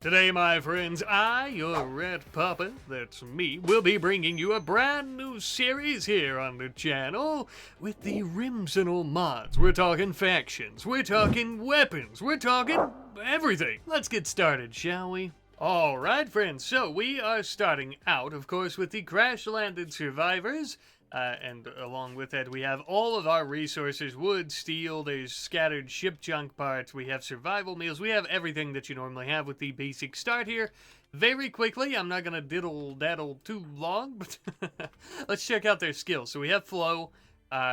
Today, my friends, your Red Puppet, that's me, will be bringing you a brand new series here on the channel with the Rimsenal mods. We're talking factions, we're talking weapons, we're talking everything. Let's get started, shall we? Alright, friends, so we are starting out, of course, with the crash-landed survivors. And along with that, we have all of our resources: wood, steel, there's scattered ship junk parts, we have survival meals, we have everything that you normally have with the basic start here. Very quickly, I'm not going to diddle-daddle too long, but let's check out their skills. So we have flow,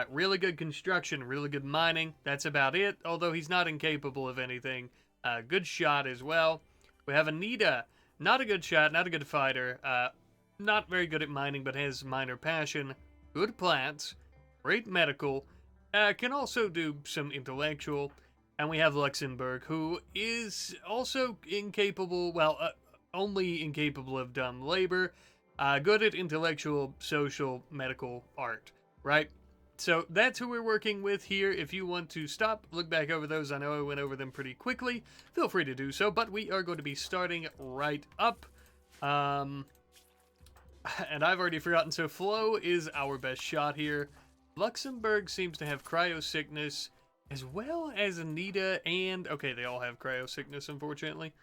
really good construction, really good mining, that's about it, although he's not incapable of anything. Good shot as well. We have Anita, not a good shot, not a good fighter, not very good at mining, but has minor passion. Good plants, great medical, can also do some intellectual, and we have Luxembourg, who is also incapable, well, only incapable of dumb labor, good at intellectual, social, medical, art, right? So that's who we're working with here. If you want to stop, look back over those. I know I went over them pretty quickly. Feel free to do so, but we are going to be starting right up. And I've already forgotten, so Flo is our best shot here. Luxembourg seems to have cryo sickness, as well as Anita, and... okay, they all have cryo sickness, unfortunately.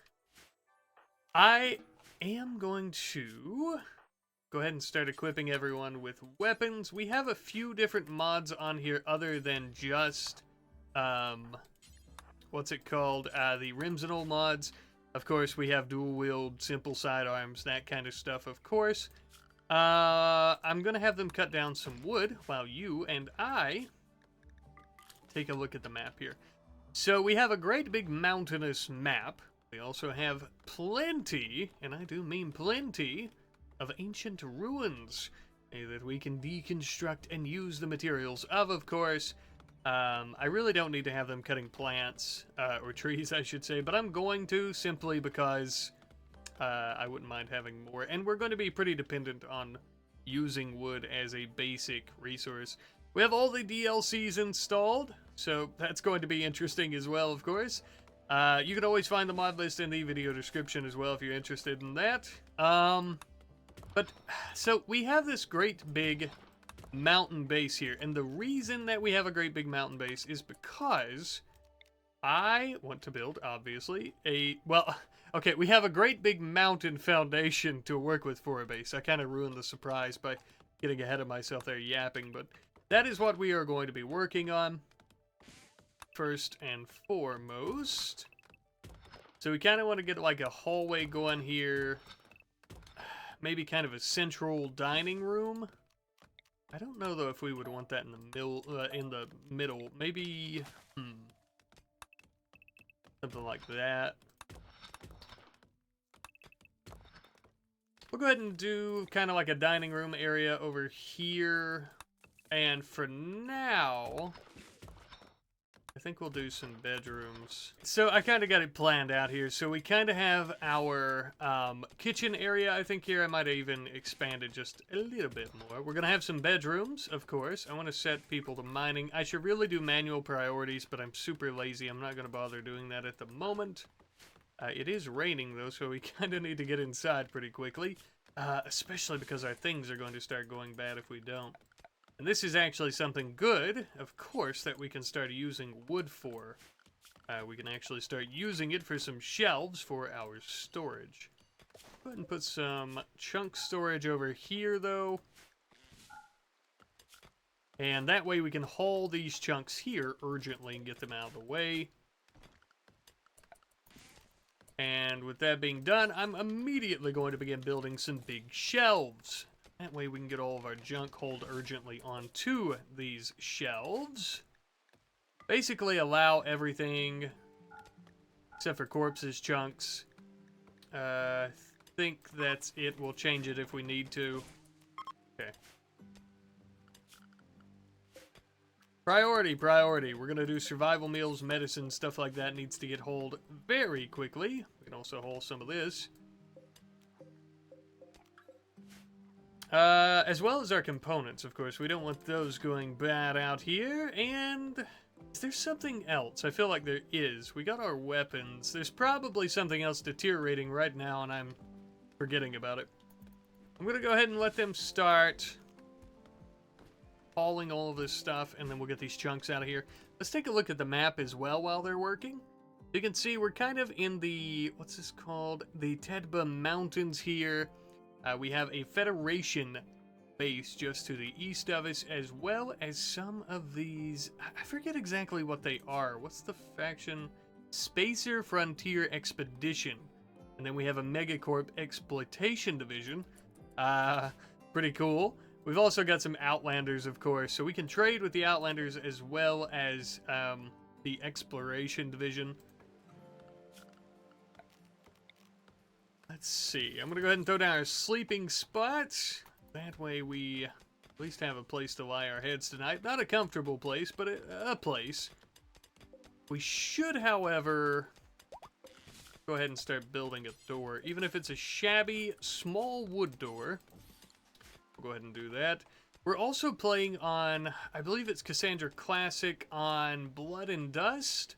I am going to go ahead and start equipping everyone with weapons. We have a few different mods on here other than just, what's it called? The Rimsenal mods. Of course, we have dual wield, simple sidearms, that kind of stuff, of course. I'm gonna have them cut down some wood while you and I take a look at the map here. So we have a great big mountainous map. We also have plenty, and I do mean plenty, of ancient ruins that we can deconstruct and use the materials of course. I really don't need to have them cutting plants, or trees, I should say, but I'm going to, simply because I wouldn't mind having more. And we're going to be pretty dependent on using wood as a basic resource. We have all the DLCs installed, so that's going to be interesting as well, of course. You can always find the mod list in the video description as well if you're interested in that. But, so we have this great big mountain base here, and the reason that we have a great big mountain base is because I want to build, obviously, well, okay, we have a great big mountain foundation to work with for a base. I kind of ruined the surprise by getting ahead of myself there yapping, but that is what we are going to be working on first and foremost. So we kind of want to get like a hallway going here. Maybe kind of a central dining room. I don't know though if we would want that in the middle. Maybe something like that. We'll go ahead and do kind of like a dining room area over here. And for now, I think we'll do some bedrooms. So I kind of got it planned out here. So we kind of have our kitchen area, I think here. I might have even expanded just a little bit more. We're going to have some bedrooms, of course. I want to set people to mining. I should really do manual priorities, but I'm super lazy. I'm not going to bother doing that at the moment. It is raining, though, so we kind of need to get inside pretty quickly. Especially because our things are going to start going bad if we don't. And this is actually something good, of course, that we can start using wood for. We can actually start using it for some shelves for our storage. Go ahead and put some chunk storage over here, though. And that way we can haul these chunks here urgently and get them out of the way. And with that being done, I'm immediately going to begin building some big shelves. That way we can get all of our junk hauled urgently onto these shelves. Basically allow everything, except for corpses, chunks. I think that's it. We'll change it if we need to. Okay. Priority. We're going to do survival meals, medicine, stuff like that needs to get hauled very quickly. We can also haul some of this. As well as our components, of course. We don't want those going bad out here. And Is there something else? I feel like there is. We got our weapons. There's probably something else deteriorating right now, and I'm forgetting about it. I'm going to go ahead and let them start hauling all of this stuff, and then we'll get these chunks out of here. Let's take a look at the map as well while they're working. You can see we're kind of in the, what's this called? The Tedba Mountains here. We have a Federation base just to the east of us, as well as some of these, I forget exactly what they are. What's the faction? Spacer Frontier Expedition. And then we have a Megacorp Exploitation Division. Pretty cool. We've also got some Outlanders, of course, so we can trade with the Outlanders as well as the Exploration Division. Let's see. I'm going to go ahead and throw down our sleeping spots. That way we at least have a place to lie our heads tonight. Not a comfortable place, but a place. We should, however, go ahead and start building a door. Even if it's a shabby, small wood door. We'll go ahead and do that. We're also playing on, I believe it's Cassandra Classic on Blood and Dust.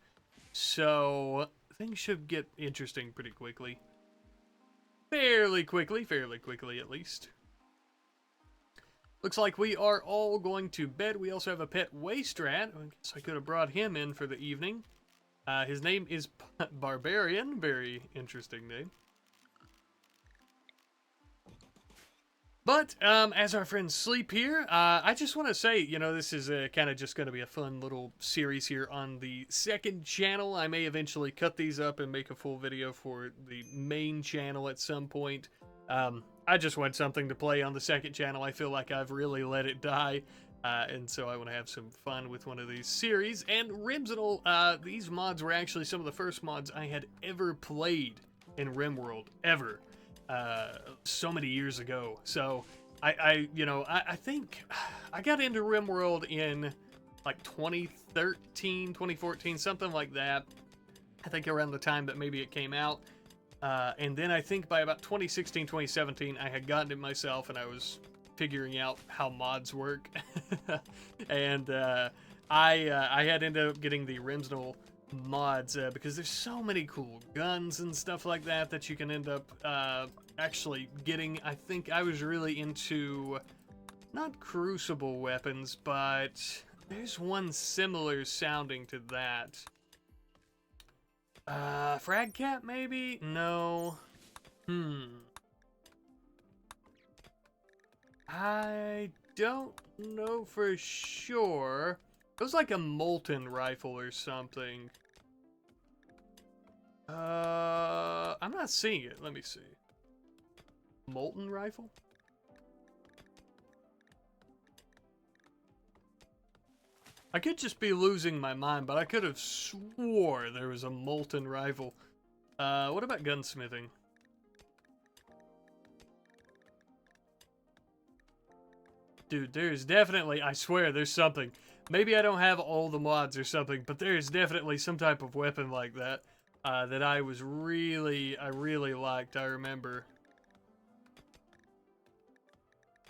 So things should get interesting pretty quickly. Fairly quickly at least. Looks like we are all going to bed. We also have a pet waste rat. I guess I could have brought him in for the evening. His name is Barbarian. Very interesting name. But as our friends sleep here, I just want to say, you know, this is kind of just going to be a fun little series here on the second channel. I may eventually cut these up and make a full video for the main channel at some point. I just want something to play on the second channel. I feel like I've really let it die. And so I want to have some fun with one of these series. And Rimsenal, these mods were actually some of the first mods I had ever played in RimWorld, ever. So many years ago. So I think I got into RimWorld in like 2013, 2014, something like that. I think around the time that maybe it came out. And then I think by about 2016, 2017, I had gotten it myself and I was figuring out how mods work. And I had ended up getting the Rimsenal mods because there's so many cool guns and stuff like that that you can end up actually getting. I think I was really into not crucible weapons, but there's one similar sounding to that. Frag Cat maybe? No. I don't know for sure. It was like a molten rifle or something. I'm not seeing it. Let me see. Molten rifle? I could just be losing my mind, but I could have swore there was a molten rifle. What about gunsmithing? Dude, there's definitely, I swear, there's something. Maybe I don't have all the mods or something, but there's definitely some type of weapon like that that I really liked, I remember.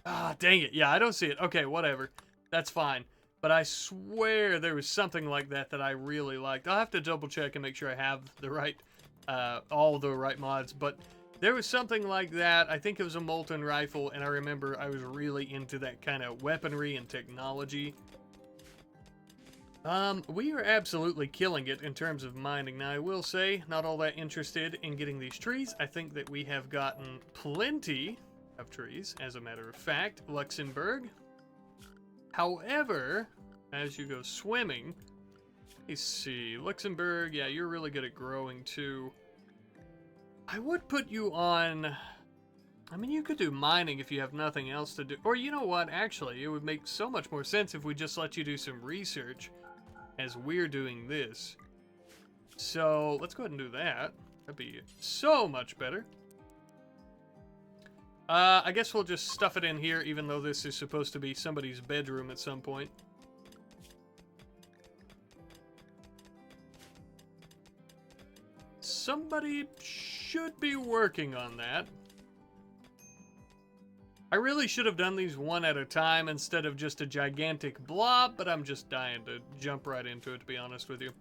Ah, dang it. Yeah, I don't see it. Okay, whatever. That's fine. But I swear there was something like that that I really liked. I'll have to double check and make sure I have the right, all the right mods, but there was something like that. I think it was a molten rifle, and I remember I was really into that kind of weaponry and technology. We are absolutely killing it in terms of mining. Now, I will say, not all that interested in getting these trees. I think that we have gotten plenty of trees, as a matter of fact. Luxembourg. However, as you go swimming, let's see. Luxembourg, yeah, you're really good at growing, too. I would put you on... I mean, you could do mining if you have nothing else to do. Or, you know what? Actually, it would make so much more sense if we just let you do some research as we're doing this. So, let's go ahead and do that. That'd be so much better. I guess we'll just stuff it in here, even though this is supposed to be somebody's bedroom at some point. Somebody should be working on that. I really should have done these one at a time instead of just a gigantic blob, but I'm just dying to jump right into it, to be honest with you.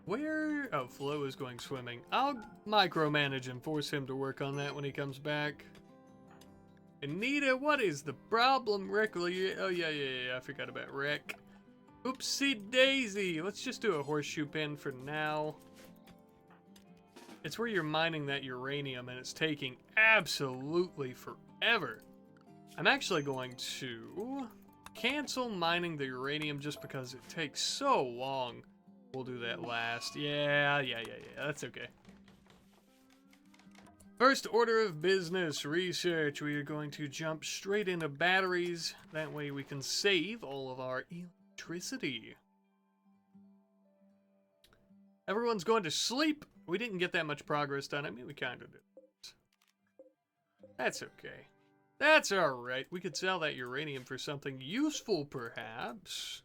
Where? Oh, Flo is going swimming. I'll micromanage and force him to work on that when he comes back. Anita, what is the problem? Oh, yeah, I forgot about Rick. Oopsie daisy. Let's just do a horseshoe pin for now. It's where you're mining that uranium, and it's taking absolutely forever. I'm actually going to cancel mining the uranium just because it takes so long. We'll do that last. Yeah, that's okay. First order of business, research. We are going to jump straight into batteries. That way we can save all of our electricity. Everyone's going to sleep. We didn't get that much progress done. I mean, we kind of did. That's okay. That's alright. We could sell that uranium for something useful, perhaps.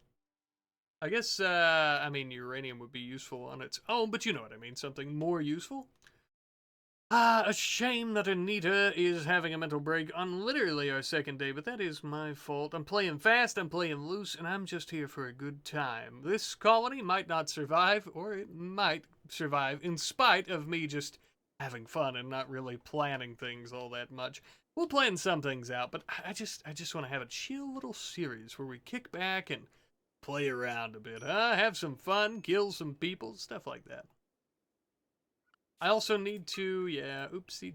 I guess, I mean, uranium would be useful on its own, but you know what I mean. Something more useful. A shame that Anita is having a mental break on literally our second day, but that is my fault. I'm playing fast, I'm playing loose, and I'm just here for a good time. This colony might not survive, or it might survive in spite of me just having fun and not really planning things all that much. We'll plan some things out, but I just want to have a chill little series where we kick back and play around a bit, huh? Have some fun, kill some people, stuff like that. I also need to, yeah, oopsie.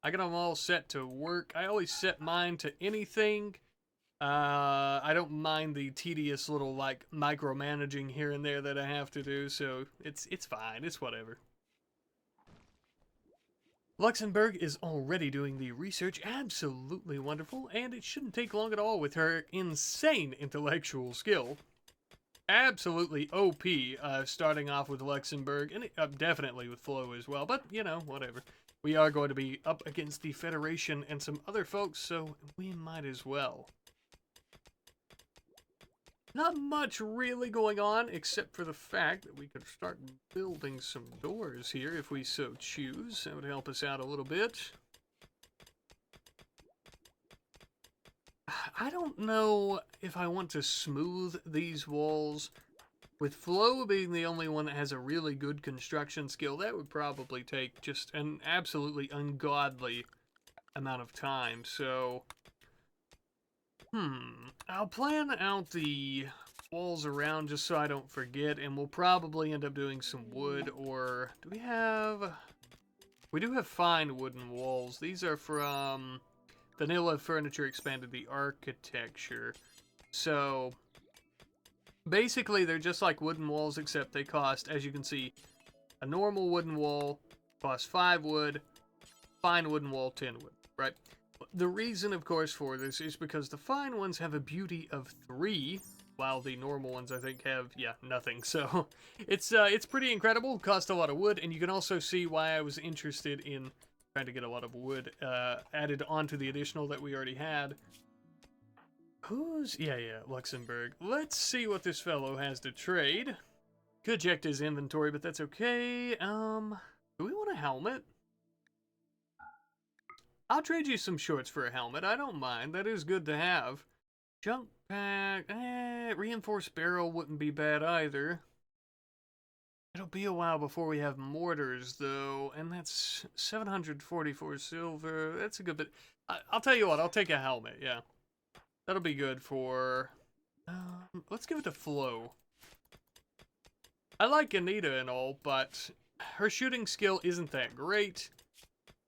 I got them all set to work. I always set mine to anything. I don't mind the tedious little, like, micromanaging here and there that I have to do, so it's fine. It's whatever. Luxembourg is already doing the research. Absolutely wonderful, and it shouldn't take long at all with her insane intellectual skill. Absolutely OP, starting off with Luxembourg, and definitely with Flo as well, but, you know, whatever. We are going to be up against the Federation and some other folks, so we might as well. Not much really going on, except for the fact that we could start building some doors here if we so choose. That would help us out a little bit. I don't know if I want to smooth these walls. With Flo being the only one that has a really good construction skill, that would probably take just an absolutely ungodly amount of time. So, I'll plan out the walls around just so I don't forget, and we'll probably end up doing some wood, or do we have... We do have fine wooden walls. These are from Vanilla Furniture Expanded the Architecture. So, basically, they're just like wooden walls, except they cost, as you can see, a normal wooden wall costs 5 wood, fine wooden wall 10 wood, right? The reason, of course, for this is because the fine ones have a beauty of 3, while the normal ones, I think, have, yeah, nothing. So, it's pretty incredible, cost a lot of wood, and you can also see why I was interested in trying to get a lot of wood added onto the additional that we already had. Yeah, Luxembourg. Let's see what this fellow has to trade. Could check his inventory, but that's okay. Do we want a helmet? I'll trade you some shorts for a helmet. I don't mind. That is good to have. Junk pack. Reinforced barrel wouldn't be bad either. It'll be a while before we have mortars, though, and that's 744 silver. That's a good bit. I'll tell you what, I'll take a helmet, yeah. That'll be good for... let's give it to Flo. I like Anita and all, but her shooting skill isn't that great.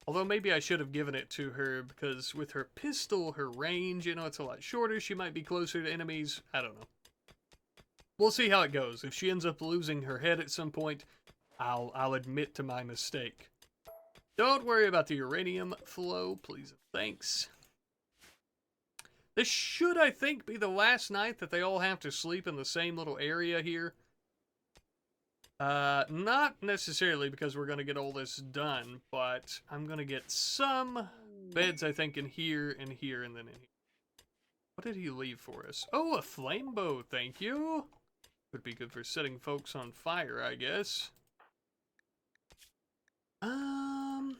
Although maybe I should have given it to her, because with her pistol, her range, you know, it's a lot shorter. She might be closer to enemies. I don't know. We'll see how it goes. If she ends up losing her head at some point, I'll admit to my mistake. Don't worry about the uranium, Flo, please. Thanks. This should, I think, be the last night that they all have to sleep in the same little area here. Not necessarily because we're going to get all this done, but I'm going to get some beds, I think, in here, and here, and then in here. What did he leave for us? Oh, a flame bow, thank you. Would be good for setting folks on fire, I guess. Um,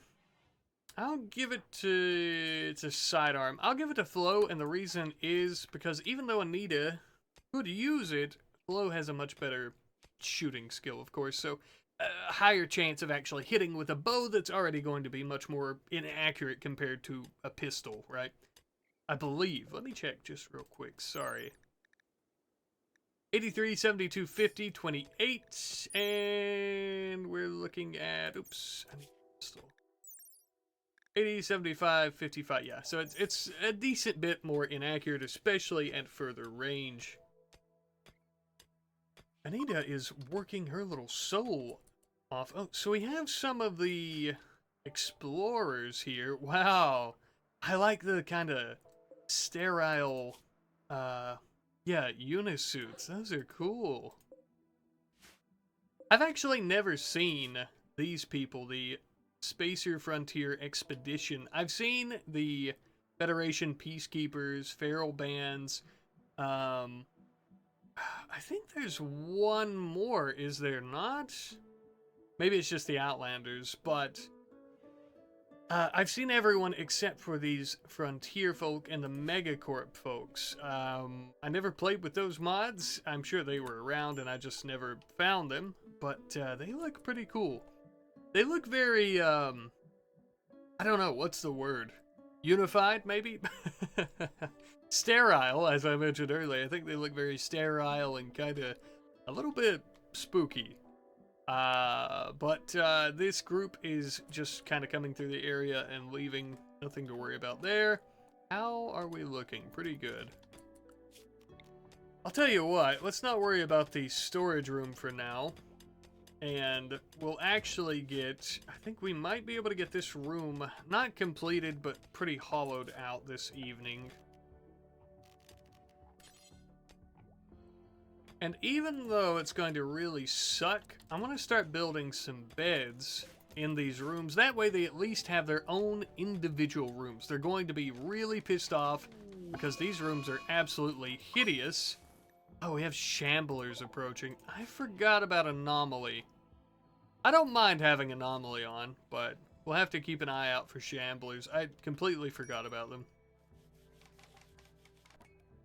I'll give it to it's a sidearm. I'll give it to Flo, and the reason is because even though Anita could use it, Flo has a much better shooting skill, of course, so a higher chance of actually hitting with a bow that's already going to be much more inaccurate compared to a pistol, right? I believe. Let me check just real quick. Sorry. 83, 72, 50, 28, and we're looking at, oops, I need a pistol. 80, 75, 55, yeah. So it's a decent bit more inaccurate, especially at further range. Anita is working her little soul off. Oh, so we have some of the explorers here. Wow. I like the kind of sterile, yeah, unisuits. Those are cool. I've actually never seen these people, the Spacer Frontier Expedition. I've seen the Federation Peacekeepers, Feral Bands. I think there's one more, is there not? Maybe it's just the Outlanders, but I've seen everyone except for these Frontier folk and the Megacorp folks. I never played with those mods. I'm sure they were around and I just never found them, but they look pretty cool. They look very, I don't know, what's the word? Unified, maybe? Sterile, as I mentioned earlier. I think they look very sterile and kind of a little bit spooky. But this group is just kind of coming through the area and leaving. Nothing to worry about there. How are we looking? Pretty good. I'll tell you what, let's not worry about the storage room for now. And we'll actually get, I think we might be able to get this room, not completed, but pretty hollowed out this evening. And even though it's going to really suck, I'm going to start building some beds in these rooms. That way they at least have their own individual rooms. They're going to be really pissed off because these rooms are absolutely hideous. Oh, we have Shamblers approaching. I forgot about Anomaly. I don't mind having Anomaly on, but we'll have to keep an eye out for Shamblers. I completely forgot about them.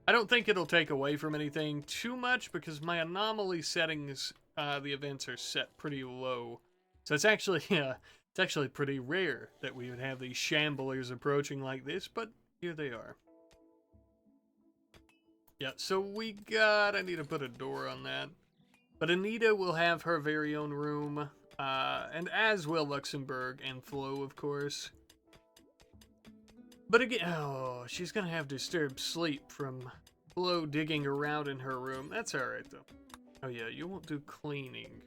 I don't think it'll take away from anything too much because my Anomaly settings, the events are set pretty low. So it's actually, it's actually pretty rare that we would have these Shamblers approaching like this, but here they are. Yeah, so I need to put a door on that. But Anita will have her very own room, and as will Luxembourg and Flo, of course. But again, oh, she's gonna have disturbed sleep from Flo digging around in her room. That's alright, though. Oh yeah, you won't do cleaning.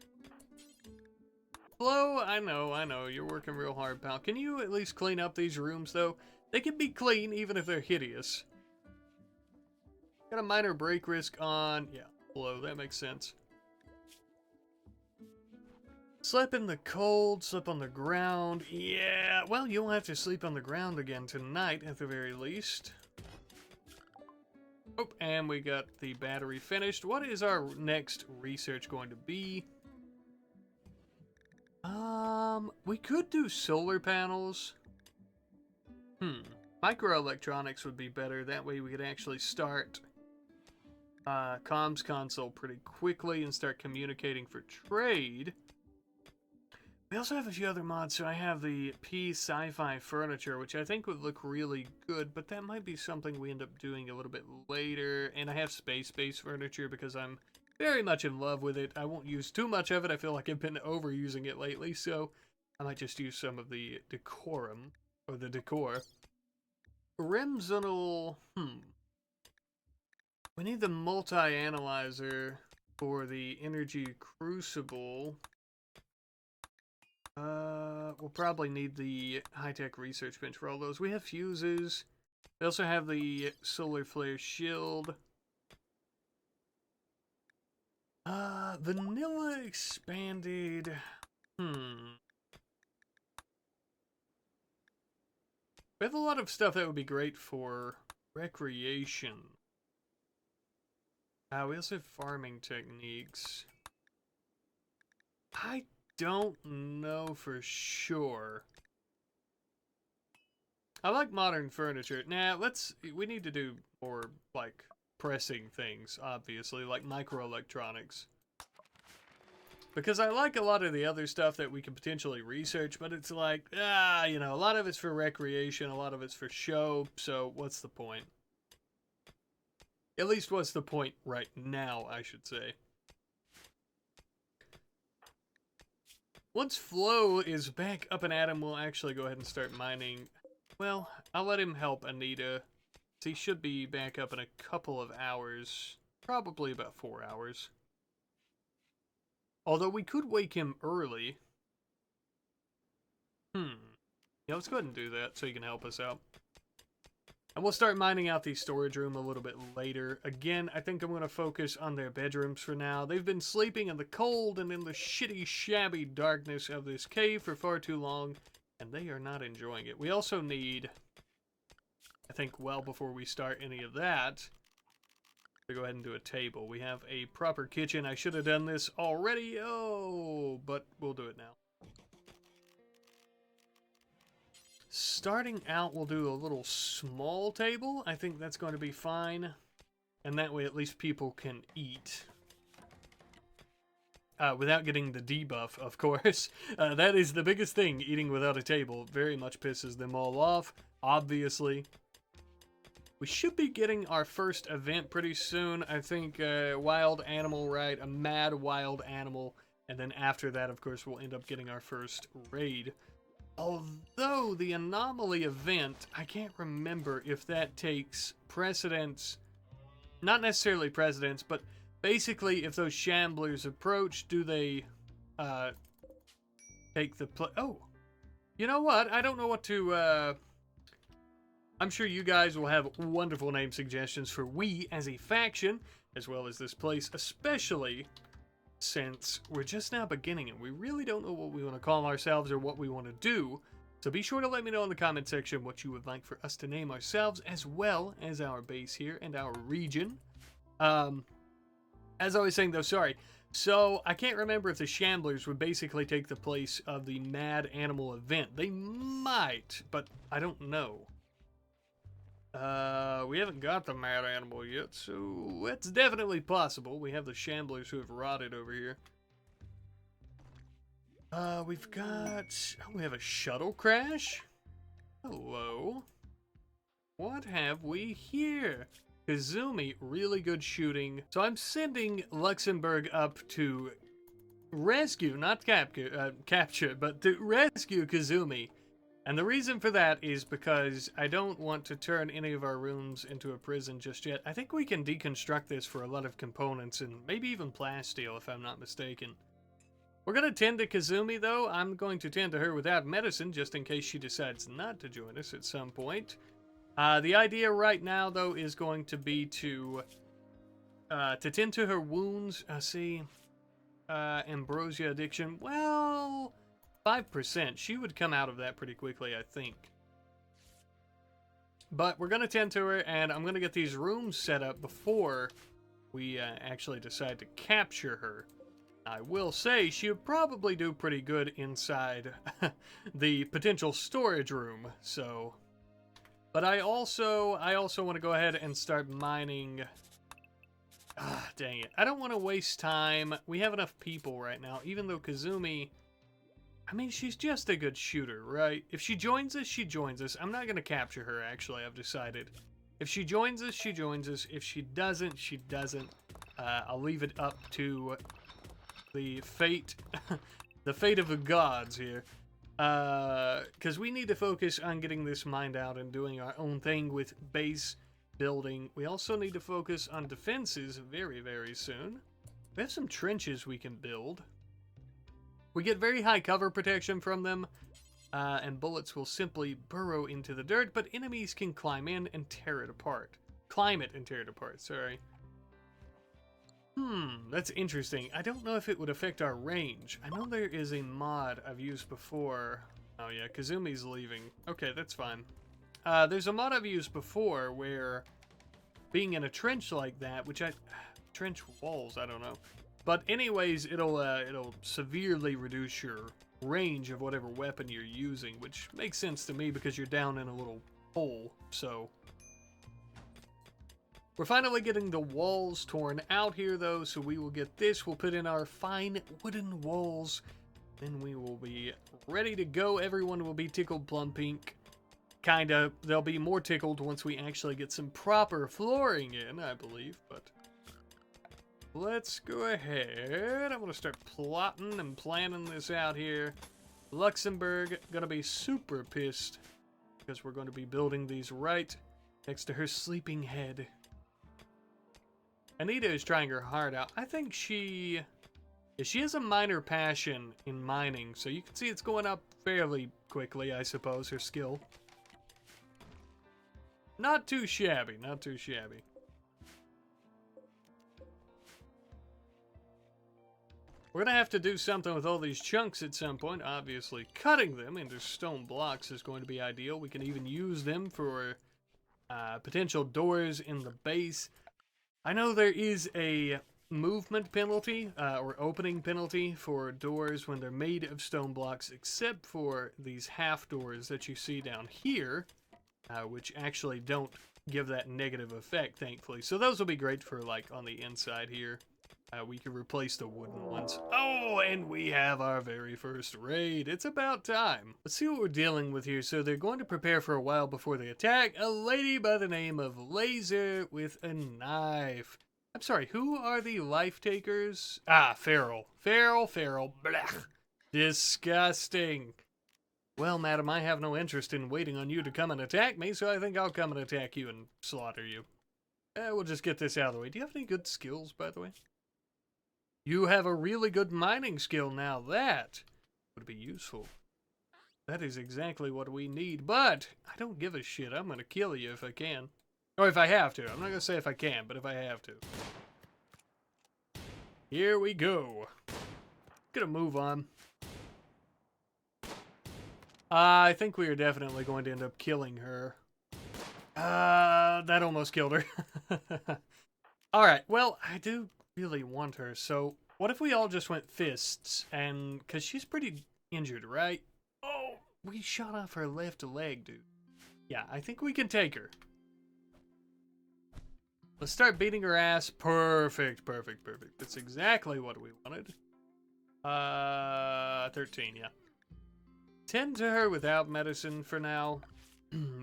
Flo, I know, you're working real hard, pal. Can you at least clean up these rooms, though? They can be clean, even if they're hideous. Got a minor break risk on... Yeah, Flo, that makes sense. Sleep in the cold, sleep on the ground. Yeah, well, you'll have to sleep on the ground again tonight, at the very least. Oh, and we got the battery finished. What is our next research going to be? We could do solar panels. Microelectronics would be better. That way we could actually start comms console pretty quickly and start communicating for trade. We also have a few other mods. So I have the P sci-fi furniture, which I think would look really good, but that might be something we end up doing a little bit later. And I have space-based furniture because I'm very much in love with it. I won't use too much of it. I feel like I've been overusing it lately, so I might just use some of the decorum, or the decor. Rimsenal, we need the multi-analyzer for the energy crucible. We'll probably need the high-tech research bench for all those. We have fuses. We also have the solar flare shield. Vanilla expanded. We have a lot of stuff that would be great for recreation. We also have farming techniques. I don't know for sure. I like modern furniture. Nah, we need to do more, like, pressing things, obviously, like microelectronics. Because I like a lot of the other stuff that we could potentially research, but it's like, you know, a lot of it's for recreation, a lot of it's for show, so what's the point? At least what's the point right now, I should say. Once Flo is back up and at him, we'll actually go ahead and start mining. Well, I'll let him help Anita. He should be back up in a couple of hours. Probably about 4 hours. Although we could wake him early. Yeah, let's go ahead and do that so he can help us out. And we'll start mining out the storage room a little bit later. Again, I think I'm going to focus on their bedrooms for now. They've been sleeping in the cold and in the shitty, shabby darkness of this cave for far too long, and they are not enjoying it. We also need, I think well before we start any of that, to go ahead and do a table. We have a proper kitchen. I should have done this already, but we'll do it now. Starting out, we'll do a little small table. I think that's going to be fine. And that way at least people can eat. Without getting the debuff, of course. That is the biggest thing, eating without a table. Very much pisses them all off, obviously. We should be getting our first event pretty soon. I think wild animal, right? A mad wild animal. And then after that, of course, we'll end up getting our first raid. Although the anomaly event, I can't remember if that takes precedence. Not necessarily precedence, but basically if those shamblers approach, do they take the play? Oh, you know what? I don't know what to... I'm sure you guys will have wonderful name suggestions for we as a faction, as well as this place, especially since we're just now beginning and we really don't know what we want to call ourselves or what we want to do. So be sure to let me know in the comment section what you would like for us to name ourselves, as well as our base here and our region. As I was saying though, sorry. So I can't remember if the Shamblers would basically take the place of the Mad Animal event. They might, but I don't know. We haven't got the Mad Animal yet, so it's definitely possible. We have the Shamblers who have rotted over here. We've got... Oh, we have a shuttle crash? Hello. What have we here? Kazumi, really good shooting. So I'm sending Luxembourg up to rescue, not capture, but to rescue Kazumi. And the reason for that is because I don't want to turn any of our rooms into a prison just yet. I think we can deconstruct this for a lot of components and maybe even plasteel if I'm not mistaken. We're going to tend to Kazumi though. I'm going to tend to her without medicine just in case she decides not to join us at some point. The idea right now though is going to be to tend to her wounds. Ambrosia addiction. Well... 5%. She would come out of that pretty quickly, I think. But we're going to tend to her, and I'm going to get these rooms set up before we actually decide to capture her. I will say she would probably do pretty good inside the potential storage room, so... But I also want to go ahead and start mining... dang it. I don't want to waste time. We have enough people right now, even though Kazumi... I mean, she's just a good shooter, right? If she joins us, she joins us. I'm not going to capture her, actually, I've decided. If she joins us, she joins us. If she doesn't, she doesn't. I'll leave it up to the fate, the fate of the gods here. Because we need to focus on getting this mined out and doing our own thing with base building. We also need to focus on defenses very, very soon. We have some trenches we can build. We get very high cover protection from them, and bullets will simply burrow into the dirt, but enemies can climb in and tear it apart. Climb it and tear it apart, sorry. That's interesting. I don't know if it would affect our range. I know there is a mod I've used before. Oh yeah, Kazumi's leaving. Okay, that's fine. There's a mod I've used before where being in a trench like that, trench walls, I don't know. But anyways, it'll severely reduce your range of whatever weapon you're using, which makes sense to me because you're down in a little hole. So we're finally getting the walls torn out here, though, so we will get this. We'll put in our fine wooden walls, and we will be ready to go. Everyone will be tickled plum pink. Kinda. They'll be more tickled once we actually get some proper flooring in, I believe, but let's go ahead. I'm going to start plotting and planning this out here. Luxembourg going to be super pissed because we're going to be building these right next to her sleeping head. Anita is trying her heart out. I think she has a minor passion in mining, so you can see it's going up fairly quickly, I suppose, her skill. Not too shabby, not too shabby. We're going to have to do something with all these chunks at some point. Obviously, cutting them into stone blocks is going to be ideal. We can even use them for potential doors in the base. I know there is a movement penalty or opening penalty for doors when they're made of stone blocks, except for these half doors that you see down here, which actually don't give that negative effect, thankfully. So those will be great for, like, on the inside here. We can replace the wooden ones. Oh, and we have our very first raid. It's about time. Let's see what we're dealing with here. So they're going to prepare for a while before they attack. A lady by the name of Laser with a knife. I'm sorry, who are the life takers? Ah, Feral. Feral. Blech. Disgusting. Well, madam, I have no interest in waiting on you to come and attack me, so I think I'll come and attack you and slaughter you. We'll just get this out of the way. Do you have any good skills, by the way? You have a really good mining skill now. That would be useful. That is exactly what we need, but I don't give a shit. I'm going to kill you if I can. Or if I have to. I'm not going to say if I can, but if I have to. Here we go. Gonna move on. I think we are definitely going to end up killing her. That almost killed her. Alright, well, I do really want her, so what if we all just went fists? And because she's pretty injured, right? Oh, we shot off her left leg, dude. Yeah, I think we can take her. Let's start beating her ass. Perfect. That's exactly what we wanted. 13, yeah. Tend to her without medicine for now.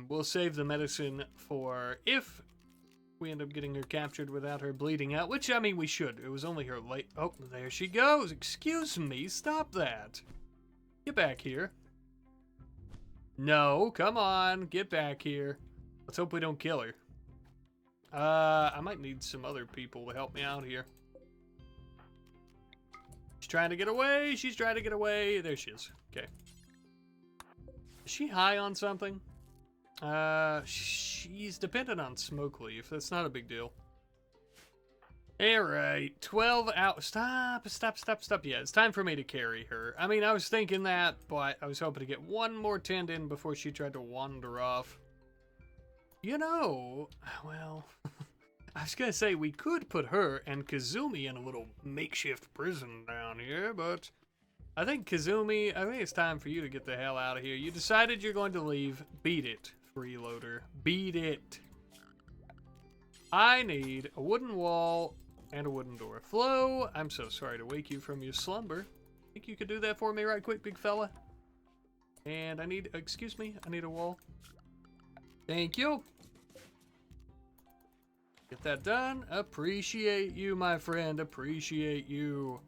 We'll save the medicine for if we end up getting her captured without her bleeding out, which, I mean, we should. It was only her late... Oh, there she goes. Excuse me. Stop that. Get back here. No, come on. Get back here. Let's hope we don't kill her. I might need some other people to help me out here. She's trying to get away. She's trying to get away. There she is. Okay. Is she high on something? She's dependent on smoke leaf. That's not a big deal. Alright, 12 out. Stop. Yeah, it's time for me to carry her. I mean, I was thinking that, but I was hoping to get one more tent in before she tried to wander off. You know, well, I was gonna say we could put her and Kazumi in a little makeshift prison down here, but I think Kazumi, I think it's time for you to get the hell out of here. You decided you're going to leave. Beat it, freeloader. Beat it. I need a wooden wall and a wooden door. Flo, I'm so sorry to wake you from your slumber. Think you could do that for me right quick, big fella? And I need, excuse me, I need a wall. Thank you. Get that done. Appreciate you, my friend. Appreciate you.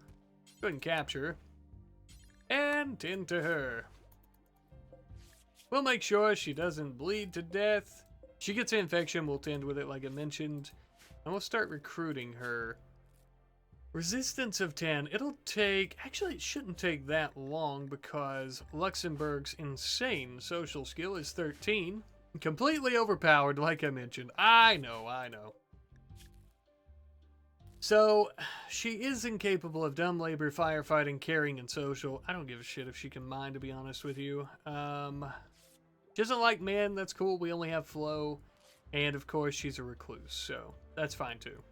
Go ahead and capture. And tend to her. We'll make sure she doesn't bleed to death. She gets an infection, we'll tend with it like I mentioned. And we'll start recruiting her. Resistance of 10. It'll take... Actually, it shouldn't take that long because Luxembourg's insane social skill is 13. Completely overpowered, like I mentioned. I know. So, she is incapable of dumb labor, firefighting, caring, and social. I don't give a shit if she can mine, to be honest with you. She doesn't like men, that's cool. We only have Flo. And, of course, she's a recluse, so that's fine, too.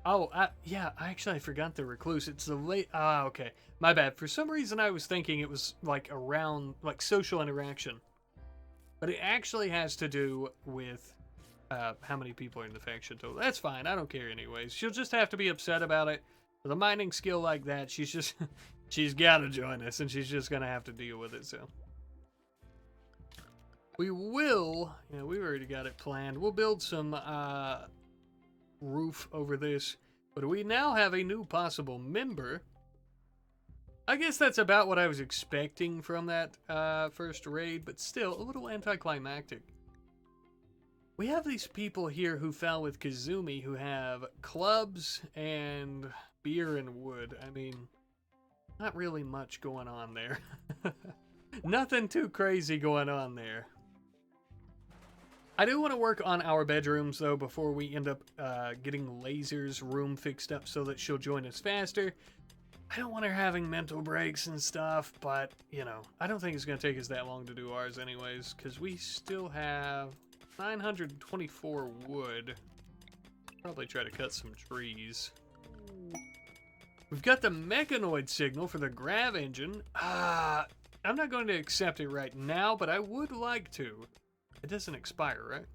Oh, yeah, I forgot the recluse. It's the late. Ah, okay. My bad. For some reason, I was thinking it was like around, like social interaction. But it actually has to do with how many people are in the faction total. That's fine. I don't care anyways. She'll just have to be upset about it. With a mining skill like that, she's just. She's got to join us, and she's just going to have to deal with it, so. We will. Yeah, we've already got it planned. We'll build some. Roof over this, but we now have a new possible member. I guess that's about what I was expecting from that first raid, but still a little anticlimactic. We have these people here who fell with Kazumi who have clubs and beer and wood. I mean, not really much going on there. Nothing too crazy going on there. I do want to work on our bedrooms, though, before we end up getting Laser's room fixed up so that she'll join us faster. I don't want her having mental breaks and stuff, but, you know, I don't think it's going to take us that long to do ours anyways, because we still have 924 wood. Probably try to cut some trees. We've got the mechanoid signal for the grav engine. I'm not going to accept it right now, but I would like to. It doesn't expire, right?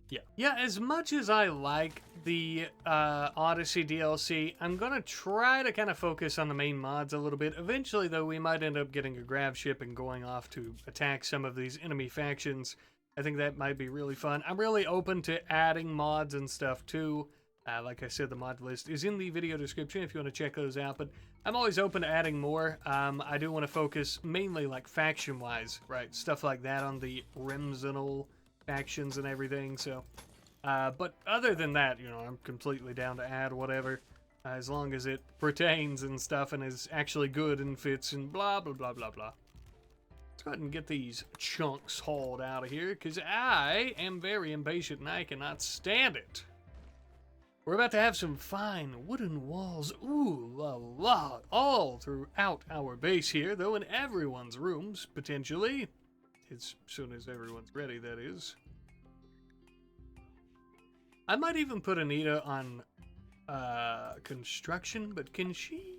Yeah. Yeah, as much as I like the Odyssey DLC, I'm going to try to kind of focus on the main mods a little bit. Eventually, though, we might end up getting a grav ship and going off to attack some of these enemy factions. I think that might be really fun. I'm really open to adding mods and stuff, too. Like I said, the mod list is in the video description if you want to check those out, but I'm always open to adding more. I do want to focus mainly, like, faction-wise, right? Stuff like that on the Rimsenal factions and everything, so. But other than that, you know, I'm completely down to add whatever, as long as it pertains and stuff and is actually good and fits and blah, blah, blah, blah, blah. Let's go ahead and get these chunks hauled out of here, because I am very impatient and I cannot stand it. We're about to have some fine wooden walls, ooh la la, all throughout our base here, though in everyone's rooms, potentially. As soon as everyone's ready, that is. I might even put Anita on construction, but can she?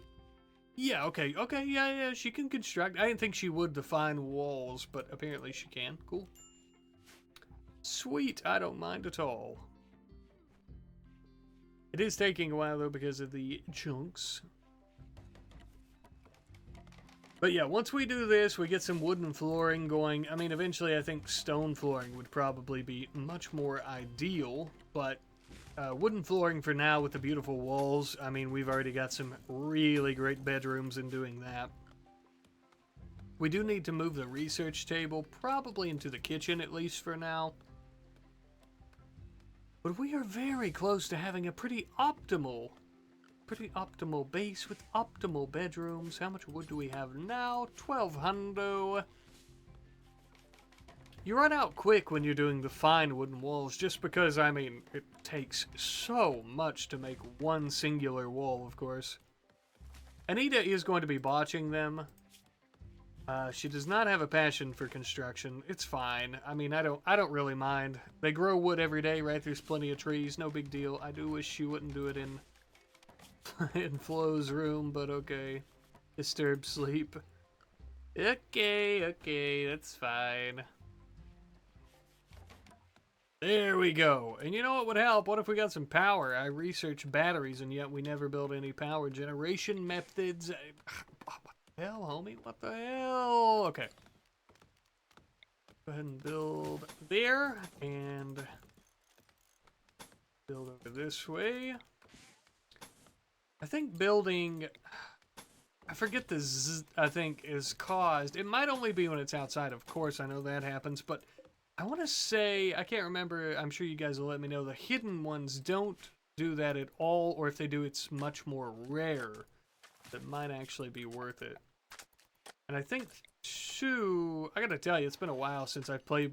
Yeah, okay, yeah, she can construct. I didn't think she would define walls, but apparently she can. Cool. Sweet, I don't mind at all. It is taking a while, though, because of the chunks. But yeah, once we do this, we get some wooden flooring going. I mean, eventually I think stone flooring would probably be much more ideal. But wooden flooring for now with the beautiful walls. I mean, we've already got some really great bedrooms in doing that. We do need to move the research table probably into the kitchen, at least for now. But we are very close to having a pretty optimal base with optimal bedrooms. How much wood do we have now? 1,200. You run out quick when you're doing the fine wooden walls, just because, I mean, it takes so much to make one singular wall, of course. Anita is going to be botching them. She does not have a passion for construction. It's fine. I mean, I don't really mind. They grow wood every day, right? There's plenty of trees. No big deal. I do wish she wouldn't do it in Flo's room, but okay. Disturb sleep. Okay, that's fine. There we go. And you know what would help? What if we got some power? I researched batteries, and yet we never built any power generation methods. Hell, homie, what the hell? Okay. Go ahead and build there, and build over this way. I think building, I forget the Z, I think, is caused. It might only be when it's outside, of course, I know that happens, but I want to say, I can't remember, I'm sure you guys will let me know, the hidden ones don't do that at all, or if they do, it's much more rare. That might actually be worth it. And I think, too, I gotta tell you, it's been a while since I've played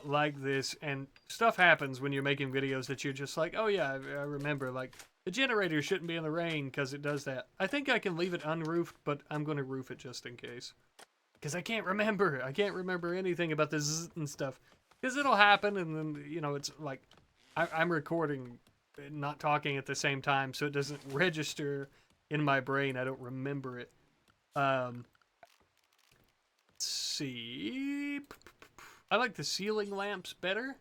like this, and stuff happens when you're making videos that you're just like, oh yeah, I remember, like, the generator shouldn't be in the rain because it does that. I think I can leave it unroofed, but I'm gonna roof it just in case. Because I can't remember anything about this and stuff. Because it'll happen, and then, you know, it's like, I'm recording not talking at the same time, so it doesn't register in my brain. I don't remember it. Let's see. I like the ceiling lamps better.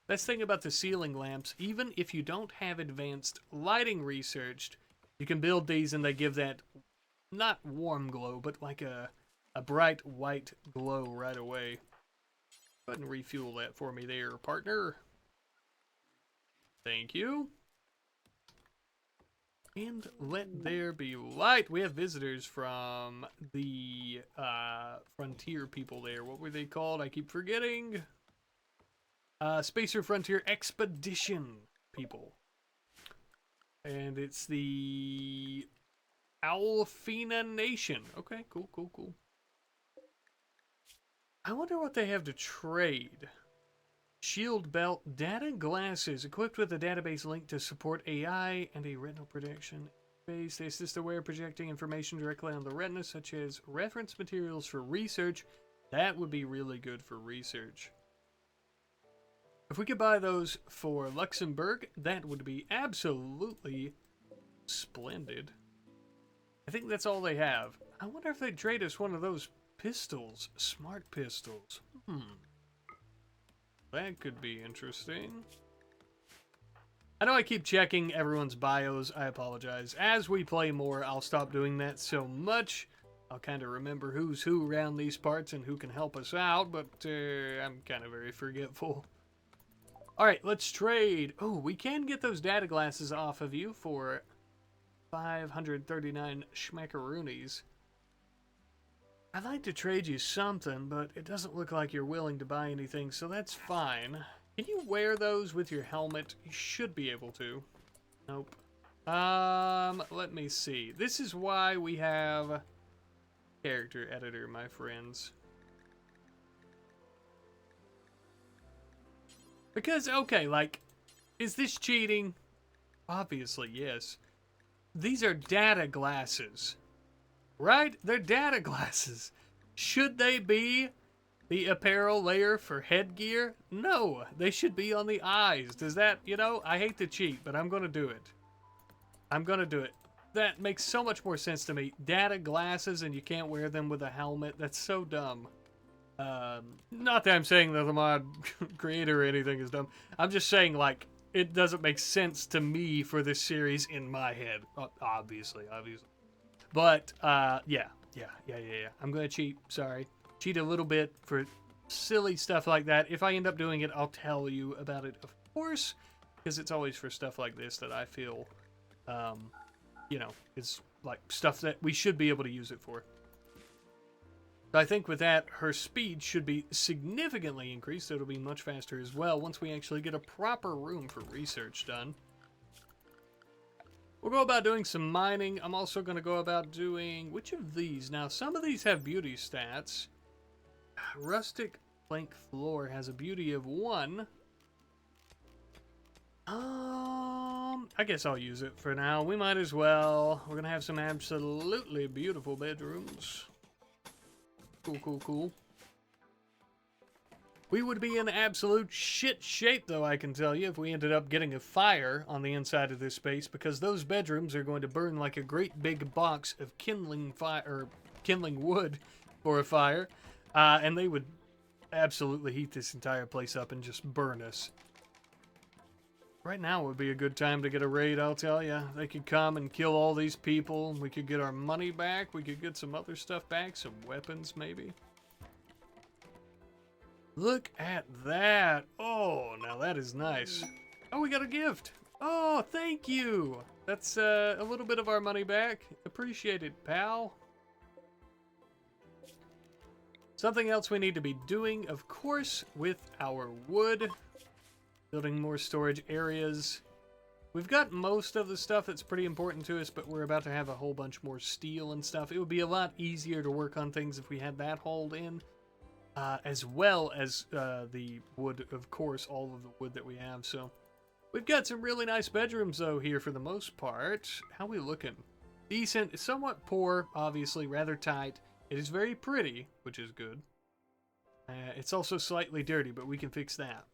Best thing about the ceiling lamps, even if you don't have advanced lighting researched, you can build these and they give that, not warm glow, but like a bright white glow right away. Go ahead and refuel that for me there, partner. Thank you. And let there be light. We have visitors from the Frontier people there. What were they called? I keep forgetting. Spacer Frontier Expedition people. And it's the Alfina Nation. Okay, cool, cool, cool. I wonder what they have to trade. Shield belt, data glasses, equipped with a database link to support AI and a retinal projection base. They assist the wearer projecting information directly on the retina, such as reference materials for research. That would be really good for research. If we could buy those for Luxembourg, that would be absolutely splendid. I think that's all they have. I wonder if they'd trade us one of those pistols. Smart pistols. That could be interesting. I know I keep checking everyone's bios. I apologize. As we play more, I'll stop doing that so much. I'll kind of remember who's who around these parts and who can help us out, but I'm kind of very forgetful. Alright, let's trade. Oh, we can get those data glasses off of you for 539 schmackaroonies. I'd like to trade you something, but it doesn't look like you're willing to buy anything, so that's fine. Can you wear those with your helmet? You should be able to. Nope. Let me see. This is why we have character editor, my friends. Because, okay, like, is this cheating? Obviously, yes. These are data glasses. Right? They're data glasses. Should they be the apparel layer for headgear? No, they should be on the eyes. Does that, you know, I hate to cheat, but I'm going to do it. I'm going to do it. That makes so much more sense to me. Data glasses and you can't wear them with a helmet. That's so dumb. Not that I'm saying that the mod creator or anything is dumb. I'm just saying, like, it doesn't make sense to me for this series in my head. Obviously. But, yeah. I'm gonna cheat, sorry. Cheat a little bit for silly stuff like that. If I end up doing it, I'll tell you about it, of course, because it's always for stuff like this that I feel, you know, it's like stuff that we should be able to use it for. I think with that, her speed should be significantly increased, so it'll be much faster as well once we actually get a proper room for research done. We'll go about doing some mining. I'm also going to go about doing... Which of these? Now, some of these have beauty stats. Rustic plank floor has a beauty of 1. I guess I'll use it for now. We might as well. We're going to have some absolutely beautiful bedrooms. Cool. We would be in absolute shit shape, though, I can tell you, if we ended up getting a fire on the inside of this space, because those bedrooms are going to burn like a great big box of kindling wood for a fire, and they would absolutely heat this entire place up and just burn us. Right now would be a good time to get a raid, I'll tell you. They could come and kill all these people. We could get our money back. We could get some other stuff back, some weapons maybe. Look at that. Oh, now that is nice. Oh, we got a gift. Oh, thank you. That's a little bit of our money back. Appreciate it, pal. Something else we need to be doing, of course, with our wood. Building more storage areas. We've got most of the stuff that's pretty important to us, but we're about to have a whole bunch more steel and stuff. It would be a lot easier to work on things if we had that hauled in. As well as the wood, of course, all of the wood that we have. So we've got some really nice bedrooms, though, here for the most part. How we looking? Decent, somewhat poor, obviously, rather tight. It is very pretty, which is good. It's also slightly dirty, but we can fix that.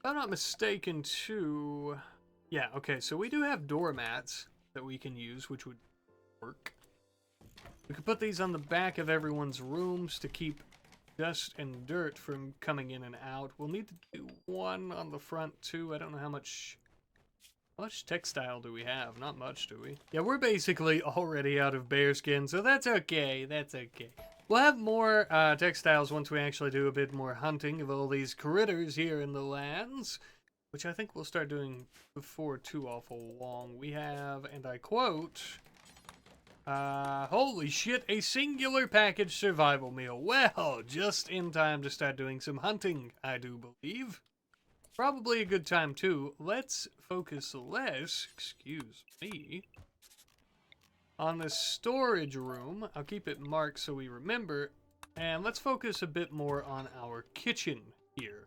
I'm not mistaken, too... Yeah, okay, so we do have doormats that we can use, which would work. We could put these on the back of everyone's rooms to keep dust and dirt from coming in and out. We'll need to do one on the front, too. I don't know how much textile do we have? Not much, do we? Yeah, we're basically already out of bearskin, so that's okay. That's okay. We'll have more textiles once we actually do a bit more hunting of all these critters here in the lands, which I think we'll start doing before too awful long. We have, and I quote, holy shit, a singular package survival meal. Well, just in time to start doing some hunting, I do believe. Probably a good time, too. Let's focus less, excuse me, on the storage room. I'll keep it marked so we remember. And let's focus a bit more on our kitchen here.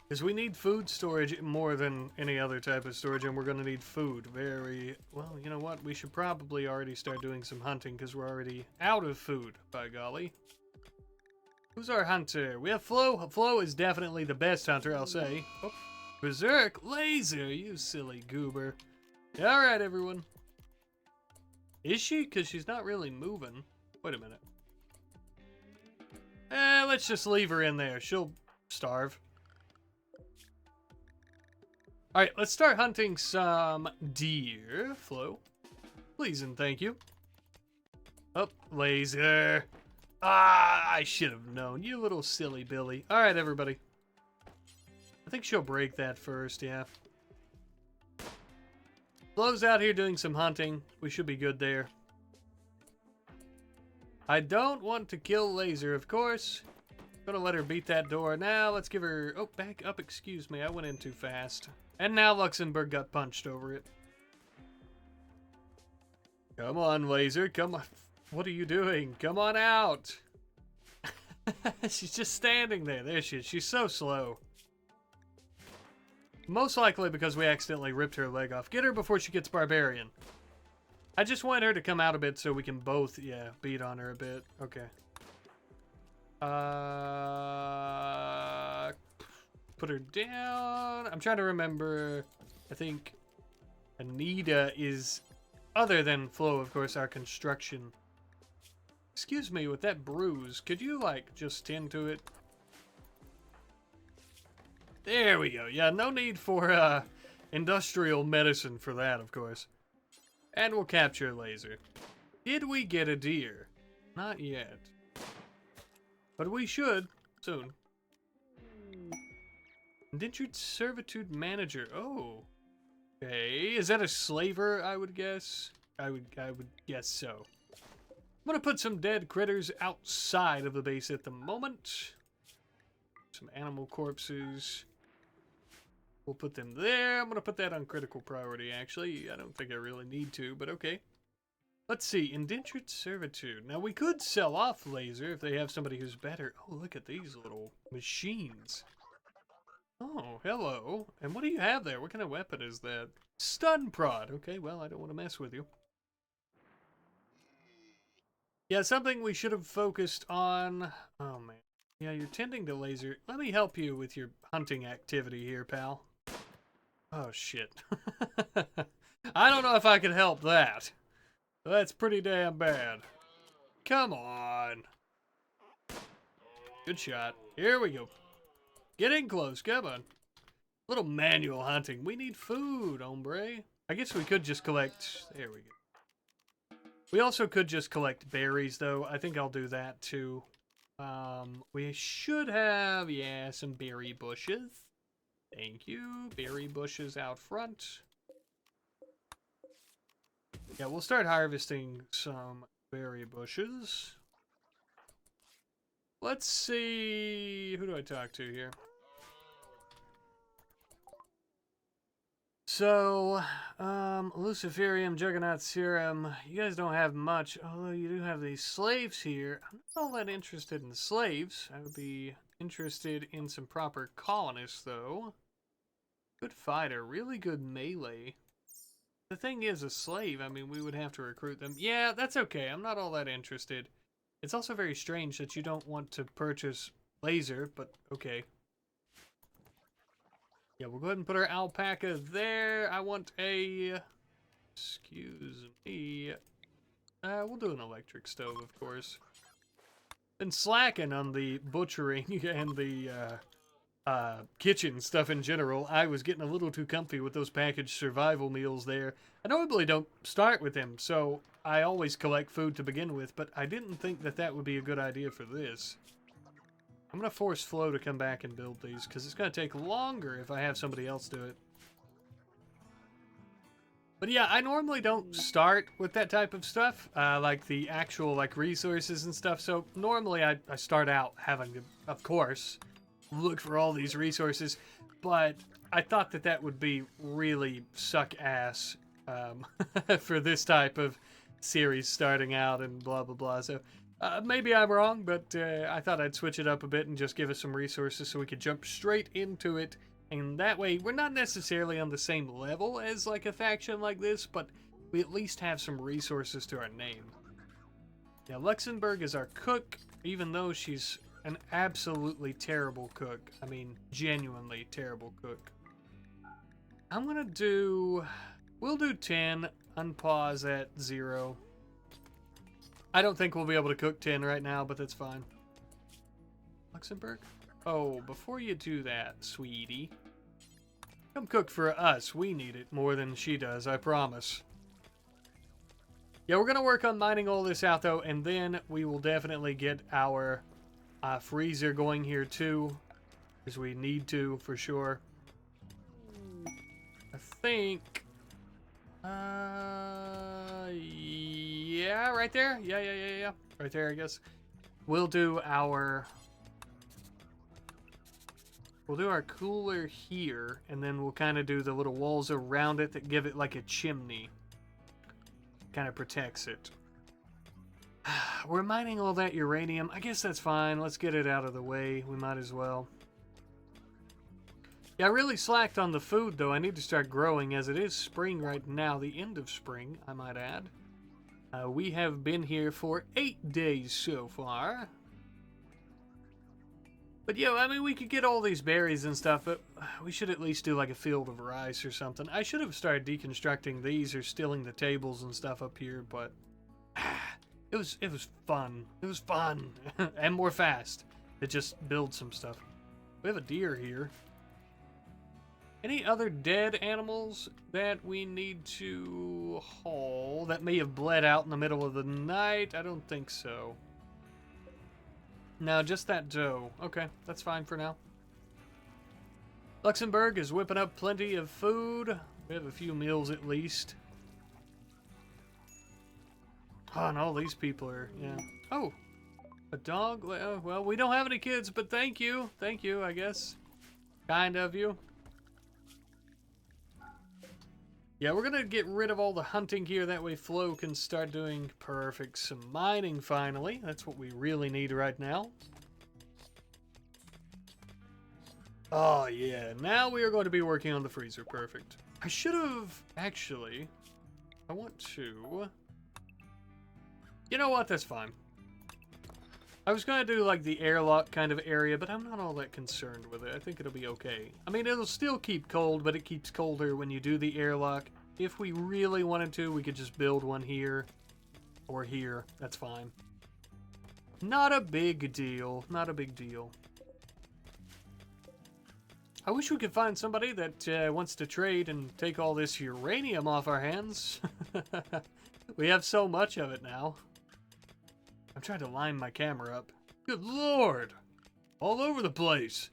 Because we need food storage more than any other type of storage, and we're going to need food very... Well, you know what? We should probably already start doing some hunting, because we're already out of food, by golly. Who's our hunter? We have Flo. Flo is definitely the best hunter, I'll say. Oh, Berserk Laser, you silly goober. Alright, everyone. Is she? Because she's not really moving. Wait a minute. Let's just leave her in there. She'll starve. Alright, let's start hunting some deer, Flo. Please and thank you. Oh, Laser. Ah, I should have known. You little silly Billy. Alright, everybody. I think she'll break that first, yeah. Flo's out here doing some hunting. We should be good there. I don't want to kill Laser, of course. Gonna let her beat that door. Now, let's give her... Oh, back up, excuse me. I went in too fast. And now Luxembourg got punched over it. Come on, Laser. Come on. What are you doing? Come on out. She's just standing there. There she is. She's so slow. Most likely because we accidentally ripped her leg off. Get her before she gets barbarian. I just want her to come out a bit so we can both, yeah, beat on her a bit. Okay. Put her down. I'm trying to remember. I think Anita is, other than Flo, of course, our construction. Excuse me, with that bruise, could you, like, just tend to it? There we go. Yeah, no need for industrial medicine for that, of course. And we'll capture Laser. Did we get a deer? Not yet. But we should soon. Indentured servitude manager. Oh. Okay. Is that a slaver, I would guess? I would guess so. I'm gonna put some dead critters outside of the base at the moment. Some animal corpses. We'll put them there. I'm gonna put that on critical priority, actually. I don't think I really need to, but okay. Let's see. Indentured servitude. Now, we could sell off Laser if they have somebody who's better. Oh, look at these little machines. Oh, hello. And what do you have there? What kind of weapon is that? Stun prod. Okay, well, I don't want to mess with you. Yeah, something we should have focused on. Oh, man. Yeah, you're tending to Laser. Let me help you with your hunting activity here, pal. Oh, shit. I don't know if I can help that. That's pretty damn bad. Come on. Good shot. Here we go. Get in close. Come on. Little manual hunting. We need food, hombre. I guess we could just collect... There we go. We also could just collect berries, though. I think I'll do that, too. We should have, yeah, some berry bushes. Thank you. Berry bushes out front. Yeah, we'll start harvesting some berry bushes. Let's see... Who do I talk to here? So, Luciferium, Juggernaut Serum, you guys don't have much, although you do have these slaves here. I'm not all that interested in slaves. I would be interested in some proper colonists, though. Good fighter, really good melee. The thing is, a slave, I mean, we would have to recruit them. Yeah, that's okay, I'm not all that interested. It's also very strange that you don't want to purchase laser, but okay. Yeah, we'll go ahead and put our alpaca there. I want a... Excuse me. We'll do an electric stove, of course. Been slacking on the butchering and the kitchen stuff in general. I was getting a little too comfy with those packaged survival meals there. I normally don't start with them, so I always collect food to begin with, but I didn't think that that would be a good idea for this. I'm going to force Flo to come back and build these, because it's going to take longer if I have somebody else do it. But yeah, I normally don't start with that type of stuff, like the actual like resources and stuff. So normally I start out having to, of course, look for all these resources. But I thought that that would be really suck ass for this type of series starting out and blah, blah, blah. So maybe I'm wrong, but I thought I'd switch it up a bit and just give us some resources so we could jump straight into it. And that way, we're not necessarily on the same level as like a faction like this, but we at least have some resources to our name. Yeah, Luxembourg is our cook, even though she's an absolutely terrible cook. I mean, genuinely terrible cook. I'm gonna do... We'll do 10, unpause at 0. I don't think we'll be able to cook 10 right now, but that's fine. Luxembourg? Oh, before you do that, sweetie, come cook for us. We need it more than she does, I promise. Yeah, we're going to work on mining all this out, though, and then we will definitely get our freezer going here, too, because we need to, for sure. I think... yeah, right there? Yeah. Right there, I guess. We'll do our... We'll do our cooler here, and then we'll kind of do the little walls around it that give it like a chimney. Kind of protects it. We're mining all that uranium. I guess that's fine. Let's get it out of the way. We might as well. Yeah, I really slacked on the food, though. I need to start growing, as it is spring right now. The end of spring, I might add. We have been here for 8 days so far. But yeah, I mean, we could get all these berries and stuff, but we should at least do like a field of rice or something. I should have started deconstructing these or stealing the tables and stuff up here, but it was fun. It was fun and more fast to just build some stuff. We have a deer here. Any other dead animals that we need to haul that may have bled out in the middle of the night? I don't think so. No, just that doe. Okay, that's fine for now. Luxembourg is whipping up plenty of food. We have a few meals at least. Oh, and all these people are, yeah. Oh, a dog? Well, we don't have any kids, but thank you. Thank you, I guess. Kind of you. Yeah, we're going to get rid of all the hunting here. That way Flo can start doing perfect some mining finally. That's what we really need right now. Oh, yeah. Now we are going to be working on the freezer. Perfect. I should have... Actually, I want to... You know what? That's fine. I was going to do like the airlock kind of area, but I'm not all that concerned with it. I think it'll be okay. I mean, it'll still keep cold, but it keeps colder when you do the airlock. If we really wanted to, we could just build one here or here. That's fine. Not a big deal. Not a big deal. I wish we could find somebody that wants to trade and take all this uranium off our hands. We have so much of it now. I'm trying to line my camera up. Good lord! All over the place.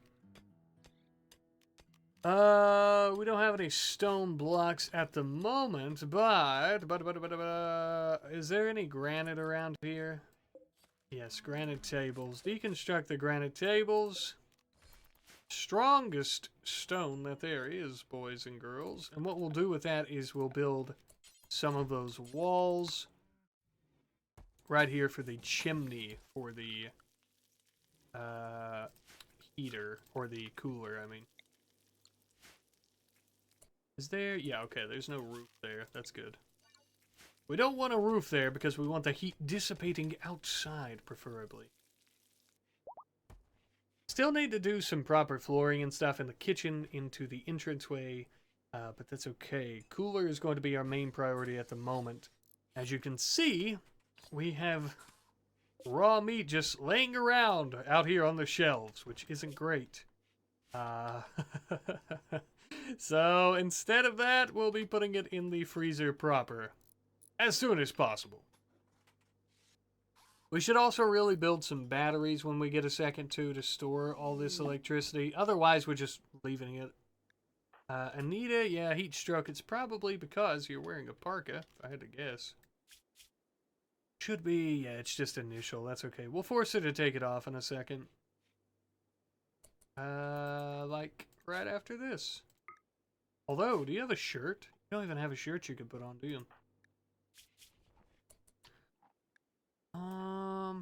We don't have any stone blocks at the moment, but is there any granite around here? Yes, granite tables. Deconstruct the granite tables. Strongest stone that there is, boys and girls. And what we'll do with that is we'll build some of those walls right here for the chimney for the heater, or the cooler, I mean. Is there? Yeah, okay, there's no roof there. That's good. We don't want a roof there because we want the heat dissipating outside, preferably. Still need to do some proper flooring and stuff in the kitchen into the entranceway, but that's okay. Cooler is going to be our main priority at the moment. As you can see, we have raw meat just laying around out here on the shelves, which isn't great. So instead of that, we'll be putting it in the freezer proper as soon as possible. We should also really build some batteries when we get a second to store all this electricity. Otherwise, we're just leaving it. Anita, yeah, heat stroke. It's probably because you're wearing a parka, if I had to guess. Should be, yeah, it's just initial. That's okay. We'll force her to take it off in a second. Like right after this. Although, do you have a shirt? You don't even have a shirt you could put on, do you?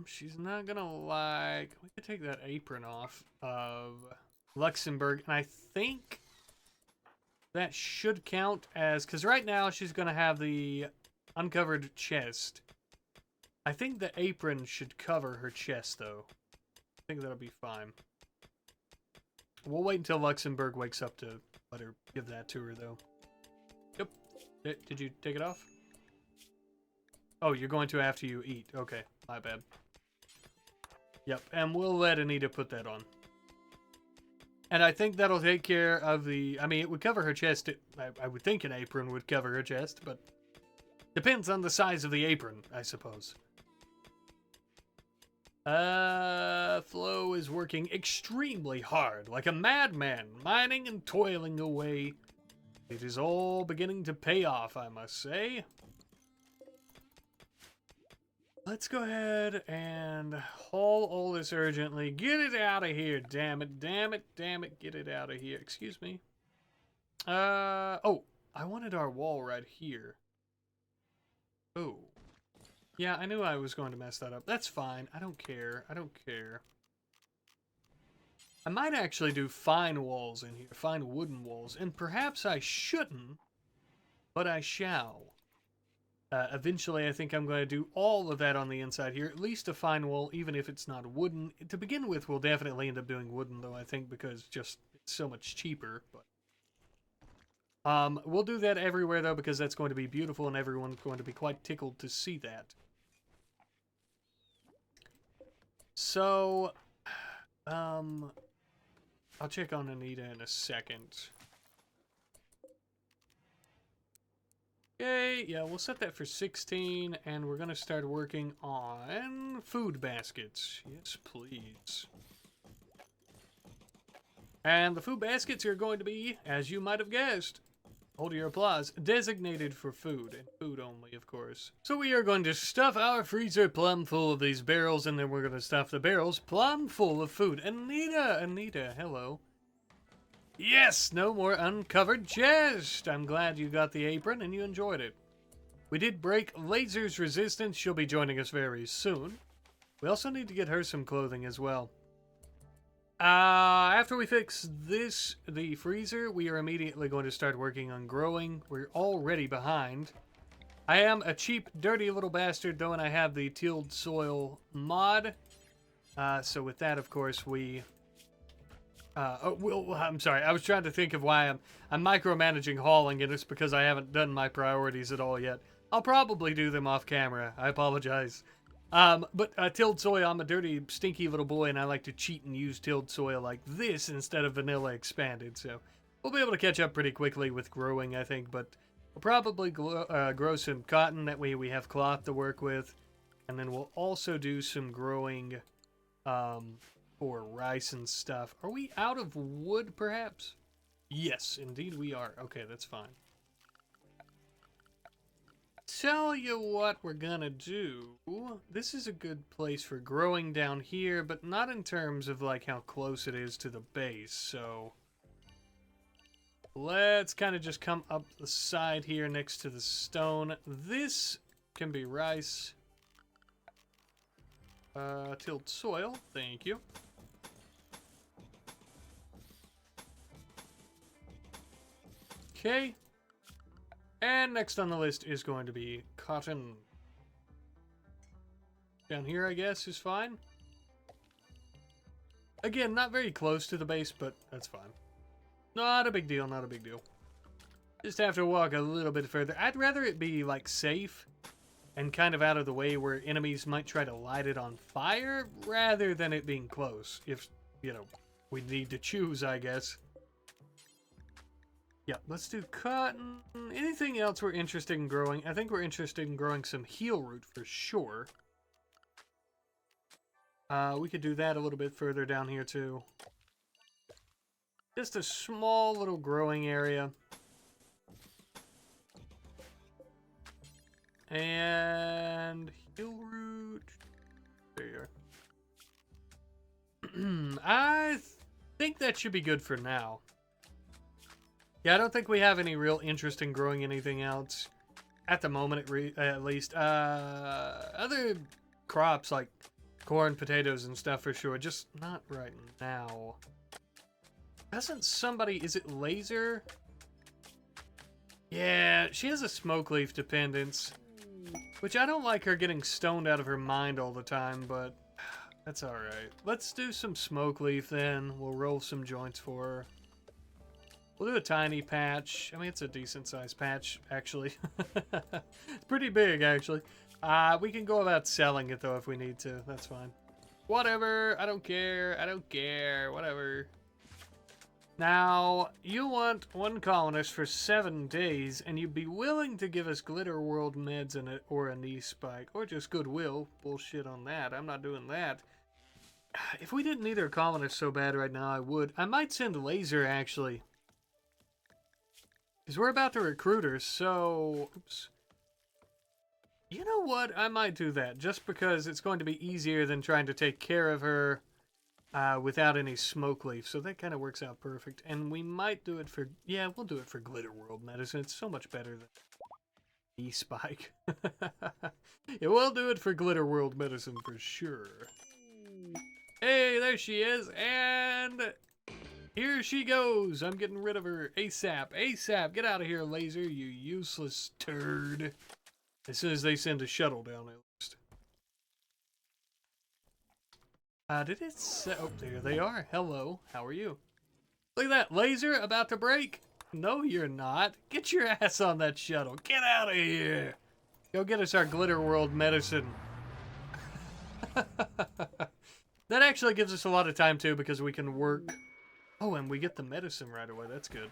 She's not gonna like... We could take that apron off of Luxembourg, and I think that should count as... Because right now she's gonna have the uncovered chest. I think the apron should cover her chest, though. I think that'll be fine. We'll wait until Luxembourg wakes up to let her give that to her, though. Yep. Did you take it off? Oh, you're going to after you eat. Okay, my bad. Yep, and we'll let Anita put that on. And I think that'll take care of the... I mean, it would cover her chest. I would think an apron would cover her chest, but... Depends on the size of the apron, I suppose. Flo is working extremely hard, like a madman, mining and toiling away. It is all beginning to pay off, I must say. Let's go ahead and haul all this urgently. Get it out of here, damn it, damn it, damn it, get it out of here. Excuse me. Oh, I wanted our wall right here. Oh. Yeah, I knew I was going to mess that up. That's fine. I don't care. I don't care. I might actually do fine walls in here. Fine wooden walls. And perhaps I shouldn't, but I shall. Eventually, I think I'm going to do all of that on the inside here. At least a fine wall, even if it's not wooden. To begin with, we'll definitely end up doing wooden, though, I think, because just it's so much cheaper. But we'll do that everywhere, though, because that's going to be beautiful, and everyone's going to be quite tickled to see that. So, I'll check on Anita in a second. Okay, yeah, we'll set that for 16, and we're going to start working on food baskets. Yes, please. And the food baskets are going to be, as you might have guessed, hold your applause, designated for food, and food only, of course. So we are going to stuff our freezer plumb full of these barrels, and then we're going to stuff the barrels plumb full of food. Anita, hello. Yes, no more uncovered chest. I'm glad you got the apron and you enjoyed it. We did break Laser's resistance. She'll be joining us very soon. We also need to get her some clothing as well. After we fix the freezer, we are immediately going to start working on growing. We're already behind. I am a cheap, dirty little bastard, though, and I have the tilled soil mod. So with that, of course, we... I'm sorry. I was trying to think of why I'm micromanaging hauling, and it's because I haven't done my priorities at all yet. I'll probably do them off camera. I apologize. But tilled soil, I'm a dirty, stinky little boy, and I like to cheat and use tilled soil like this instead of vanilla expanded. So we'll be able to catch up pretty quickly with growing, I think. But we'll probably grow some cotton. That way we have cloth to work with. And then we'll also do some growing... for rice and stuff. Are we out of wood, perhaps? Yes, indeed we are. Okay, that's fine. Tell you what we're gonna do. This is a good place for growing down here, but not in terms of like how close it is to the base, so... Let's kind of just come up the side here next to the stone. This can be rice. Tilled soil, thank you. Okay. And next on the list is going to be cotton. Down here, I guess, is fine. Again, not very close to the base, but that's fine. Not a big deal, not a big deal. Just have to walk a little bit further. I'd rather it be, like, safe and kind of out of the way where enemies might try to light it on fire rather than it being close. If, you know, we need to choose, I guess. Yeah, let's do cotton. Anything else we're interested in growing? I think we're interested in growing some heel root for sure. We could do that a little bit further down here too. Just a small little growing area. And heel root. There you are. I think that should be good for now. Yeah, I don't think we have any real interest in growing anything else at the moment, at least. Other crops like corn, potatoes, and stuff for sure, just not right now. Hasn't somebody... Is it Laser? Yeah, she has a smoke leaf dependence, which I don't like her getting stoned out of her mind all the time, but that's alright. Let's do some smoke leaf then. We'll roll some joints for her. We'll do a tiny patch. I mean, it's a decent-sized patch, actually. It's pretty big, actually. We can go about selling it, though, if we need to. That's fine. Whatever. I don't care. I don't care. Whatever. Now, you want one colonist for 7 days, and you'd be willing to give us Glitter World meds and or a knee spike, or just goodwill. Bullshit on that. I'm not doing that. If we didn't need our colonist so bad right now, I would. I might send Laser, actually. Because we're about to recruit her, so... Oops. You know what? I might do that, just because it's going to be easier than trying to take care of her without any smoke leaf. So that kind of works out perfect. And we might do it for... Yeah, we'll do it for Glitter World medicine. It's so much better than E-Spike. Yeah, we'll do it for Glitter World medicine for sure. Hey, there she is, and... Here she goes. I'm getting rid of her ASAP. ASAP, get out of here, Laser, you useless turd. As soon as they send a shuttle down, at least. Did it say... Oh, there they are. Hello. How are you? Look at that. Laser about to break? No, you're not. Get your ass on that shuttle. Get out of here. Go get us our Glitter World medicine. That actually gives us a lot of time, too, because we can work... Oh, and we get the medicine right away. That's good.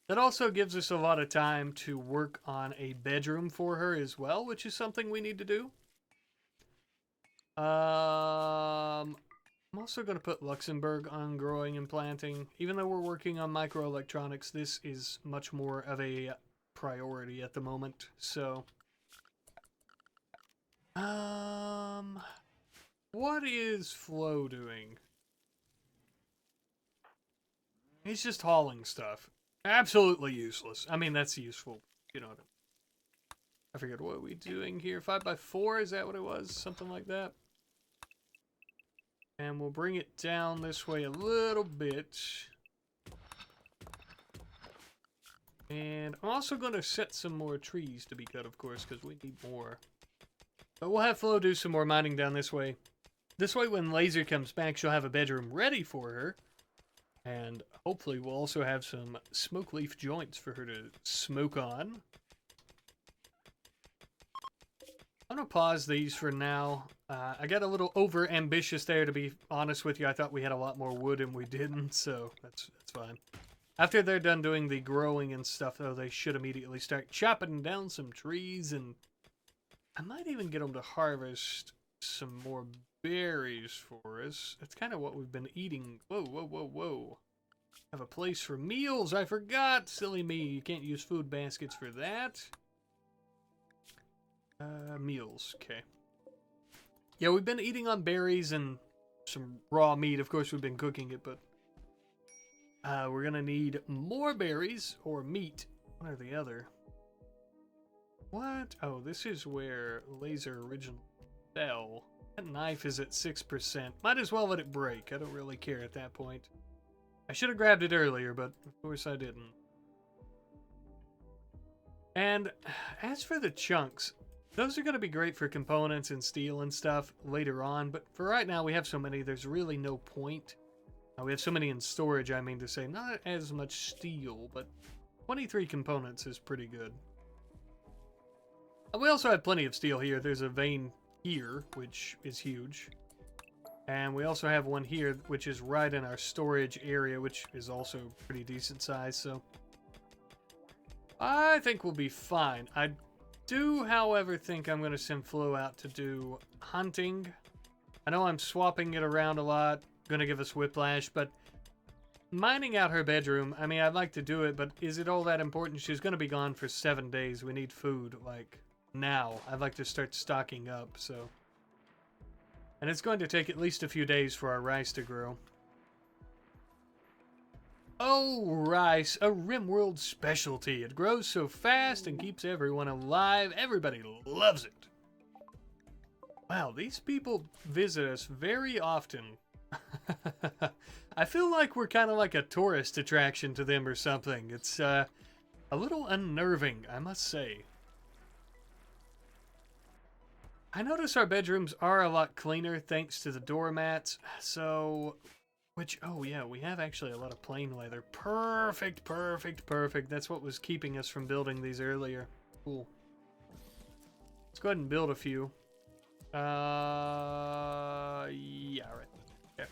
That also gives us a lot of time to work on a bedroom for her as well, which is something we need to do. I'm also going to put Luxembourg on growing and planting. Even though we're working on microelectronics, this is much more of a priority at the moment. So, what is Flo doing? He's just hauling stuff. Absolutely useless. I mean, that's useful. You know what I forget what are we doing here. 5x4, is that what it was? Something like that. And we'll bring it down this way a little bit. And I'm also going to set some more trees to be cut, of course, because we need more. But we'll have Flo do some more mining down this way. This way, when Laser comes back, she'll have a bedroom ready for her. And hopefully we'll also have some smoke leaf joints for her to smoke on. I'm going to pause these for now. I got a little over-ambitious there, to be honest with you. I thought we had a lot more wood and we didn't, so that's fine. After they're done doing the growing and stuff, though, they should immediately start chopping down some trees, and I might even get them to harvest some more berries for us. That's kind of what we've been eating. Whoa, whoa, whoa, whoa. Have a place for meals. I forgot. Silly me. You can't use food baskets for that. Meals. Okay. Yeah, we've been eating on berries and some raw meat. Of course, we've been cooking it, but we're going to need more berries or meat. One or the other. What? Oh, this is where Laser originally fell. That knife is at 6%. Might as well let it break. I don't really care at that point. I should have grabbed it earlier, but of course I didn't. And as for the chunks, Those are going to be great for components and steel and stuff later on, but for right now we have so many, there's really no point. We have so many in storage, I mean to say. Not as much steel, but 23 components is pretty good. We also have plenty of steel here. There's a vein here, which is huge. And we also have one here, which is right in our storage area, which is also pretty decent size, so I think we'll be fine. I do, however, think I'm going to send Flo out to do hunting. I know I'm swapping it around a lot, going to give us whiplash, but mining out her bedroom, I mean, I'd like to do it, but is it all that important? She's going to be gone for 7 days. We need food, like, now. I'd like to start stocking up, so. And it's going to take at least a few days for our rice to grow. Oh, rice, a RimWorld specialty. It grows so fast and keeps everyone alive. Everybody loves it. Wow, these people visit us very often. I feel like we're kind of like a tourist attraction to them or something. It's a little unnerving, I must say. I notice our bedrooms are a lot cleaner thanks to the doormats, so... Which, oh yeah, we have actually a lot of plain leather. Perfect, perfect, perfect. That's what was keeping us from building these earlier. Cool. Let's go ahead and build a few. Yeah, right. Okay.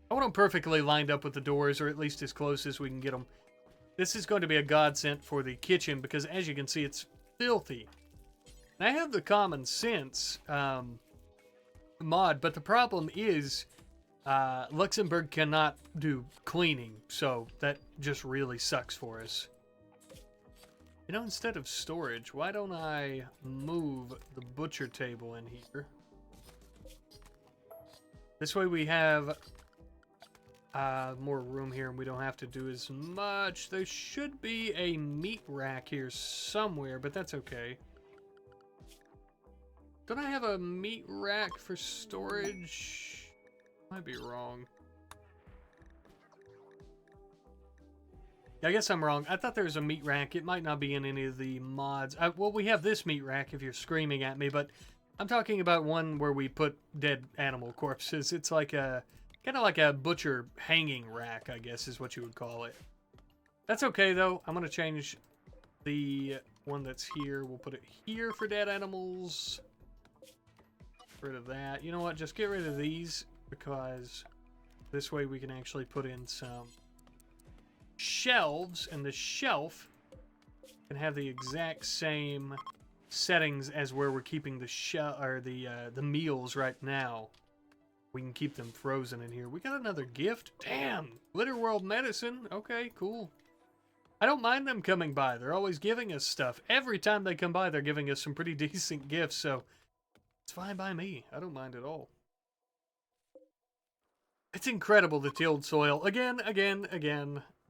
I want them perfectly lined up with the doors, or at least as close as we can get them. This is going to be a godsend for the kitchen, because as you can see, it's filthy. And I have the common sense mod, but the problem is... Luxembourg cannot do cleaning, so that just really sucks for us. You know, instead of storage, why don't I move the butcher table in here? This way we have more room here and we don't have to do as much. There should be a meat rack here somewhere, but that's okay. Don't I have a meat rack for storage? Might be wrong. I guess I'm wrong. I thought there was a meat rack. It might not be in any of the mods. Well, we have this meat rack if you're screaming at me, but I'm talking about one where we put dead animal corpses. It's like a kind of like a butcher hanging rack, I guess is what you would call it. That's okay though. I'm gonna change the one that's here. We'll put it here for dead animals. Get rid of that. You know what? Just get rid of these. Because this way we can actually put in some shelves, and the shelf can have the exact same settings as where we're keeping the meals right now. We can keep them frozen in here. We got another gift. Damn, Glitter World medicine. Okay, cool. I don't mind them coming by. They're always giving us stuff. Every time they come by, they're giving us some pretty decent gifts. So it's fine by me. I don't mind at all. It's incredible, the tilled soil. Again.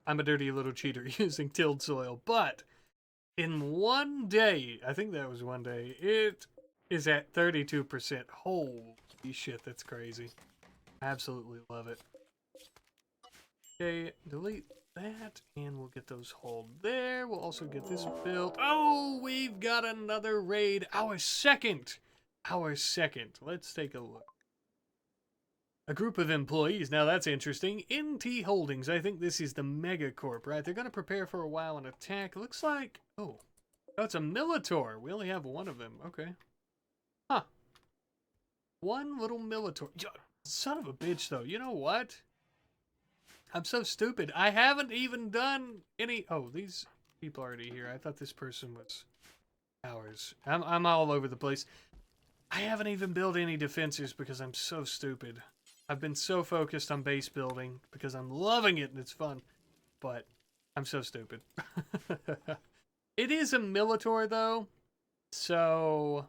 I'm a dirty little cheater using tilled soil. But in one day, I think that was one day, it is at 32%. Holy shit, that's crazy. Absolutely love it. Okay, delete that, and we'll get those hauled there. We'll also get this built. Oh, we've got another raid. Our second. Let's take a look. A group of employees. Now that's interesting. NT Holdings. I think this is the Megacorp, right? They're going to prepare for a while and attack. Looks like... Oh, it's a Militor. We only have one of them. Okay. Huh. One little Militor. Son of a bitch, though. You know what? I'm so stupid. I haven't even done any... Oh, these people are already here. I thought this person was ours. I'm all over the place. I haven't even built any defenses because I'm so stupid. I've been so focused on base building because I'm loving it and it's fun, but I'm so stupid. It is a Militor though, so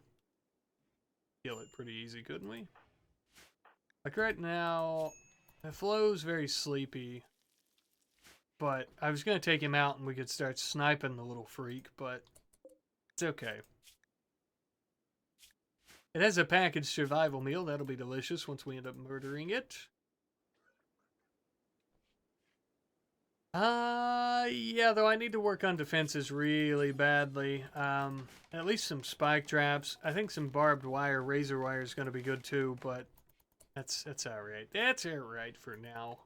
kill it pretty easy, couldn't we? Like right now, the Flo's very sleepy, but I was going to take him out and we could start sniping the little freak, but it's okay. It has a packaged survival meal. That'll be delicious once we end up murdering it. Yeah, though I need to work on defenses really badly. At least some spike traps. I think some barbed wire, razor wire is going to be good too, but that's all right. That's all right for now.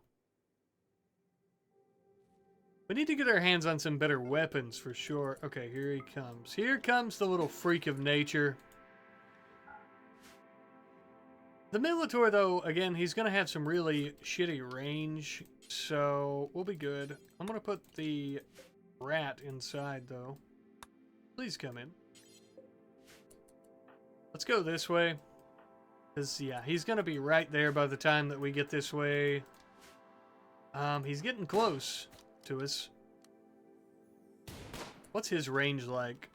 We need to get our hands on some better weapons for sure. Okay, here he comes. Here comes the little freak of nature. The Minotaur, though, again, he's going to have some really shitty range, so we'll be good. I'm going to put the rat inside, though. Please come in. Let's go this way. Because, yeah, he's going to be right there by the time that we get this way. He's getting close to us. What's his range like?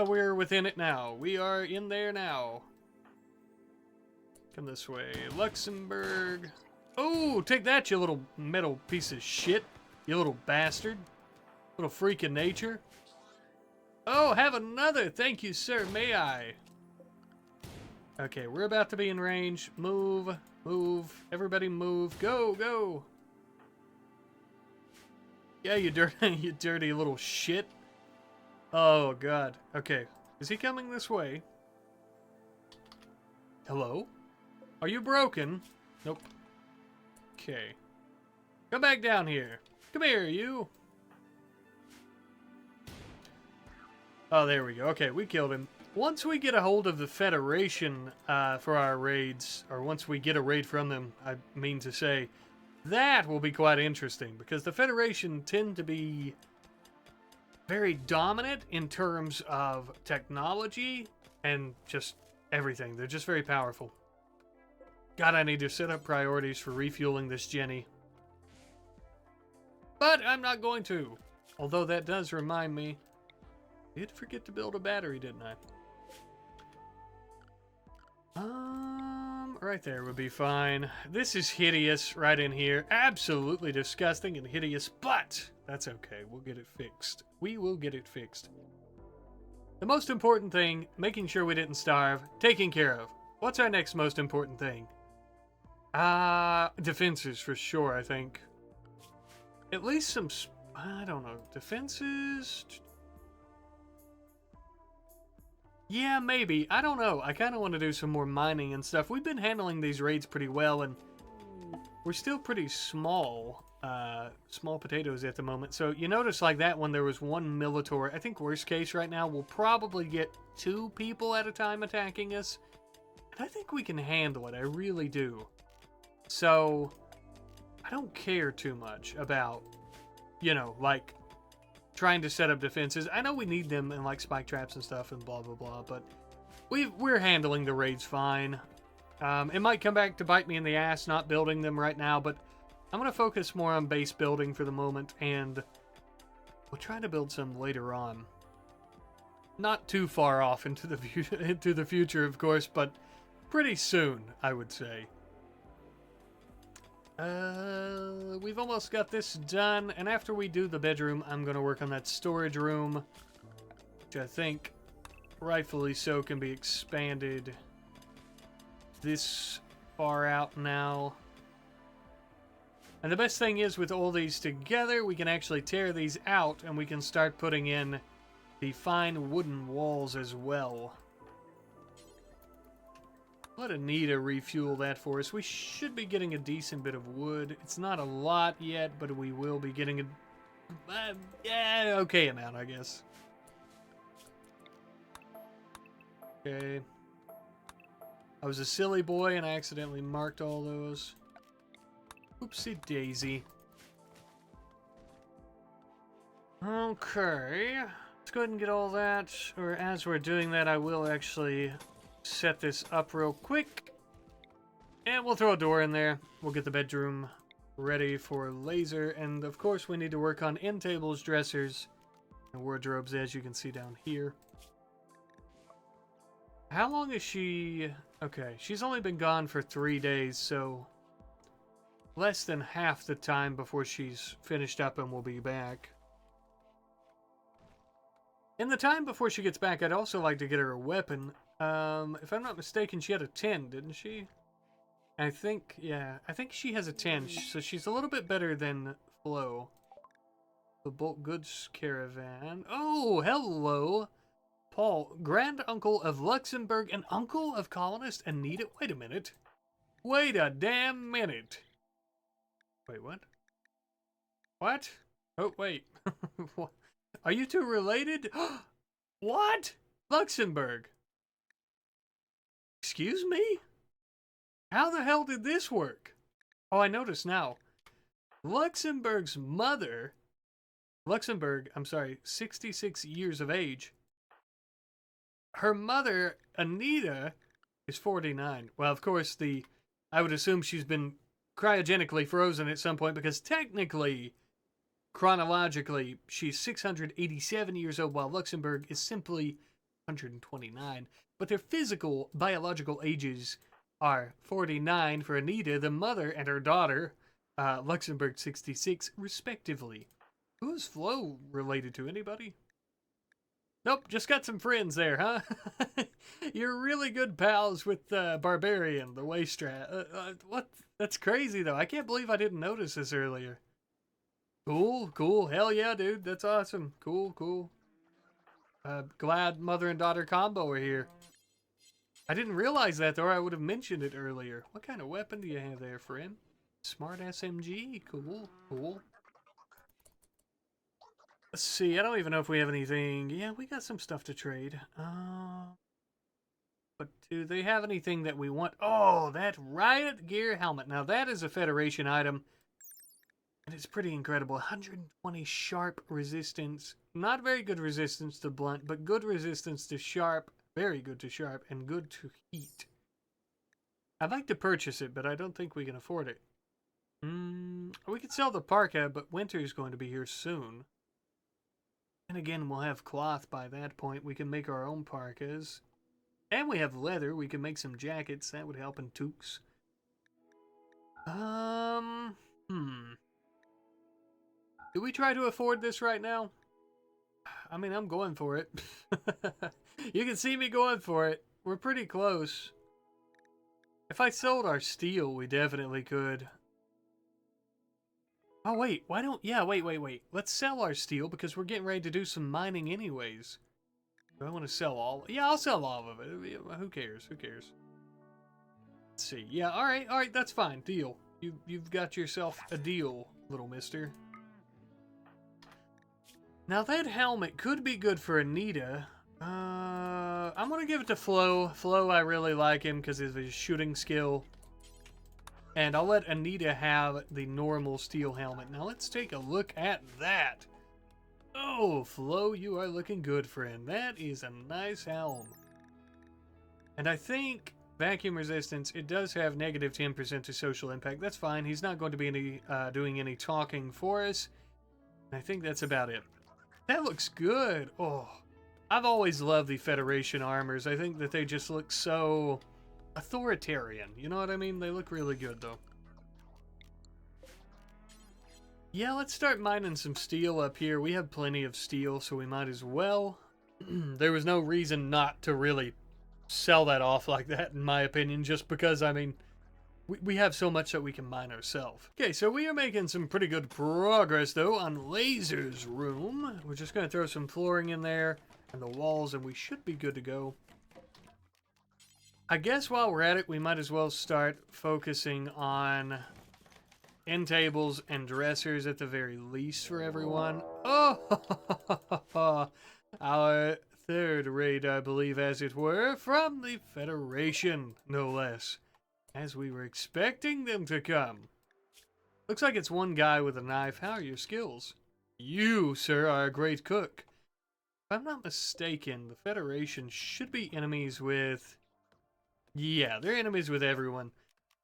We're within it now. We are in there now. Come this way. Luxembourg. Oh, take that, you little metal piece of shit. You little bastard. Little freak of nature. Oh, have another. Thank you, sir. May I? Okay, we're about to be in range. Move. Move. Everybody move. Go, go. Yeah, you dirty little shit. Oh, God. Okay. Is he coming this way? Hello? Are you broken? Nope. Okay. Come back down here. Come here, you. Oh, there we go. Okay, we killed him. Once we get a hold of the Federation for our raids, or once we get a raid from them, I mean to say, that will be quite interesting, because the Federation tend to be very dominant in terms of technology and just everything. They're just very powerful. God, I need to set up priorities for refueling this Jenny. But I'm not going to. Although that does remind me, I did forget to build a battery, didn't I? Right there would be fine. This is hideous right in here. Absolutely disgusting and hideous, but that's okay. We'll get it fixed. We will get it fixed. The most important thing, making sure we didn't starve, taking care of. What's our next most important thing? Defenses for sure, I think. At least some, I don't know, defenses? Yeah, maybe. I don't know. I kind of want to do some more mining and stuff. We've been handling these raids pretty well, and we're still pretty small. Small potatoes at the moment. So you notice like that when there was one Minotaur. I think worst case right now, we'll probably get 2 people at a time attacking us. And I think we can handle it. I really do. So I don't care too much about, you know, like trying to set up defenses. I know we need them in like spike traps and stuff and blah blah blah, but we're handling the raids fine. It might come back to bite me in the ass not building them right now, but I'm going to focus more on base building for the moment, and we'll try to build some later on. Not too far off into the future, of course, but pretty soon, I would say. We've almost got this done, and after we do the bedroom, I'm going to work on that storage room, which I think, rightfully so, can be expanded this far out now. And the best thing is, with all these together, we can actually tear these out, and we can start putting in the fine wooden walls as well. Let Anita refuel that for us. We should be getting a decent bit of wood. It's not a lot yet, but we will be getting a okay amount, I guess. Okay. I was a silly boy and I accidentally marked all those. Oopsie daisy. Okay. Let's go ahead and get all that. Or as we're doing that, I will actually set this up real quick. And we'll throw a door in there. We'll get the bedroom ready for laser. And of course, we need to work on end tables, dressers, and wardrobes, as you can see down here. How long is she? Okay, she's only been gone for 3 days, so less than half the time before she's finished up and will be back. In the time before she gets back, I'd also like to get her a weapon. If I'm not mistaken, she had a 10, didn't she? I think, yeah, I think she has a 10, so she's a little bit better than Flo. The bulk goods caravan. Oh, hello. Paul, grand uncle of Luxembourg and uncle of Colonist Anita. Wait a minute. Wait a damn minute. Wait, what? What? Oh, wait. Are you two related? What? Luxembourg. Excuse me? How the hell did this work? Oh, I notice now. Luxembourg's mother, I'm sorry, 66 years of age. Her mother, Anita, is 49. Well, of course, I would assume she's been cryogenically frozen at some point because technically, chronologically, she's 687 years old while Luxembourg is simply 129. But their physical, biological ages are 49 for Anita, the mother, and her daughter, Luxembourg 66, respectively. Who's Flo related to? Anybody? Nope, just got some friends there, huh? You're really good pals with Barbarian, the Waystrat. What? That's crazy, though. I can't believe I didn't notice this earlier. Cool, cool. Hell yeah, dude. That's awesome. Cool, cool. Glad mother and daughter combo are here. I didn't realize that, though. I would have mentioned it earlier. What kind of weapon do you have there, friend? Smart SMG. Cool, cool. Let's see. I don't even know if we have anything. Yeah, we got some stuff to trade. But do they have anything that we want? Oh, that riot gear helmet. Now, that is a Federation item. And it's pretty incredible. 120 sharp resistance. Not very good resistance to blunt, but good resistance to sharp. Very good to sharp and good to heat. I'd like to purchase it, but I don't think we can afford it. We could sell the parka, but winter is going to be here soon. And again, we'll have cloth by that point. We can make our own parkas. And we have leather. We can make some jackets. That would help in toques. Do we try to afford this right now? I mean, I'm going for it. You can see me going for it. We're pretty close. If I sold our steel, we definitely could. Oh, wait. Why don't... Yeah, wait. Let's sell our steel because we're getting ready to do some mining anyways. Do I want to sell all... Yeah, I'll sell all of it. Who cares? Who cares? Let's see. Yeah, all right. That's fine. Deal. You've got yourself a deal, little mister. Now, that helmet could be good for Anita. I'm going to give it to Flo. Flo, I really like him because of his shooting skill. And I'll let Anita have the normal steel helmet. Now, let's take a look at that. Oh, Flo, you are looking good, friend. That is a nice helm. And I think vacuum resistance, it does have negative 10% to social impact. That's fine. He's not going to be doing any talking for us. I think that's about it. That looks good. Oh, I've always loved the Federation armors. I think that they just look so authoritarian. You know what I mean? They look really good, though. Yeah, let's start mining some steel up here. We have plenty of steel, so we might as well. There was no reason not to really sell that off like that, in my opinion, just because, I mean, we have so much that we can mine ourselves. Okay, so we are making some pretty good progress, though, on Laser's room. We're just going to throw some flooring in there and the walls, and we should be good to go. I guess while we're at it, we might as well start focusing on end tables and dressers at the very least for everyone. Oh, our third raid, I believe, as it were, from the Federation, no less. As we were expecting them to come. Looks like it's one guy with a knife. How are your skills? You, sir, are a great cook. If I'm not mistaken, the Federation should be enemies with... Yeah, they're enemies with everyone.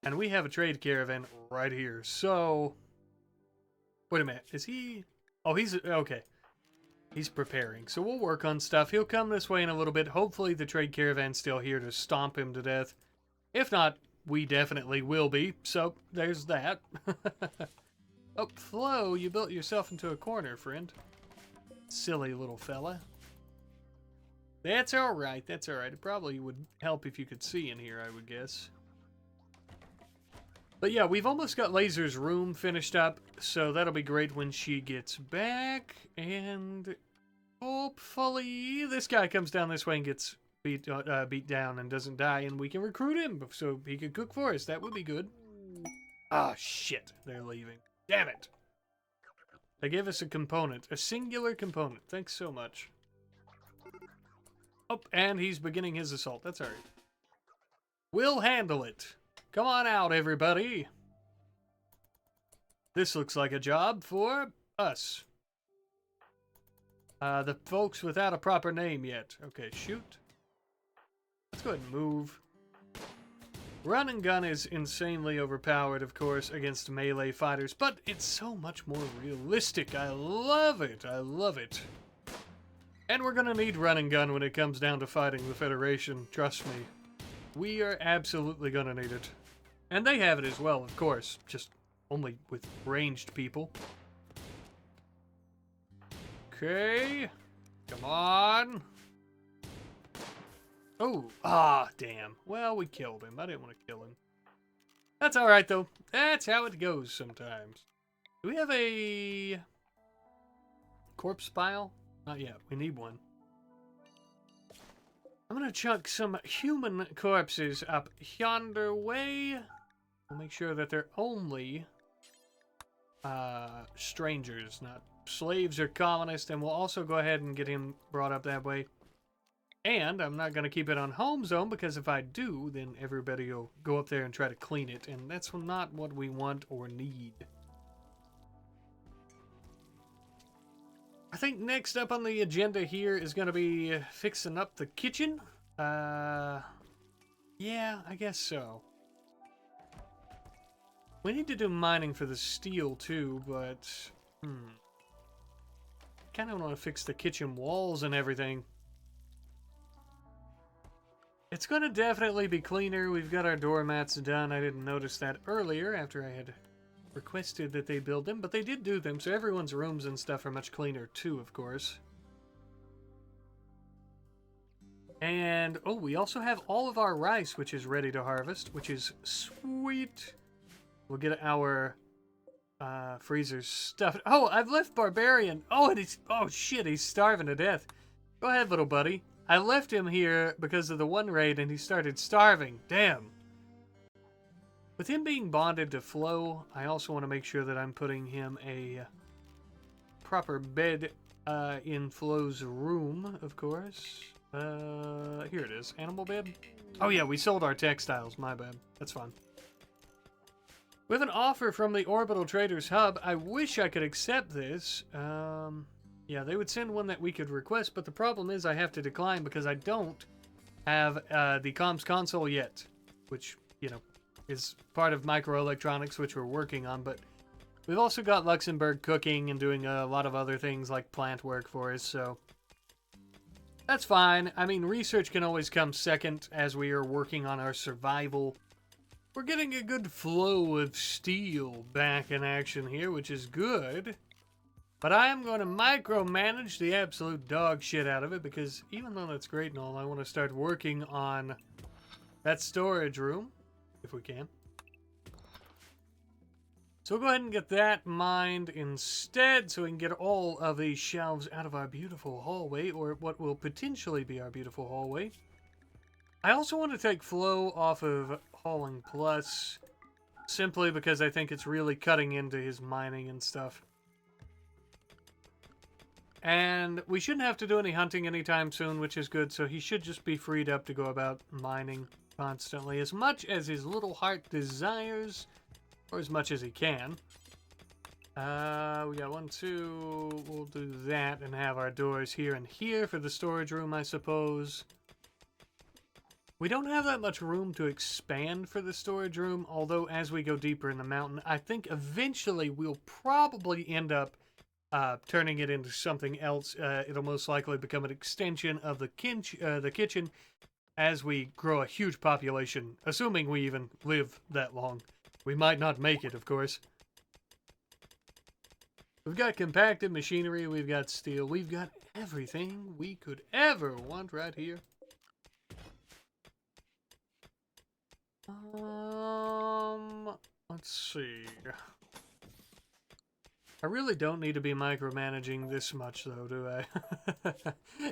And we have a trade caravan right here. So... Wait a minute. Is he... Oh, he's... Okay. He's preparing. So we'll work on stuff. He'll come this way in a little bit. Hopefully the trade caravan's still here to stomp him to death. If not... We definitely will be, so there's that. Oh, Flo, you built yourself into a corner, friend. Silly little fella. That's alright, that's alright. It probably would help if you could see in here, I would guess. But yeah, we've almost got Laser's room finished up, so that'll be great when she gets back. And hopefully this guy comes down this way and gets beat down and doesn't die, and we can recruit him so he can cook for us. That would be good. Ah, shit. They're leaving. Damn it. They gave us a component. A singular component. Thanks so much. Oh, and he's beginning his assault. That's alright. We'll handle it. Come on out, everybody. This looks like a job for us. The folks without a proper name yet. Okay, shoot. Let's go ahead and move. Run and gun is insanely overpowered, of course, against melee fighters, but it's so much more realistic. I love it. I love it. And we're gonna need run and gun when it comes down to fighting the Federation. Trust me. We are absolutely gonna need it. And they have it as well, of course. Just only with ranged people. Okay. Come on. Oh, damn. Well, we killed him. I didn't want to kill him. That's alright, though. That's how it goes sometimes. Do we have a corpse pile? Not yet. We need one. I'm gonna chuck some human corpses up yonder way. We'll make sure that they're only strangers, not slaves or colonists, and we'll also go ahead and get him brought up that way. And I'm not going to keep it on home zone, because if I do, then everybody will go up there and try to clean it, and that's not what we want or need. I think next up on the agenda here is going to be fixing up the kitchen. Yeah, I guess so. We need to do mining for the steel too, but kind of want to fix the kitchen walls and everything. It's going to definitely be cleaner. We've got our doormats done. I didn't notice that earlier after I had requested that they build them, but they did do them, so everyone's rooms and stuff are much cleaner too, of course. And, oh, we also have all of our rice, which is ready to harvest, which is sweet. We'll get our freezers stuffed. Oh, I've left Barbarian. Oh, and oh shit, he's starving to death. Go ahead, little buddy. I left him here because of the one raid, and he started starving. Damn. With him being bonded to Flo, I also want to make sure that I'm putting him a proper bed in Flo's room, of course. Here it is. Animal bed? Oh yeah, we sold our textiles. My bad. That's fine. We have an offer from the Orbital Traders Hub. I wish I could accept this. Yeah, they would send one that we could request, but the problem is I have to decline because I don't have the comms console yet, which, you know, is part of microelectronics, which we're working on, but we've also got Luxembourg cooking and doing a lot of other things like plant work for us, so that's fine. I mean, research can always come second as we are working on our survival. We're getting a good flow of steel back in action here, which is good. But I am going to micromanage the absolute dog shit out of it, because even though that's great and all, I want to start working on that storage room, if we can. So we'll go ahead and get that mined instead, so we can get all of these shelves out of our beautiful hallway, or what will potentially be our beautiful hallway. I also want to take Flo off of Hauling Plus, simply because I think it's really cutting into his mining and stuff. And we shouldn't have to do any hunting anytime soon, which is good, so he should just be freed up to go about mining constantly, as much as his little heart desires, or as much as he can. We got 1, 2, we'll do that and have our doors here and here for the storage room, I suppose. We don't have that much room to expand for the storage room, although as we go deeper in the mountain, I think eventually we'll probably end up turning it into something else. It'll most likely become an extension of the kitchen as we grow a huge population, assuming we even live that long. We might not make it, of course. We've got compacted machinery, we've got steel, we've got everything we could ever want right here. Let's see. I really don't need to be micromanaging this much, though, do I?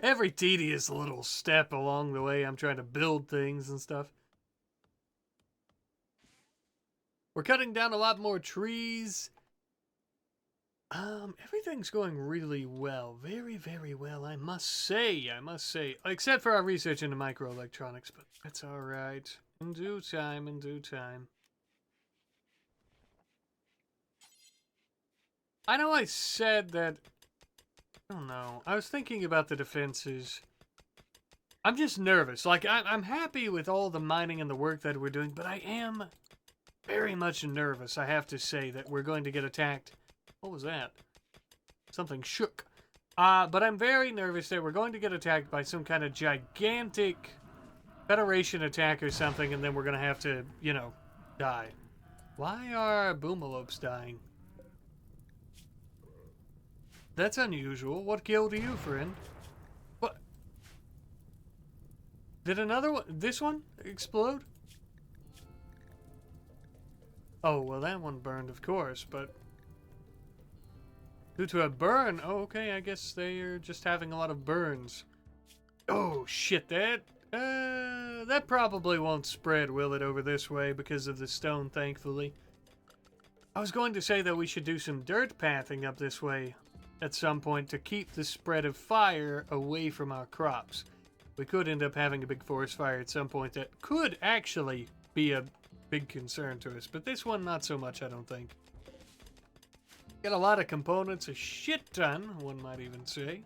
Every tedious little step along the way, I'm trying to build things and stuff. We're cutting down a lot more trees. Everything's going really well. Very, very well, I must say. Except for our research into microelectronics, but that's alright. In due time, in due time. I know I said that... I don't know. I was thinking about the defenses. I'm just nervous. Like, I'm happy with all the mining and the work that we're doing, but I am very much nervous, I have to say, that we're going to get attacked. What was that? Something shook. But I'm very nervous that we're going to get attacked by some kind of gigantic Federation attack or something, and then we're going to have to, you know, die. Why are boomalopes dying? That's unusual. What killed you, friend? What? Did another one... This one explode? Oh, well, that one burned, of course, but... Due to a burn? Oh, okay, I guess they are just having a lot of burns. Oh, shit, that probably won't spread, will it, over this way because of the stone, thankfully. I was going to say that we should do some dirt pathing up this way at some point to keep the spread of fire away from our crops. We could end up having a big forest fire at some point that could actually be a big concern to us, but this one not so much, I don't think. Got a lot of components, a shit ton, one might even say.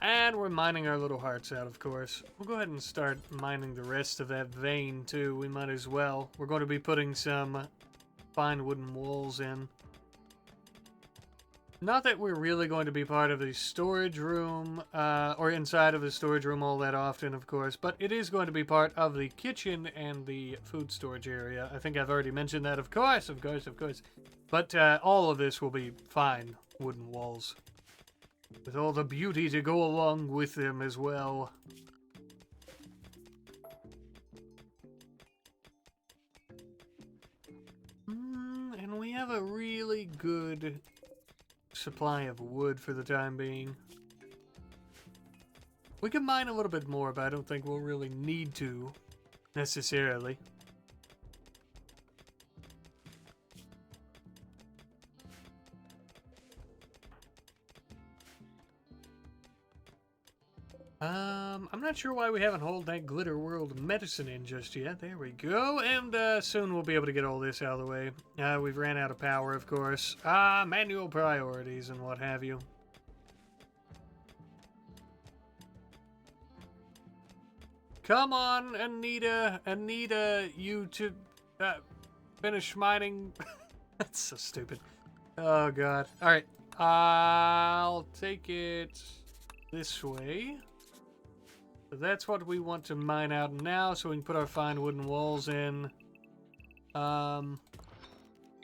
And we're mining our little hearts out, of course. We'll go ahead and start mining the rest of that vein, too. We might as well. We're going to be putting some fine wooden walls in. Not that we're really going to be part of the storage room, or inside of the storage room all that often, of course, but it is going to be part of the kitchen and the food storage area. I think I've already mentioned that, of course. But all of this will be fine wooden walls, with all the beauty to go along with them as well. And we have a really good supply of wood for the time being. We can mine a little bit more, but I don't think we'll really need to necessarily. I'm not sure why we haven't hauled that Glitter World medicine in just yet. There we go. And soon we'll be able to get all this out of the way. We've ran out of power, of course. Manual priorities and what have you. Come on, Anita. Anita, you to finish mining. That's so stupid. Oh, God. All right. I'll take it this way. So that's what we want to mine out now, so we can put our fine wooden walls in. I'm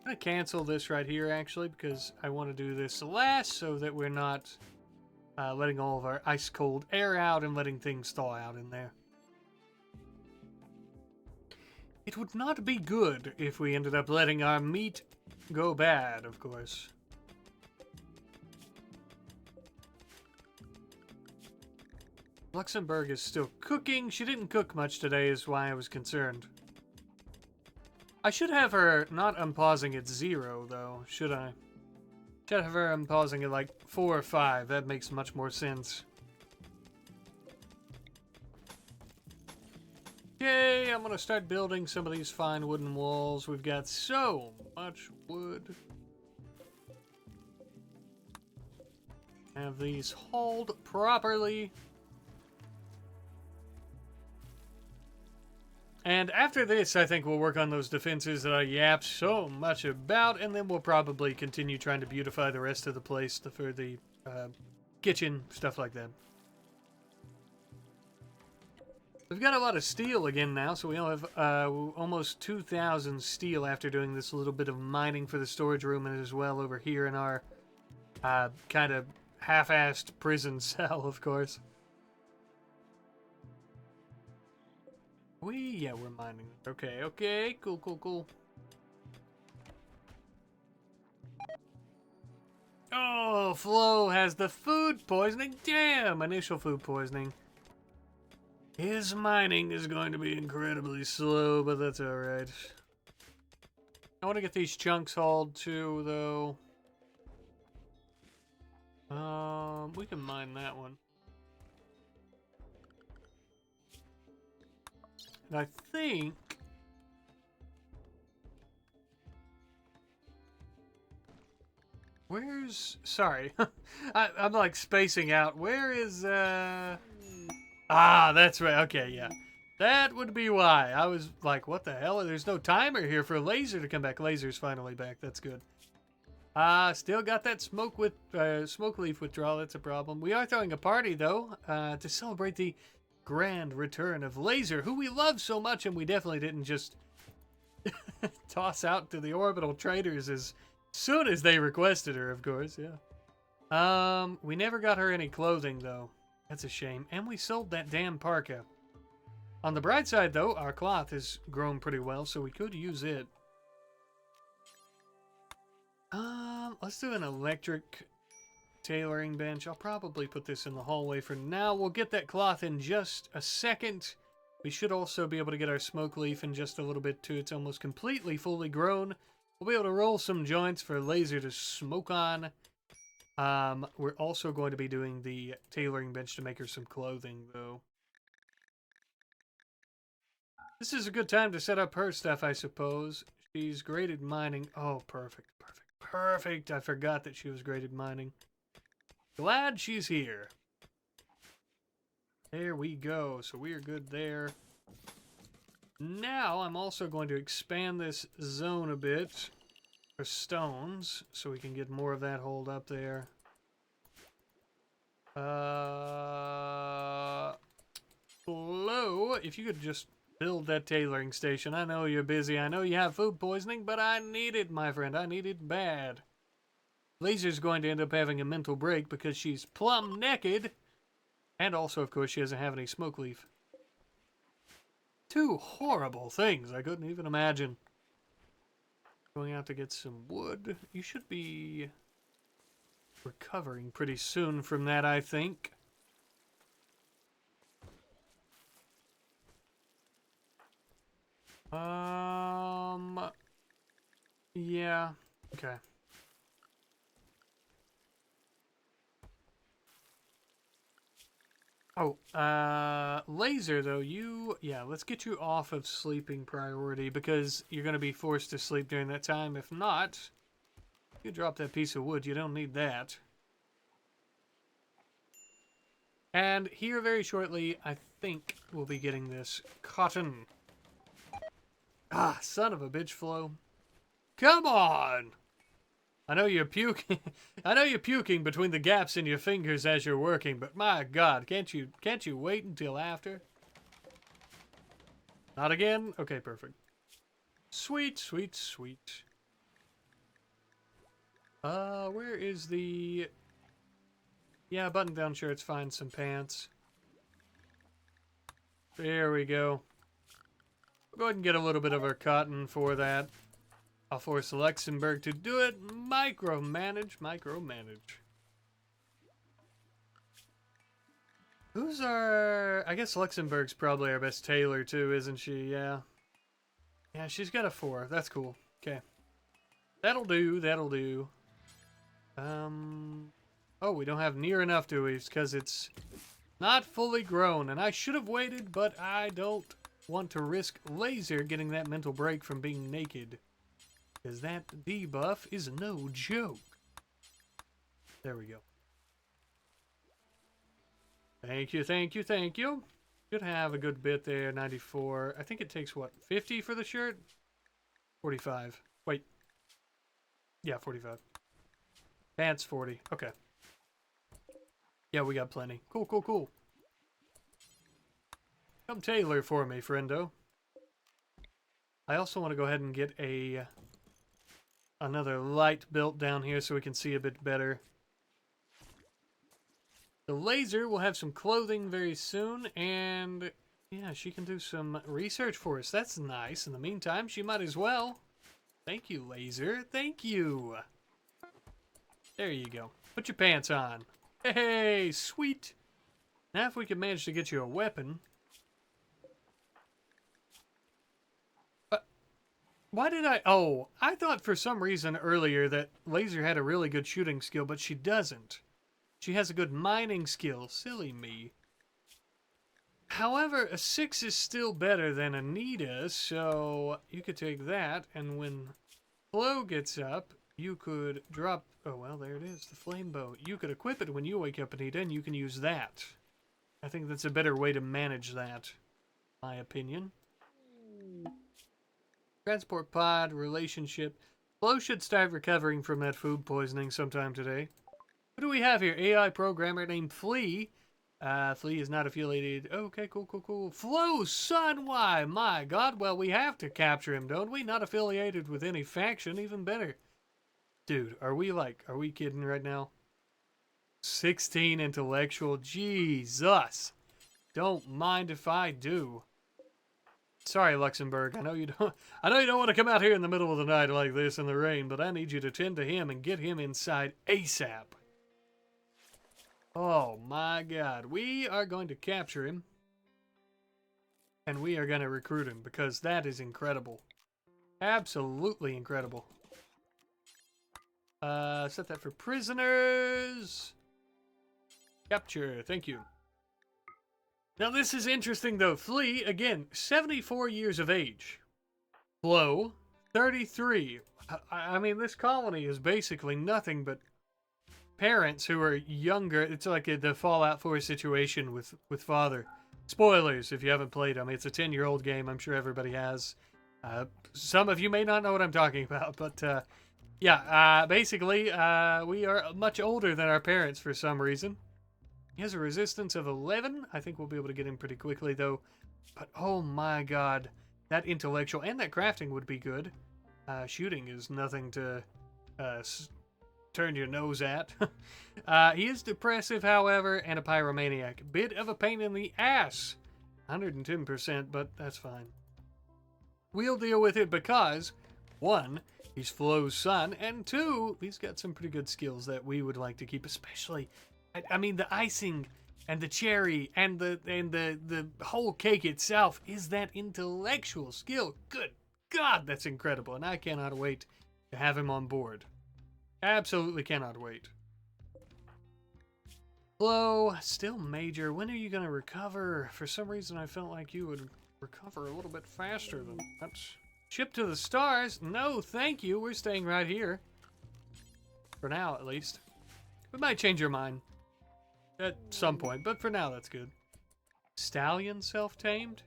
going to cancel this right here, actually, because I want to do this last so that we're not letting all of our ice-cold air out and letting things thaw out in there. It would not be good if we ended up letting our meat go bad, of course. Luxembourg is still cooking. She didn't cook much today is why I was concerned. I should have her not unpausing at 0, though, should I? Should have her unpausing at like 4 or 5. That makes much more sense. Okay, I'm going to start building some of these fine wooden walls. We've got so much wood. Have these hauled properly. And after this, I think we'll work on those defenses that I yapped so much about, and then we'll probably continue trying to beautify the rest of the place for the kitchen, stuff like that. We've got a lot of steel again now, so we all have almost 2,000 steel after doing this little bit of mining for the storage room and as well over here in our kind of half-assed prison cell, of course. Yeah, we're mining. Okay, okay, cool, cool, cool. Oh, Flo has the food poisoning. Damn, initial food poisoning. His mining is going to be incredibly slow, but that's alright. I want to get these chunks hauled too, though. We can mine that one. And I think... Where's... Sorry. I'm like spacing out. Where is, Ah, that's right. Okay, yeah. That would be why. I was like, what the hell? There's no timer here for Laser to come back. Laser's finally back. That's good. Still got that smoke leaf withdrawal. That's a problem. We are throwing a party, though, to celebrate the grand return of Laser, who we love so much, and we definitely didn't just toss out to the orbital traders as soon as they requested her, of course, yeah. We never got her any clothing, though. That's a shame. And we sold that damn parka. On the bright side, though, our cloth has grown pretty well, so we could use it. Let's do an electric tailoring bench. I'll probably put this in the hallway for now. We'll get that cloth in just a second. We should also be able to get our smoke leaf in just a little bit, too. It's almost completely fully grown. We'll be able to roll some joints for Laser to smoke on. We're also going to be doing the tailoring bench to make her some clothing, though. This is a good time to set up her stuff, I suppose. She's graded mining. Oh, perfect, perfect, perfect. I forgot that she was graded mining. Glad she's here. There we go. So we are good there. Now I'm also going to expand this zone a bit for stones so we can get more of that hold up there. Flo, if you could just build that tailoring station. I know you're busy. I know you have food poisoning, but I need it, my friend. I need it bad. Laser's going to end up having a mental break because she's plumb naked. And also, of course, she doesn't have any smoke leaf. Two horrible things I couldn't even imagine. Going out to get some wood. You should be recovering pretty soon from that, I think. Yeah. Okay. Oh, Laser, though, yeah, let's get you off of sleeping priority because you're going to be forced to sleep during that time. If not, you drop that piece of wood. You don't need that. And here very shortly, I think we'll be getting this cotton. Ah, son of a bitch, Flo. Come on! I know you're puking. I know you're puking between the gaps in your fingers as you're working, but my God, can't you wait until after? Not again? Okay, perfect. Sweet, sweet, sweet. Where is the... Yeah, button-down shirts, find some pants. There we go. We'll go ahead and get a little bit of our cotton for that. I'll force Luxembourg to do it. Micromanage. Who's our... I guess Luxembourg's probably our best tailor, too, isn't she? Yeah. Yeah, she's got a 4. That's cool. Okay. That'll do. That'll do. Oh, we don't have near enough, do we? Because it's not fully grown. And I should have waited, but I don't want to risk Laser getting that mental break from being naked. Because that debuff is no joke. There we go. Thank you, thank you, thank you. Should have a good bit there, 94. I think it takes, what, 50 for the shirt? 45. Wait. Yeah, 45. Pants, 40. Okay. Yeah, we got plenty. Cool, cool, cool. Come tailor for me, friendo. I also want to go ahead and get another light built down here so we can see a bit better. The Laser will have some clothing very soon, and Yeah, she can do some research for us. That's nice. In the meantime, she might as well. Thank you, Laser. Thank you. There you go. Put your pants on. Hey, sweet. Now if we can manage to get you a weapon. Why did I... Oh, I thought for some reason earlier that Laser had a really good shooting skill, but she doesn't. She has a good mining skill. Silly me. However, a 6 is still better than Anita, so you could take that, and when Flo gets up, you could drop... Oh, well, there it is, the flame bow. You could equip it when you wake up, Anita, and you can use that. I think that's a better way to manage that, in my opinion. Transport pod, relationship. Flo should start recovering from that food poisoning sometime today. What do we have here? AI programmer named Flea. Flea is not affiliated. Okay, cool. Flo's son, why? My God, well, we have to capture him, don't we? Not affiliated with any faction, even better. Dude, are we kidding right now? 16 intellectual, Jesus. Don't mind if I do. Sorry, Luxembourg. I know you don't want to come out here in the middle of the night like this in the rain, but I need you to tend to him and get him inside ASAP. Oh my God. We are going to capture him. And we are going to recruit him because that is incredible. Absolutely incredible. Set that for prisoners. Capture. Thank you. Now this is interesting though. Flea, again, 74 years of age. Flo, 33. I mean, this colony is basically nothing but parents who are younger. It's like the Fallout 4 situation with father. Spoilers if you haven't played them. It's a 10-year-old game. I'm sure everybody has. Some of you may not know what I'm talking about, but yeah, basically, we are much older than our parents for some reason. He has a resistance of 11. I think we'll be able to get him pretty quickly, though. But, oh my God, that intellectual and that crafting would be good. Shooting is nothing to turn your nose at. He is depressive, however, and a pyromaniac. Bit of a pain in the ass. 110%, but that's fine. We'll deal with it because, 1, he's Flo's son, and 2, he's got some pretty good skills that we would like to keep, especially... I mean, the icing and the cherry and the whole cake itself is that intellectual skill. Good God, that's incredible, and I cannot wait to have him on board. Absolutely cannot wait. Flo, still major. When are you going to recover? For some reason, I felt like you would recover a little bit faster than that. Ship to the stars? No, thank you. We're staying right here. For now, at least. We might change your mind. At some point, but for now, that's good. Stallion self-tamed?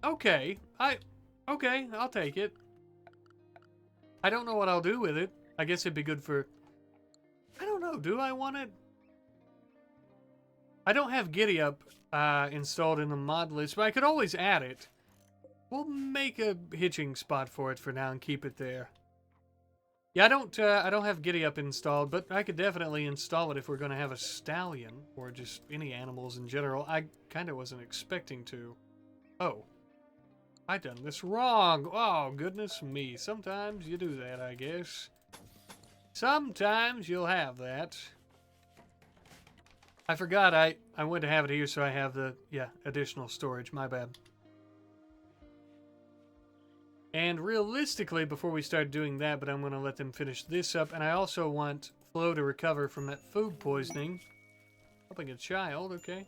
Okay. Okay, I'll take it. I don't know what I'll do with it. I guess it'd be good for... I don't know, do I want it? I don't have Giddy Up installed in the mod list, but I could always add it. We'll make a hitching spot for it for now and keep it there. Yeah, I don't have Giddy Up installed, but I could definitely install it if we're going to have a stallion, or just any animals in general. I kind of wasn't expecting to. Oh. I done this wrong. Oh, goodness me. Sometimes you do that, I guess. Sometimes you'll have that. I forgot I went to have it here, so I have the, additional storage. My bad. And realistically, before we start doing that, but I'm going to let them finish this up. And I also want Flo to recover from that food poisoning. Helping a child, okay.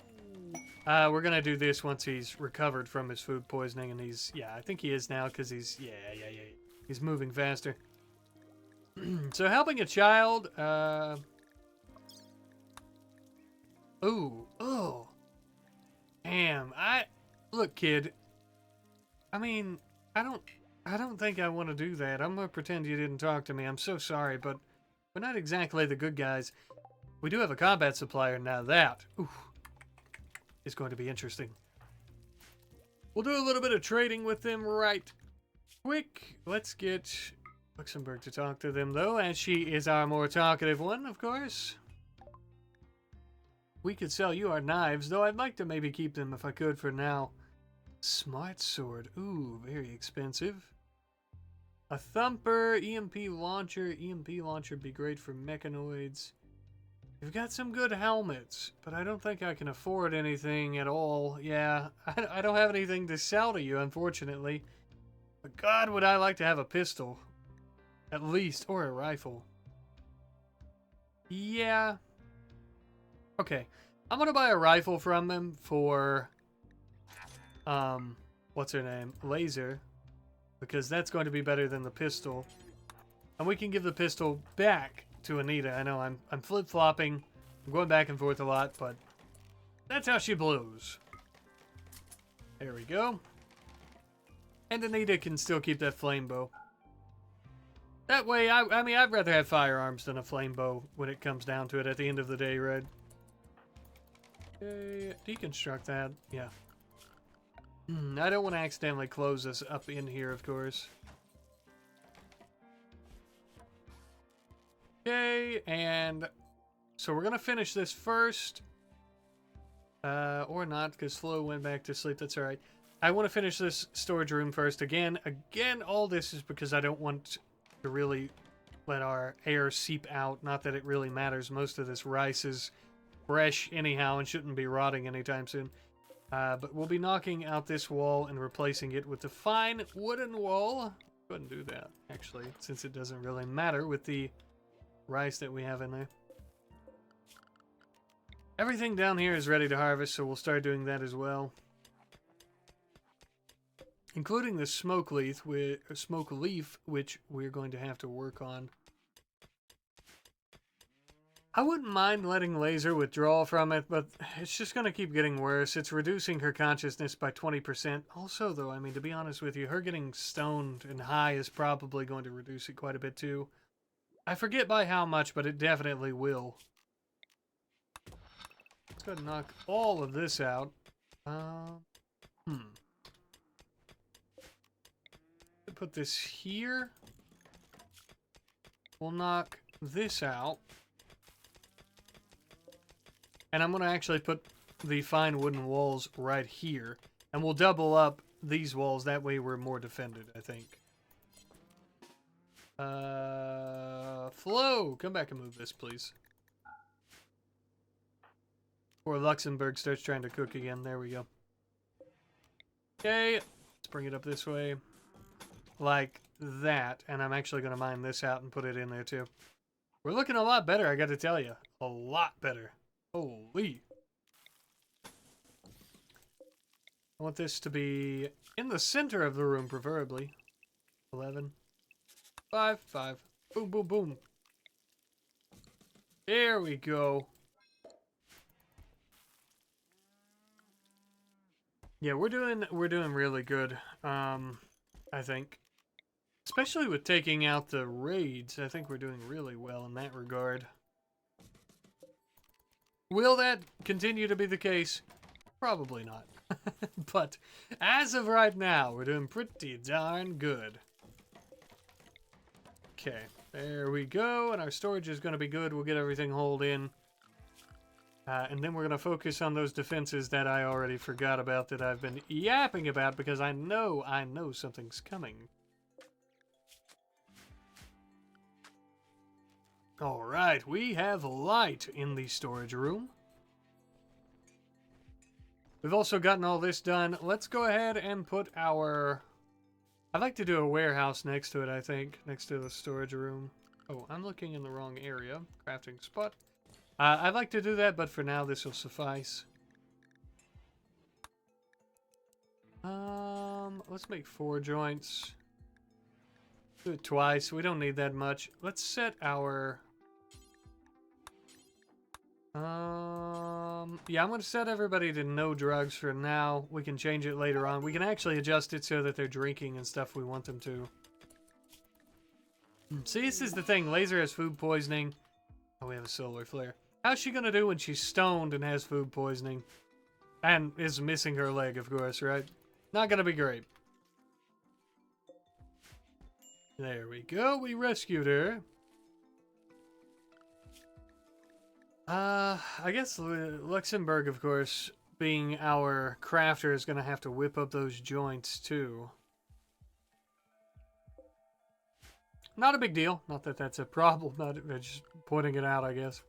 We're going to do this once he's recovered from his food poisoning. And he's, I think he is now because he's, he's moving faster. So helping a child, oh. Damn, look, kid. I mean, I don't think I want to do that. I'm going to pretend you didn't talk to me. I'm so sorry, but we're not exactly the good guys. We do have a combat supplier. Now that is going to be interesting. We'll do a little bit of trading with them right quick. Let's get Luxembourg to talk to them, though, as she is our more talkative one, of course. we could sell you our knives, though I'd like to maybe keep them if I could for now. Smart sword. Ooh, very expensive. A thumper, EMP launcher. EMP launcher would be great for mechanoids. You've got some good helmets, but I don't think I can afford anything at all. Yeah, I don't have anything to sell to you, unfortunately. But God, would I like to have a pistol. At least, or a rifle. Yeah. Okay, I'm gonna buy a rifle from them for, what's her name? Laser. Because that's going to be better than the pistol. And we can give the pistol back to Anita. I know I'm flip-flopping. I'm going back and forth a lot, but that's how she blows. There we go. And Anita can still keep that flame bow. That way, I mean, I'd rather have firearms than a flame bow when it comes down to it at the end of the day, right? Okay, deconstruct that. Yeah. I don't want to accidentally close this up in here, of course. Okay, and so we're going to finish this first. Or not, because Flo went back to sleep. That's alright. I want to finish this storage room first. Again, all this is because I don't want to really let our air seep out. Not that it really matters. Most of this rice is fresh anyhow and shouldn't be rotting anytime soon. But we'll be knocking out this wall and replacing it with the fine wooden wall. Go ahead and do that, actually, since it doesn't really matter with the rice that we have in there. Everything down here is ready to harvest, so we'll start doing that as well. Including the smoke leaf, which we're going to have to work on. I wouldn't mind letting Laser withdraw from it, but it's just going to keep getting worse. It's reducing her consciousness by 20%. Also, though, I mean, to be honest with you, her getting stoned and high is probably going to reduce it quite a bit, too. I forget by how much, but it definitely will. Let's go ahead and knock all of this out. Put this here. We'll knock this out. And I'm going to actually put the fine wooden walls right here. And we'll double up these walls. That way we're more defended, I think. Flo, come back and move this, please. Before Luxembourg starts trying to cook again. There we go. Okay, let's bring it up this way. Like that. And I'm actually going to mine this out and put it in there, too. We're looking a lot better, I got to tell you. A lot better. Holy. I want this to be in the center of the room, preferably. 11. 5, 5. Boom, boom, boom. There we go. Yeah, we're doing really good. I think. Especially with taking out the raids, I think we're doing really well in that regard. Will that continue to be the case? Probably not. But as of right now, we're doing pretty darn good. Okay, there we go. And our storage is going to be good. We'll get everything hauled in. And then we're going to focus on those defenses that I already forgot about, that I've been yapping about, because I know something's coming. Alright, we have light in the storage room. We've also gotten all this done. Let's go ahead and put our... I'd like to do a warehouse next to it, I think. Next to the storage room. Oh, I'm looking in the wrong area. Crafting spot. I'd like to do that, but for now this will suffice. Let's make 4 joints. Do it twice. We don't need that much. Let's set our... yeah, I'm going to set everybody to no drugs for now. We can change it later on. We can actually adjust it so that they're drinking and stuff we want them to. See, this is the thing. Laser has food poisoning. Oh, we have a solar flare. How's she going to do when she's stoned and has food poisoning? And is missing her leg, of course, right? Not going to be great. There we go. We rescued her. I guess Luxembourg, of course, being our crafter, is going to have to whip up those joints, too. Not a big deal. Not that that's a problem. Not just pointing it out, I guess.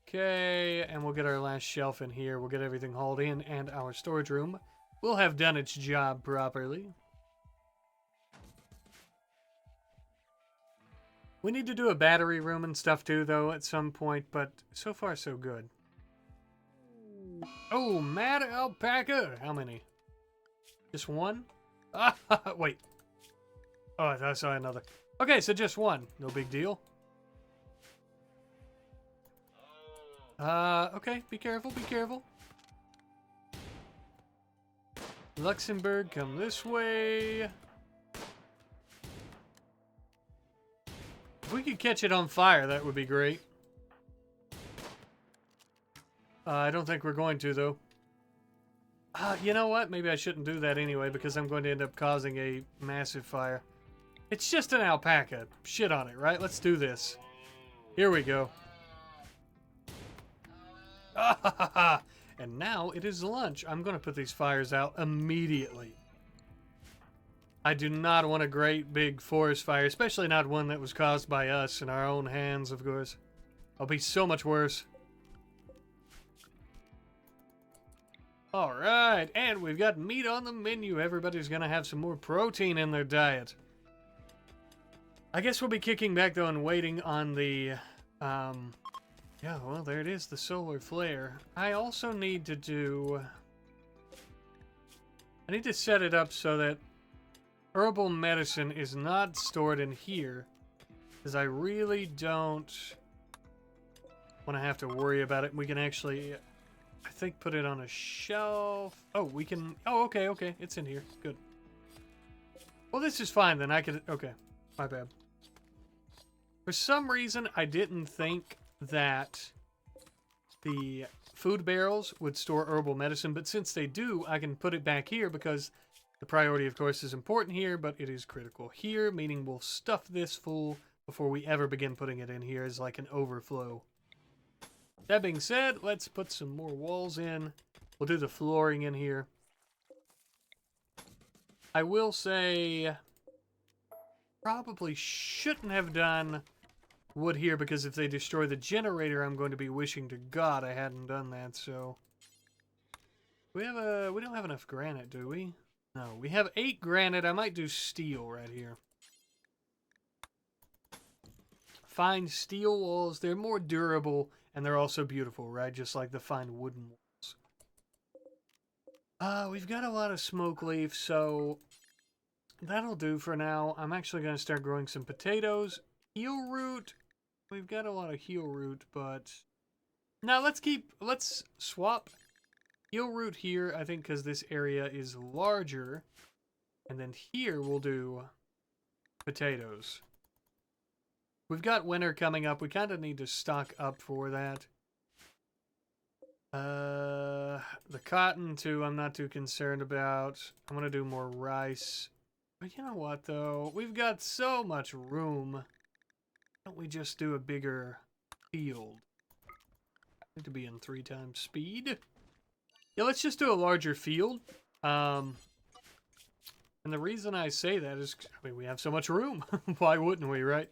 Okay, and we'll get our last shelf in here. We'll get everything hauled in, and our storage room will have done its job properly. We need to do a battery room and stuff too, though, at some point, but so far so good. Oh, mad alpaca! How many? Just one? Ah, wait. Oh, I thought I saw another. Okay, so just one. No big deal. Okay, be careful, be careful. Luxembourg, come this way. If we could catch it on fire, that would be great. I don't think we're going to, though. You know what? Maybe I shouldn't do that anyway, because I'm going to end up causing a massive fire. It's just an alpaca. Shit on it, right? Let's do this. Here we go. And now it is lunch. I'm going to put these fires out immediately. I do not want a great big forest fire, especially not one that was caused by us in our own hands, of course. It'll be so much worse. Alright, and we've got meat on the menu. Everybody's going to have some more protein in their diet. I guess we'll be kicking back, though, and waiting on the... yeah, well, there it is, the solar flare. I also need to do... I need to set it up so that herbal medicine is not stored in here, because I really don't want to have to worry about it. We can actually, I think, put it on a shelf. Oh, we can... Oh, okay, okay. It's in here. Good. Well, this is fine, then. I could... Okay. My bad. For some reason, I didn't think that the food barrels would store herbal medicine, but since they do, I can put it back here because the priority, of course, is important here, but it is critical here, meaning we'll stuff this full before we ever begin putting it in here as like an overflow. That being said, let's put some more walls in. We'll do the flooring in here. I will say, probably shouldn't have done wood here, because if they destroy the generator, I'm going to be wishing to God I hadn't done that, so... We don't have enough granite, do we? No, we have 8 granite. I might do steel right here. Fine steel walls. They're more durable, and they're also beautiful, right? Just like the fine wooden walls. We've got a lot of smoke leaf, so that'll do for now. I'm actually going to start growing some potatoes. Heel root. We've got a lot of heel root, but... Now, let's swap heel root here, I think, because this area is larger. And then here we'll do potatoes. We've got winter coming up. We kind of need to stock up for that. The cotton, too, I'm not too concerned about. I'm going to do more rice. But you know what, though? We've got so much room. Why don't we just do a bigger field? Need to be in 3 times speed. Yeah, let's just do a larger field. And the reason I say that is, I mean, we have so much room. Why wouldn't we, right?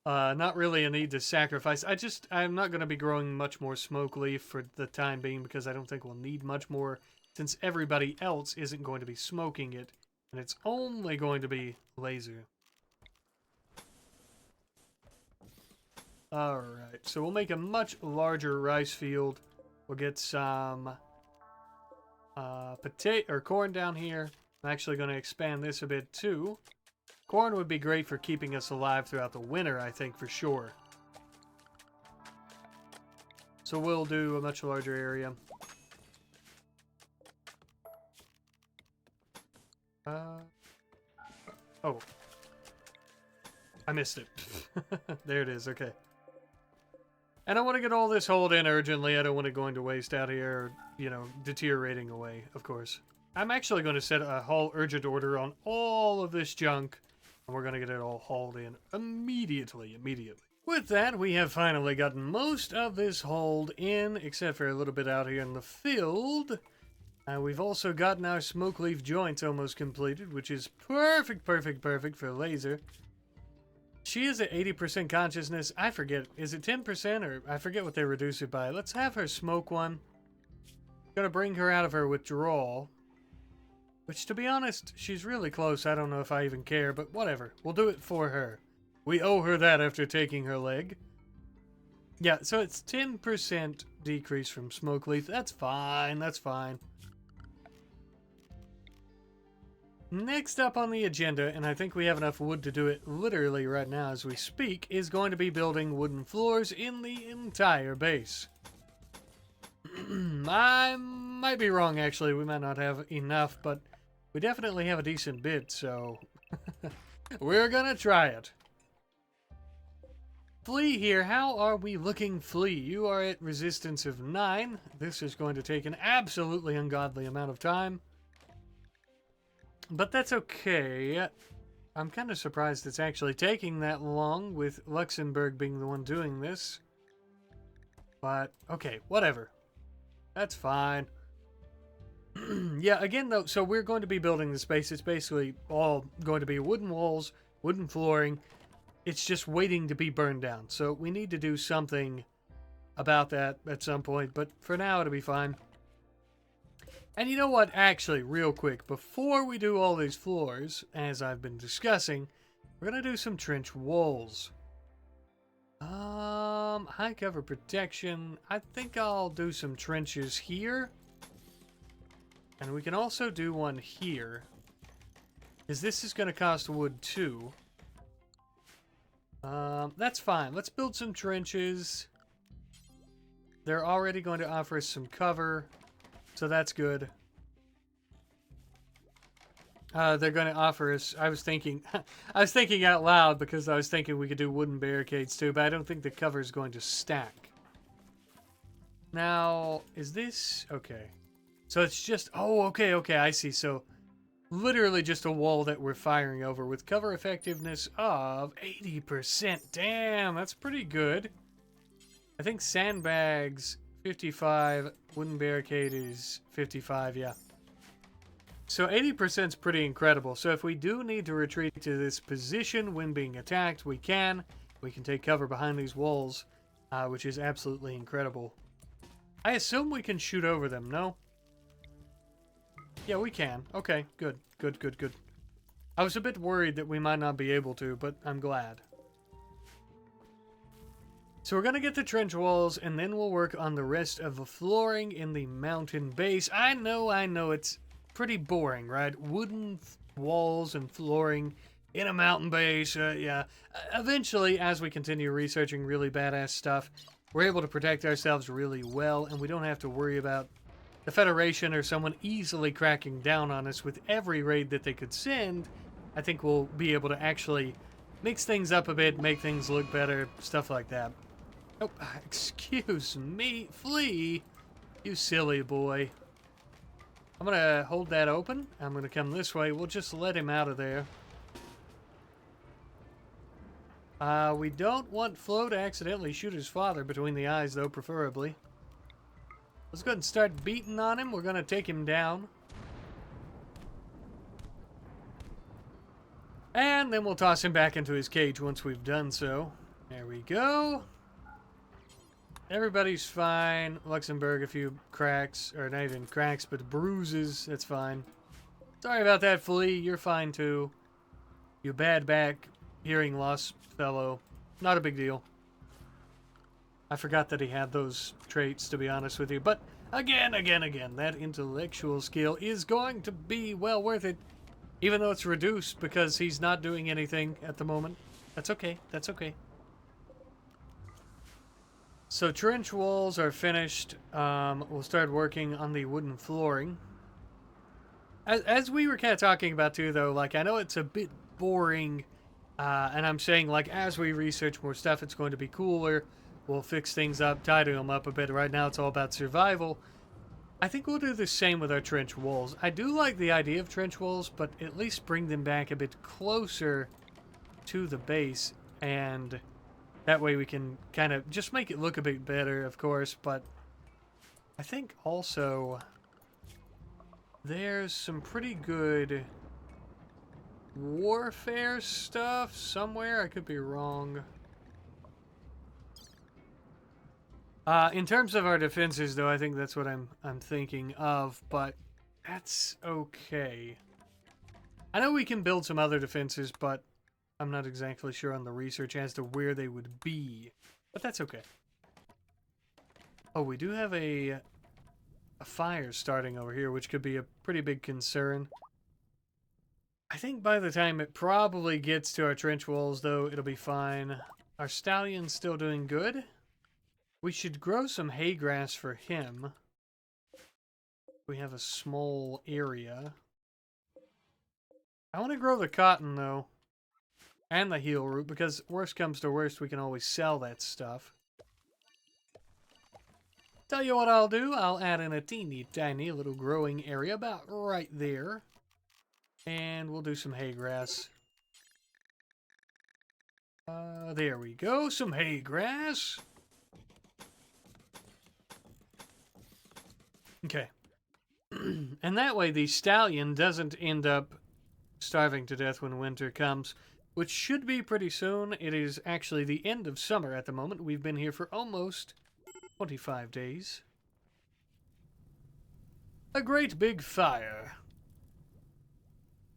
Not really a need to sacrifice. I'm not going to be growing much more smoke leaf for the time being, because I don't think we'll need much more, since everybody else isn't going to be smoking it, and it's only going to be laser. Alright, so we'll make a much larger rice field. We'll get some potato or corn down here. I'm actually going to expand this a bit too. Corn would be great for keeping us alive throughout the winter, I think, for sure. So we'll do a much larger area. Oh. I missed it. There it is, okay. And I want to get all this hauled in urgently. I don't want it going to waste out here, you know, deteriorating away, of course. I'm actually going to set a haul urgent order on all of this junk, and we're going to get it all hauled in immediately. With that, we have finally gotten most of this hold in, except for a little bit out here in the field. We've also gotten our smoke leaf joints almost completed, which is perfect for laser. She is at 80% consciousness. I forget, is it 10% or I forget what they reduce it by. Let's have her smoke one. Gonna bring her out of her withdrawal. Which, to be honest, she's really close. I don't know if I even care, but whatever. We'll do it for her. We owe her that after taking her leg. Yeah, so it's 10% decrease from smoke leaf. That's fine, that's fine. Next up on the agenda, and I think we have enough wood to do it literally right now as we speak, is going to be building wooden floors in the entire base. I might be wrong, actually. We might not have enough, but we definitely have a decent bit, so we're gonna try it. Flea here, how are we looking, Flea? You are at resistance of 9. This is going to take an absolutely ungodly amount of time. But that's okay. I'm kind of surprised it's actually taking that long, with Luxembourg being the one doing this. But, okay, whatever. That's fine. Yeah, again, though, so we're going to be building the space. It's basically all going to be wooden walls, wooden flooring. It's just waiting to be burned down. So we need to do something about that at some point. But for now, it'll be fine. And you know what? Actually, real quick, before we do all these floors, as I've been discussing, we're going to do some trench walls. High cover protection. I think I'll do some trenches here. And we can also do one here. Because this is going to cost wood too. That's fine. Let's build some trenches. They're already going to offer us some cover. So that's good. They're going to offer us, I was thinking out loud because I was thinking we could do wooden barricades too, but I don't think the cover is going to stack. Now, is this, okay. So it's just, oh, okay, I see. So literally just a wall that we're firing over with cover effectiveness of 80%. Damn, that's pretty good. I think sandbags 55, wooden barricade is 55, yeah. So 80% is pretty incredible. So if we do need to retreat to this position when being attacked, we can. We can take cover behind these walls, which is absolutely incredible. I assume we can shoot over them, no? Yeah, we can. Okay, good. I was a bit worried that we might not be able to, but I'm glad. So we're going to get the trench walls, and then we'll work on the rest of the flooring in the mountain base. I know, it's pretty boring, right? Wooden walls and flooring in a mountain base, yeah. Eventually, as we continue researching really badass stuff, we're able to protect ourselves really well, and we don't have to worry about the Federation or someone easily cracking down on us with every raid that they could send. I think we'll be able to actually mix things up a bit, make things look better, stuff like that. Oh, excuse me, Flea, you silly boy. I'm gonna hold that open. I'm gonna come this way. We'll just let him out of there. We don't want Flo to accidentally shoot his father between the eyes, though, preferably. Let's go ahead and start beating on him. We're gonna take him down. And then we'll toss him back into his cage once we've done so. There we go. Everybody's fine. Luxembourg, a few cracks, or not even cracks, but bruises. That's fine. Sorry about that, Flea. You're fine too. You bad back, hearing loss fellow. Not a big deal. I forgot that he had those traits, to be honest with you. But again, that intellectual skill is going to be well worth it. Even though it's reduced because he's not doing anything at the moment. That's okay. So trench walls are finished. We'll start working on the wooden flooring. As we were kind of talking about too, though, like, I know it's a bit boring, and I'm saying, like, as we research more stuff, it's going to be cooler. We'll fix things up, tidy them up a bit. Right now, it's all about survival. I think we'll do the same with our trench walls. I do like the idea of trench walls, but at least bring them back a bit closer to the base and That way we can kind of just make it look a bit better, of course, but I think also there's some pretty good warfare stuff somewhere. I could be wrong. In terms of our defenses, though, I think that's what I'm thinking of, but that's okay. I know we can build some other defenses, but I'm not exactly sure on the research as to where they would be. But that's okay. Oh, we do have a fire starting over here, which could be a pretty big concern. I think by the time it probably gets to our trench walls, though, it'll be fine. Our stallion's still doing good. We should grow some hay grass for him. We have a small area. I want to grow the cotton, though. And the heel root, because worst comes to worst, we can always sell that stuff. Tell you what I'll do. I'll add in a teeny tiny little growing area about right there. And we'll do some hay grass. There we go. Some hay grass. Okay. And that way the stallion doesn't end up starving to death when winter comes, which should be pretty soon. It is actually the end of summer at the moment. We've been here for almost 25 days. A great big fire.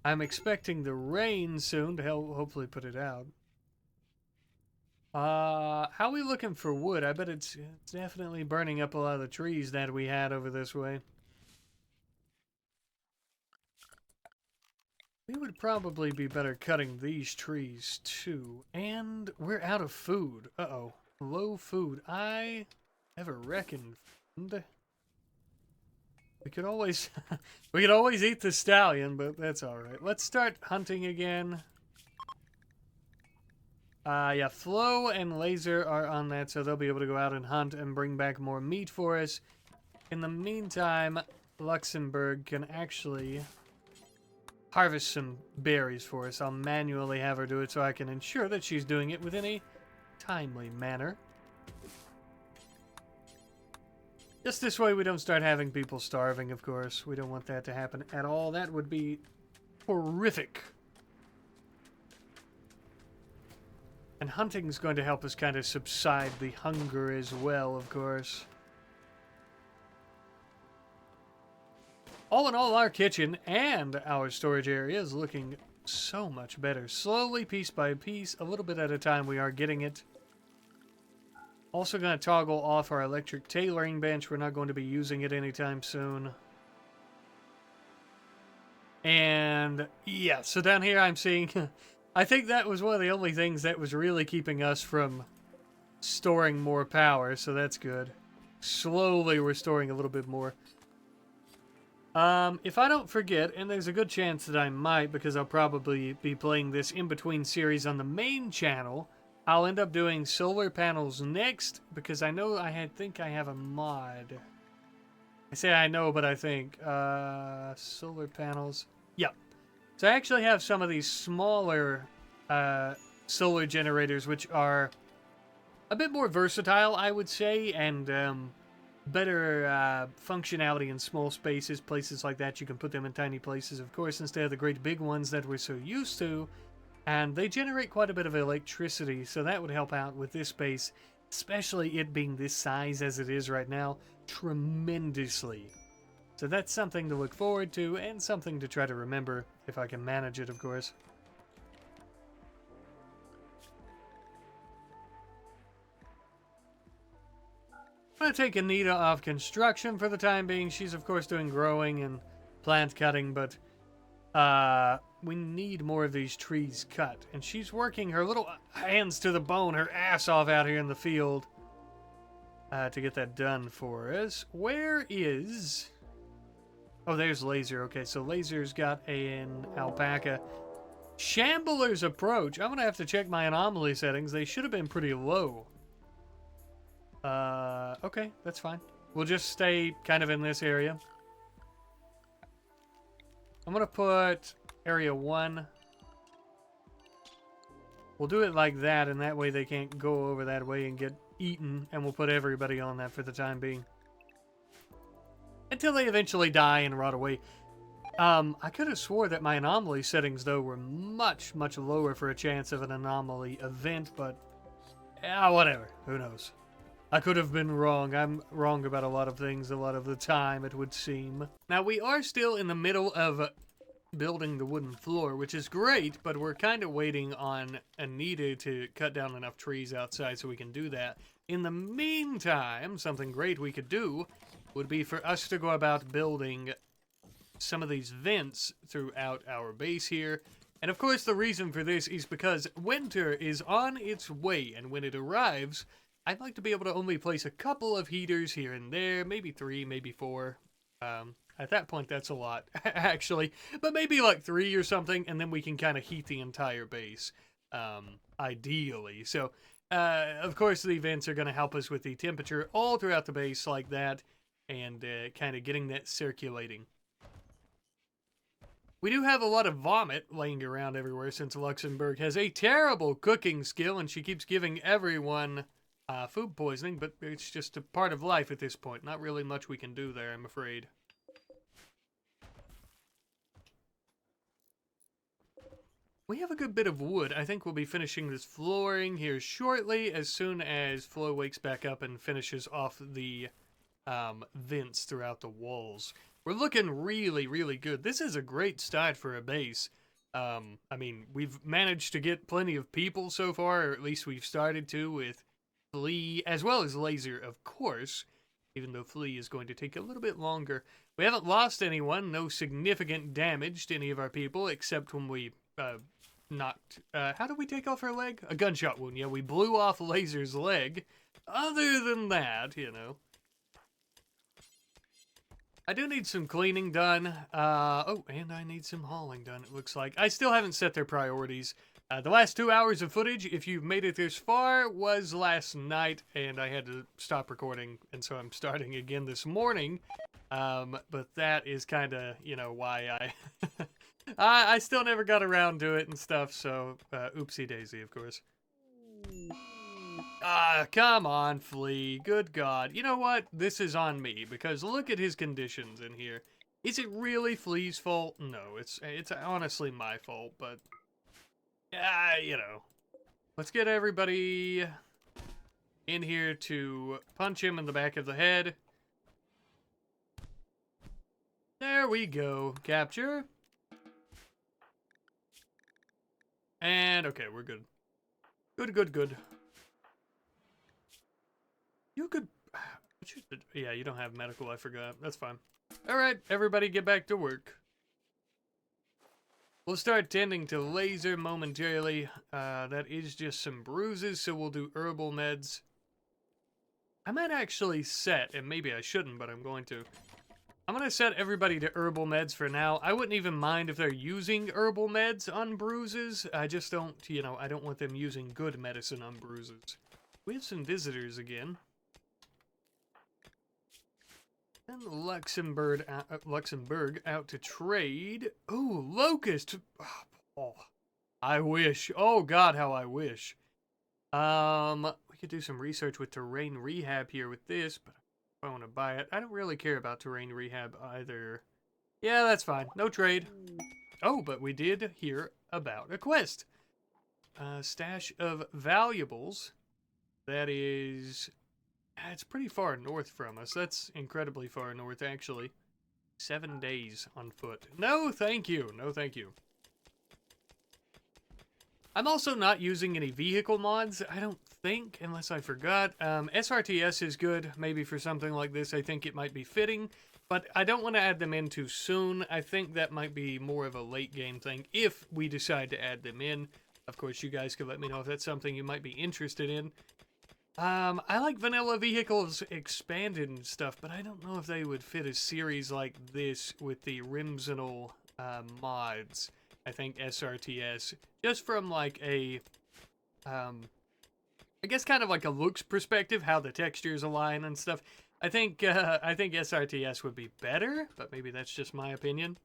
I'm expecting the rain soon to help hopefully put it out. How are we looking for wood? I bet it's definitely burning up a lot of the trees that we had over this way. We would probably be better cutting these trees too. And we're out of food. Uh-oh. Low food. I never reckoned. We could always we could always eat the stallion, but that's alright. Let's start hunting again. Yeah, Flo and Laser are on that, so they'll be able to go out and hunt and bring back more meat for us. In the meantime, Luxembourg can actually harvest some berries for us. I'll manually have her do it so I can ensure that she's doing it within a timely manner. Just this way we don't start having people starving, of course. We don't want that to happen at all. That would be horrific. And hunting's going to help us kind of subside the hunger as well, of course. All in all, our kitchen and our storage area is looking so much better. Slowly, piece by piece, a little bit at a time, we are getting it. Also going to toggle off our electric tailoring bench. We're not going to be using it anytime soon. And yeah, so down here I'm seeing... I think that was one of the only things that was really keeping us from storing more power, so that's good. Slowly we're storing a little bit more. If I don't forget, and there's a good chance that I might, because I'll probably be playing this in-between series on the main channel, I'll end up doing solar panels next, because I know think I have a mod. I say I know, but I think. Solar panels. Yep. So I actually have some of these smaller solar generators, which are a bit more versatile, I would say, and better functionality in small spaces, places like that. You can put them in tiny places, of course, instead of the great big ones that we're so used to. And they generate quite a bit of electricity, so that would help out with this space, especially it being this size as it is right now, tremendously. So that's something to look forward to, and something to try to remember, if I can manage it, of course. I'm going to take Anita off construction for the time being. She's, of course, doing growing and plant cutting, but we need more of these trees cut. And she's working her little hands to the bone, her ass off out here in the field to get that done for us. Where is... Oh, there's Laser. Okay, so Laser's got an alpaca. Shambler's approach. I'm going to have to check my anomaly settings. They should have been pretty low. Okay, that's fine. We'll just stay kind of in this area. I'm going to put area 1. We'll do it like that, and that way they can't go over that way and get eaten, and we'll put everybody on that for the time being. Until they eventually die and rot away. I could have swore that my anomaly settings, though, were much, much lower for a chance of an anomaly event, but whatever. Who knows? I could have been wrong. I'm wrong about a lot of things a lot of the time, it would seem. Now, we are still in the middle of building the wooden floor, which is great, but we're kind of waiting on Anita to cut down enough trees outside so we can do that. In the meantime, something great we could do would be for us to go about building some of these vents throughout our base here. And of course, the reason for this is because winter is on its way, and when it arrives, I'd like to be able to only place a couple of heaters here and there, maybe 3, maybe 4. At that point, that's a lot, actually. But maybe like 3 or something, and then we can kind of heat the entire base, ideally. So, of course, the vents are going to help us with the temperature all throughout the base like that, and kind of getting that circulating. We do have a lot of vomit laying around everywhere since Luxembourg has a terrible cooking skill, and she keeps giving everyone food poisoning, but it's just a part of life at this point. Not really much we can do there, I'm afraid. We have a good bit of wood. I think we'll be finishing this flooring here shortly, as soon as Flo wakes back up and finishes off the vents throughout the walls. We're looking really, really good. This is a great start for a base. I mean, we've managed to get plenty of people so far, or at least we've started to, with Flea, as well as Laser, of course, even though Flea is going to take a little bit longer. We haven't lost anyone, no significant damage to any of our people, except when we knocked... how did we take off her leg? A gunshot wound, yeah, we blew off Laser's leg. Other than that, you know... I do need some cleaning done. Oh, and I need some hauling done, it looks like. I still haven't set their priorities. The last 2 hours of footage, if you've made it this far, was last night, and I had to stop recording, and so I'm starting again this morning. But that is kind of, you know, why I still never got around to it and stuff, so oopsie daisy, of course. Come on, Flea. Good God. You know what? This is on me, because look at his conditions in here. Is it really Flea's fault? No, it's honestly my fault, but... you know. Let's get everybody in here to punch him in the back of the head. There we go. Capture. And, okay, we're good. Good, good, good. You could... Yeah, you don't have medical, I forgot. That's fine. Alright, everybody get back to work. We'll start tending to Laser momentarily. That is just some bruises, so we'll do herbal meds. I might actually set, and maybe I shouldn't, but I'm going to. I'm going to set everybody to herbal meds for now. I wouldn't even mind if they're using herbal meds on bruises. I just don't, you know, I don't want them using good medicine on bruises. We have some visitors again. And Luxembourg out to trade. Ooh, Locust. Oh, I wish. Oh God, how I wish. We could do some research with terrain rehab here with this, but I want to buy it. I don't really care about terrain rehab either. Yeah, that's fine. No trade. Oh, but we did hear about a quest. Stash of valuables. That is... It's pretty far north from us. That's incredibly far north, actually. 7 days on foot. No, thank you. No, thank you. I'm also not using any vehicle mods, I don't think, unless I forgot. SRTS is good, maybe for something like this. I think it might be fitting, but I don't want to add them in too soon. I think that might be more of a late game thing if we decide to add them in. Of course, you guys can let me know if that's something you might be interested in. I like vanilla vehicles expanded and stuff, but I don't know if they would fit a series like this with the Rimsenal mods. I think SRTS, just from like a, I guess kind of like a looks perspective, how the textures align and stuff. I think SRTS would be better, but maybe that's just my opinion.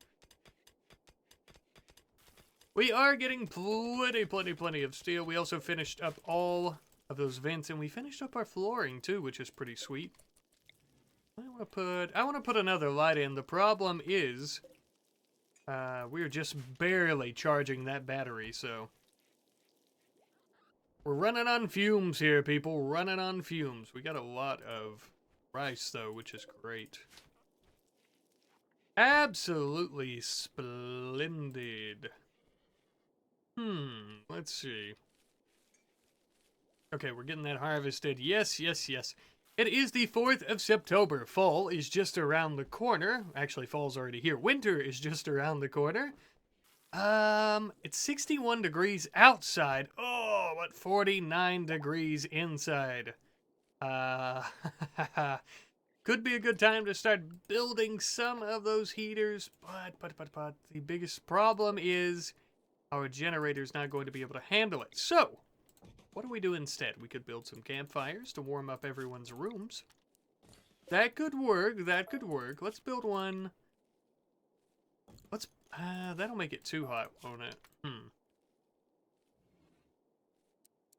We are getting plenty of steel. We also finished up all of those vents, and we finished up our flooring too, which is pretty sweet. I want to put another light in. The problem is, we're just barely charging that battery, so we're running on fumes here, people. Running on fumes. We got a lot of rice though, which is great. Absolutely splendid. Let's see. Okay, we're getting that harvested. Yes. It is the 4th of September. Fall is just around the corner. Actually, fall's already here. Winter is just around the corner. It's 61 degrees outside. Oh, what 49 degrees inside. Could be a good time to start building some of those heaters, but the biggest problem is our generator's not going to be able to handle it. So, what do we do instead? We could build some campfires to warm up everyone's rooms. That could work. Let's build one. That'll make it too hot, won't it?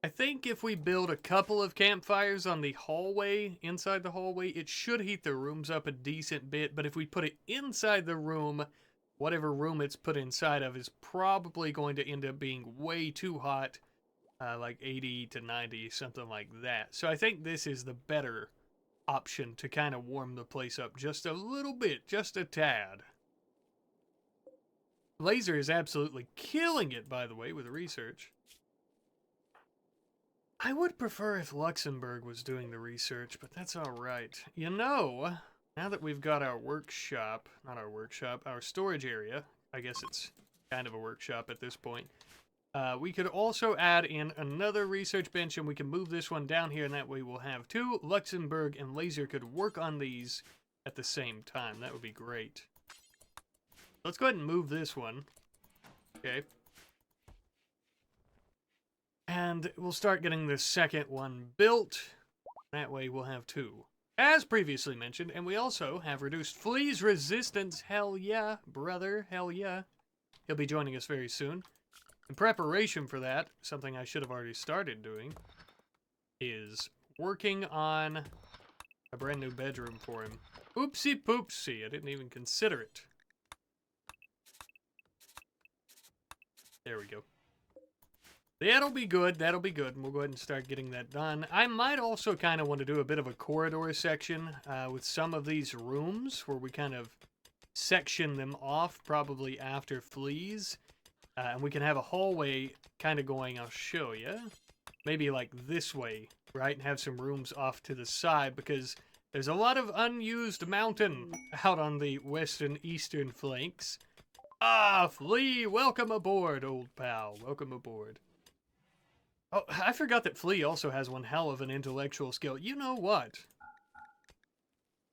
I think if we build a couple of campfires on the hallway, inside the hallway, it should heat the rooms up a decent bit, but if we put it inside the room, whatever room it's put inside of is probably going to end up being way too hot, like 80 to 90, something like that. So I think this is the better option to kind of warm the place up just a little bit, just a tad. Laser is absolutely killing it, by the way, with research. I would prefer if Luxembourg was doing the research, but that's alright. You know, now that we've got our workshop, not our workshop, our storage area, I guess it's kind of a workshop at this point, we could also add in another research bench, and we can move this one down here, and that way we'll have two. Luxembourg and Laser could work on these at the same time. That would be great. Let's go ahead and move this one. Okay. And we'll start getting the second one built. That way we'll have two. As previously mentioned, and we also have reduced fleas resistance. Hell yeah, brother. Hell yeah. He'll be joining us very soon. In preparation for that, something I should have already started doing is working on a brand new bedroom for him. Oopsie poopsie. I didn't even consider it. There we go. That'll be good, and we'll go ahead and start getting that done. I might also kind of want to do a bit of a corridor section with some of these rooms where we kind of section them off, probably after fleas. And we can have a hallway kind of going, I'll show you, maybe like this way, right? And have some rooms off to the side, because there's a lot of unused mountain out on the western eastern flanks. Ah, Flea, welcome aboard, old pal. Welcome aboard. Oh, I forgot that Flea also has one hell of an intellectual skill. You know what?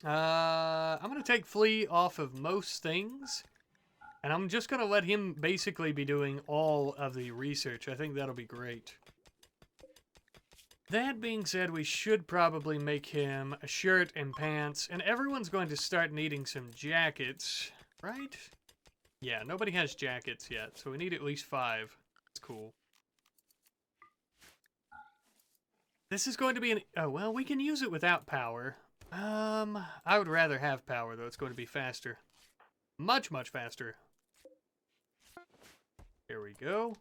I'm going to take Flea off of most things, and I'm just going to let him basically be doing all of the research. I think that'll be great. That being said, we should probably make him a shirt and pants, and everyone's going to start needing some jackets, right? Yeah, nobody has jackets yet, so we need at least 5. That's cool. This is going to be an... Oh, well, we can use it without power. I would rather have power, though. It's going to be faster. Much, much faster. Here we go.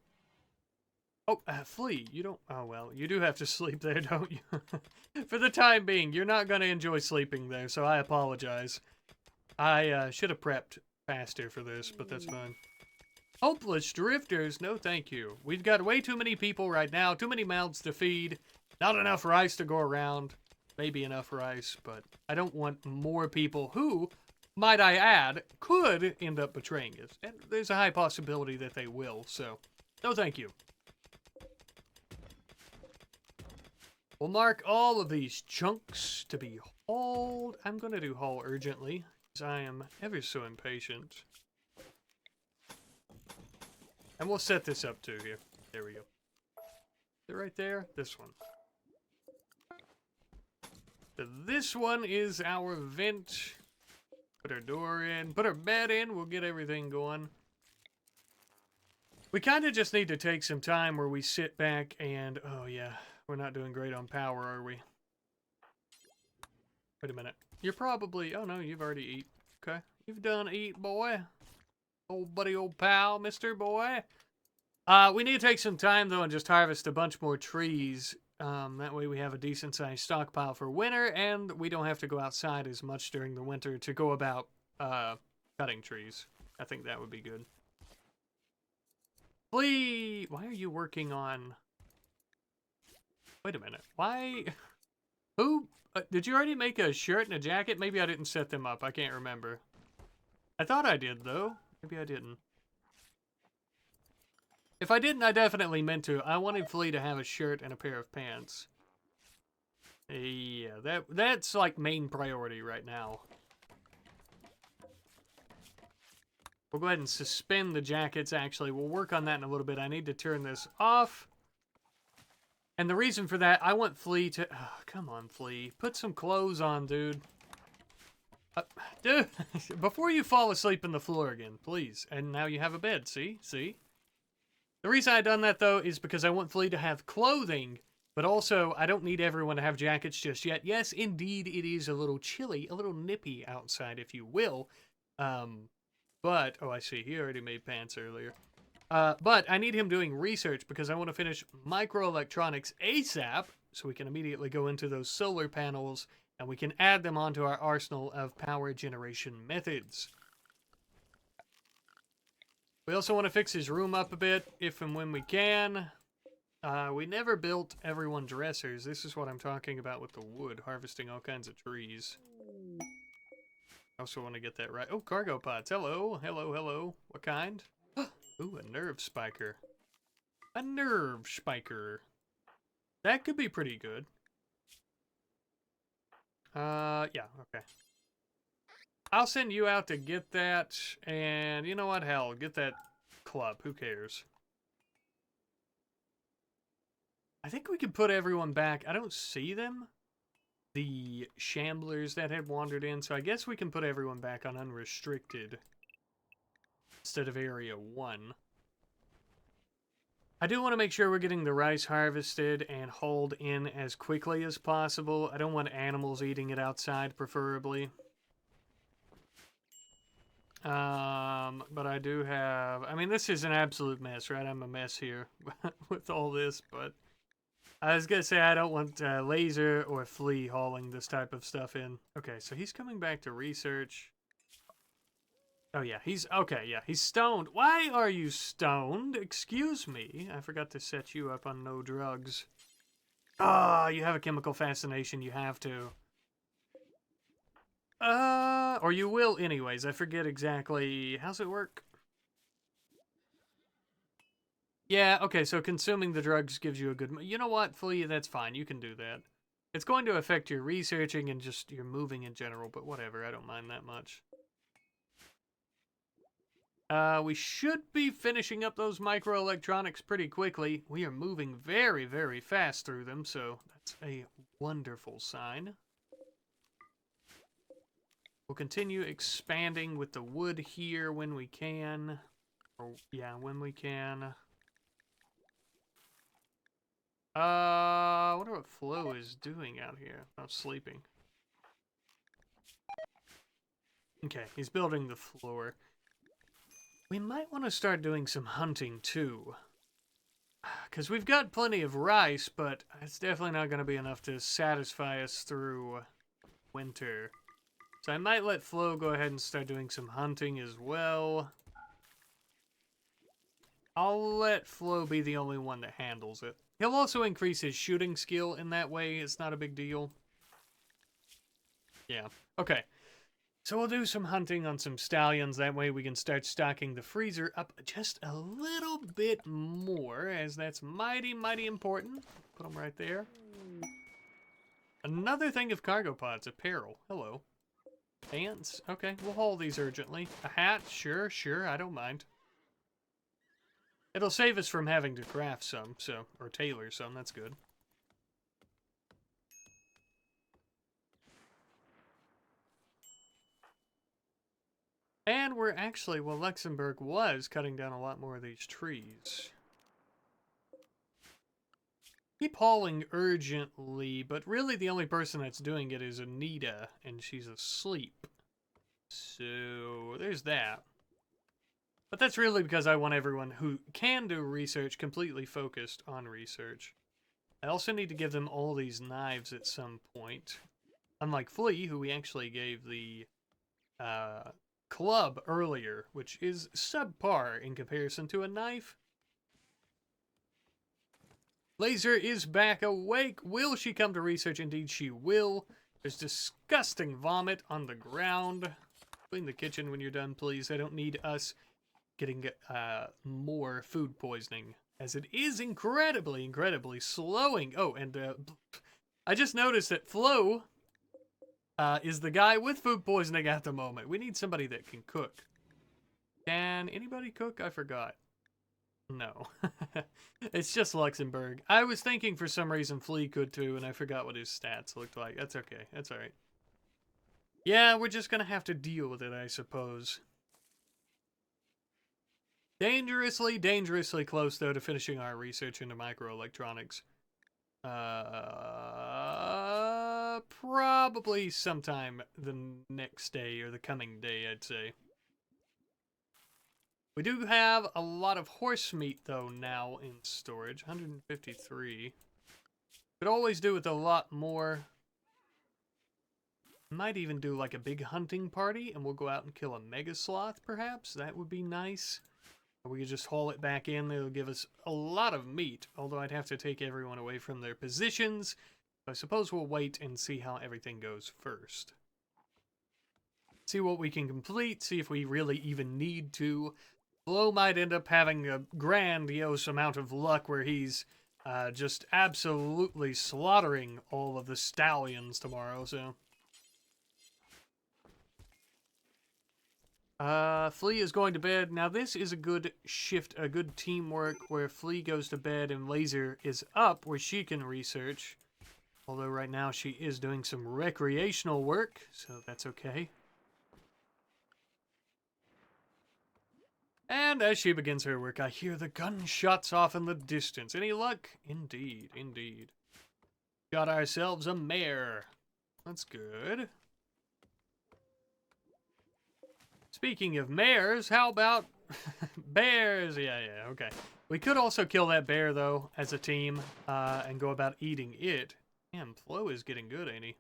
Oh, Flea, you don't... Oh, well, you do have to sleep there, don't you? For the time being, you're not going to enjoy sleeping there, so I apologize. I should have prepped faster for this, but that's fine. Hopeless drifters, no thank you. We've got way too many people right now, too many mouths to feed, not enough rice to go around. Maybe enough rice, but I don't want more people who, might I add, could end up betraying us. And there's a high possibility that they will, so no thank you. We'll mark all of these chunks to be hauled. I'm going to do haul urgently, because I am ever so impatient. And we'll set this up too here. There we go. Is it right there? This one. So this one is our vent. Put our door in. Put our bed in. We'll get everything going. We kind of just need to take some time where we sit back and... Oh, yeah. We're not doing great on power, are we? Wait a minute. You're probably... Oh, no, you've already eat. Okay. You've done eat, boy. Old buddy, old pal, mister boy. We need to take some time, though, and just harvest a bunch more trees. That way we have a decent-sized stockpile for winter, and we don't have to go outside as much during the winter to go about cutting trees. I think that would be good. Flea! Why are you working on... Wait a minute. Why... Who... did you already make a shirt and a jacket? Maybe I didn't set them up. I can't remember. I thought I did, though. Maybe I didn't. If I didn't, I definitely meant to. I wanted Flea to have a shirt and a pair of pants. Yeah, that's like main priority right now. We'll go ahead and suspend the jackets, actually. We'll work on that in a little bit. I need to turn this off. And the reason for that, I want Flea to... Oh, come on, Flea. Put some clothes on, dude. Dude, before you fall asleep on the floor again, please. And now you have a bed, see? See? The reason I done that, though, is because I want Flea to have clothing, but also I don't need everyone to have jackets just yet. Yes, indeed, it is a little chilly, a little nippy outside, if you will. But, oh, I see, he already made pants earlier. But I need him doing research because I want to finish microelectronics ASAP so we can immediately go into those solar panels and we can add them onto our arsenal of power generation methods. We also want to fix his room up a bit if and when we can. We never built everyone dressers. This is what I'm talking about with the wood, harvesting all kinds of trees. I also want to get that right. Oh, cargo pods. Hello, hello, hello. What kind? Ooh, a nerve spiker. A nerve spiker. That could be pretty good. Yeah, okay. I'll send you out to get that, and you know what? Hell, get that club. Who cares? I think we can put everyone back. I don't see them. The shamblers that had wandered in, so I guess we can put everyone back on unrestricted instead of area 1. I do want to make sure we're getting the rice harvested and hauled in as quickly as possible. I don't want animals eating it outside, preferably. But I do have... I mean, this is an absolute mess, right? I'm a mess here with all this, but... I was gonna say I don't want Laser or Flea hauling this type of stuff in. Okay, so he's coming back to research. Oh yeah, he's... Okay, yeah, he's stoned. Why are you stoned? Excuse me. I forgot to set you up on no drugs. Ah, you have a chemical fascination. You have to. Or you will anyways. I forget exactly. How's it work? Yeah, okay, so consuming the drugs gives you a good... You know what, Flea? That's fine. You can do that. It's going to affect your researching and just your moving in general, but whatever. I don't mind that much. We should be finishing up those microelectronics pretty quickly. We are moving very, very fast through them, so that's a wonderful sign. We'll continue expanding with the wood here when we can. Or, yeah, when we can. I wonder what Flo is doing out here. Oh, sleeping. Okay, he's building the floor. We might want to start doing some hunting, too. Because we've got plenty of rice, but it's definitely not going to be enough to satisfy us through winter. So I might let Flo go ahead and start doing some hunting as well. I'll let Flo be the only one that handles it. He'll also increase his shooting skill in that way. It's not a big deal. Yeah. Okay. So we'll do some hunting on some stallions. That way we can start stocking the freezer up just a little bit more, as that's mighty, mighty important. Put them right there. Another thing of cargo pods. Apparel. Hello. Pants. Okay, we'll haul these urgently. A hat. Sure, sure. I don't mind. It'll save us from having to craft some, so, or tailor some, that's good. And we're actually, well, Luxembourg was cutting down a lot more of these trees. Keep hauling urgently, but really the only person that's doing it is Anita, and she's asleep. So, there's that. But that's really because I want everyone who can do research completely focused on research. I also need to give them all these knives at some point. Unlike Flea, who we actually gave the club earlier, which is subpar in comparison to a knife. Laser is back awake. Will she come to research? Indeed she will. There's disgusting vomit on the ground. Clean the kitchen when you're done, please. I don't need us getting more food poisoning, as it is incredibly, incredibly slowing. Oh, and I just noticed that Flo is the guy with food poisoning at the moment. We need somebody that can cook. Can anybody cook? I forgot. No. It's just Luxembourg. I was thinking for some reason Flea could too, and I forgot what his stats looked like. That's okay. That's alright. Yeah, we're just gonna have to deal with it, I suppose. Dangerously, dangerously close, though, to finishing our research into microelectronics. Probably sometime the next day, or the coming day, I'd say. We do have a lot of horse meat, though, now in storage. 153. Could always do with a lot more. Might even do like a big hunting party, and we'll go out and kill a mega sloth, perhaps. That would be nice. Or we could just haul it back in. It'll give us a lot of meat, although I'd have to take everyone away from their positions. I suppose we'll wait and see how everything goes first. See what we can complete, see if we really even need to. Flo might end up having a grandiose amount of luck where he's just absolutely slaughtering all of the stallions tomorrow, so. Flea is going to bed. Now this is a good shift, a good teamwork where Flea goes to bed and Laser is up where she can research. Although right now she is doing some recreational work, so that's okay. And as she begins her work, I hear the gunshots off in the distance. Any luck? Indeed, indeed. Got ourselves a mare. That's good. Speaking of mares, how about bears? Yeah, okay. We could also kill that bear, though, as a team, and go about eating it. Damn, Flo is getting good, ain't he?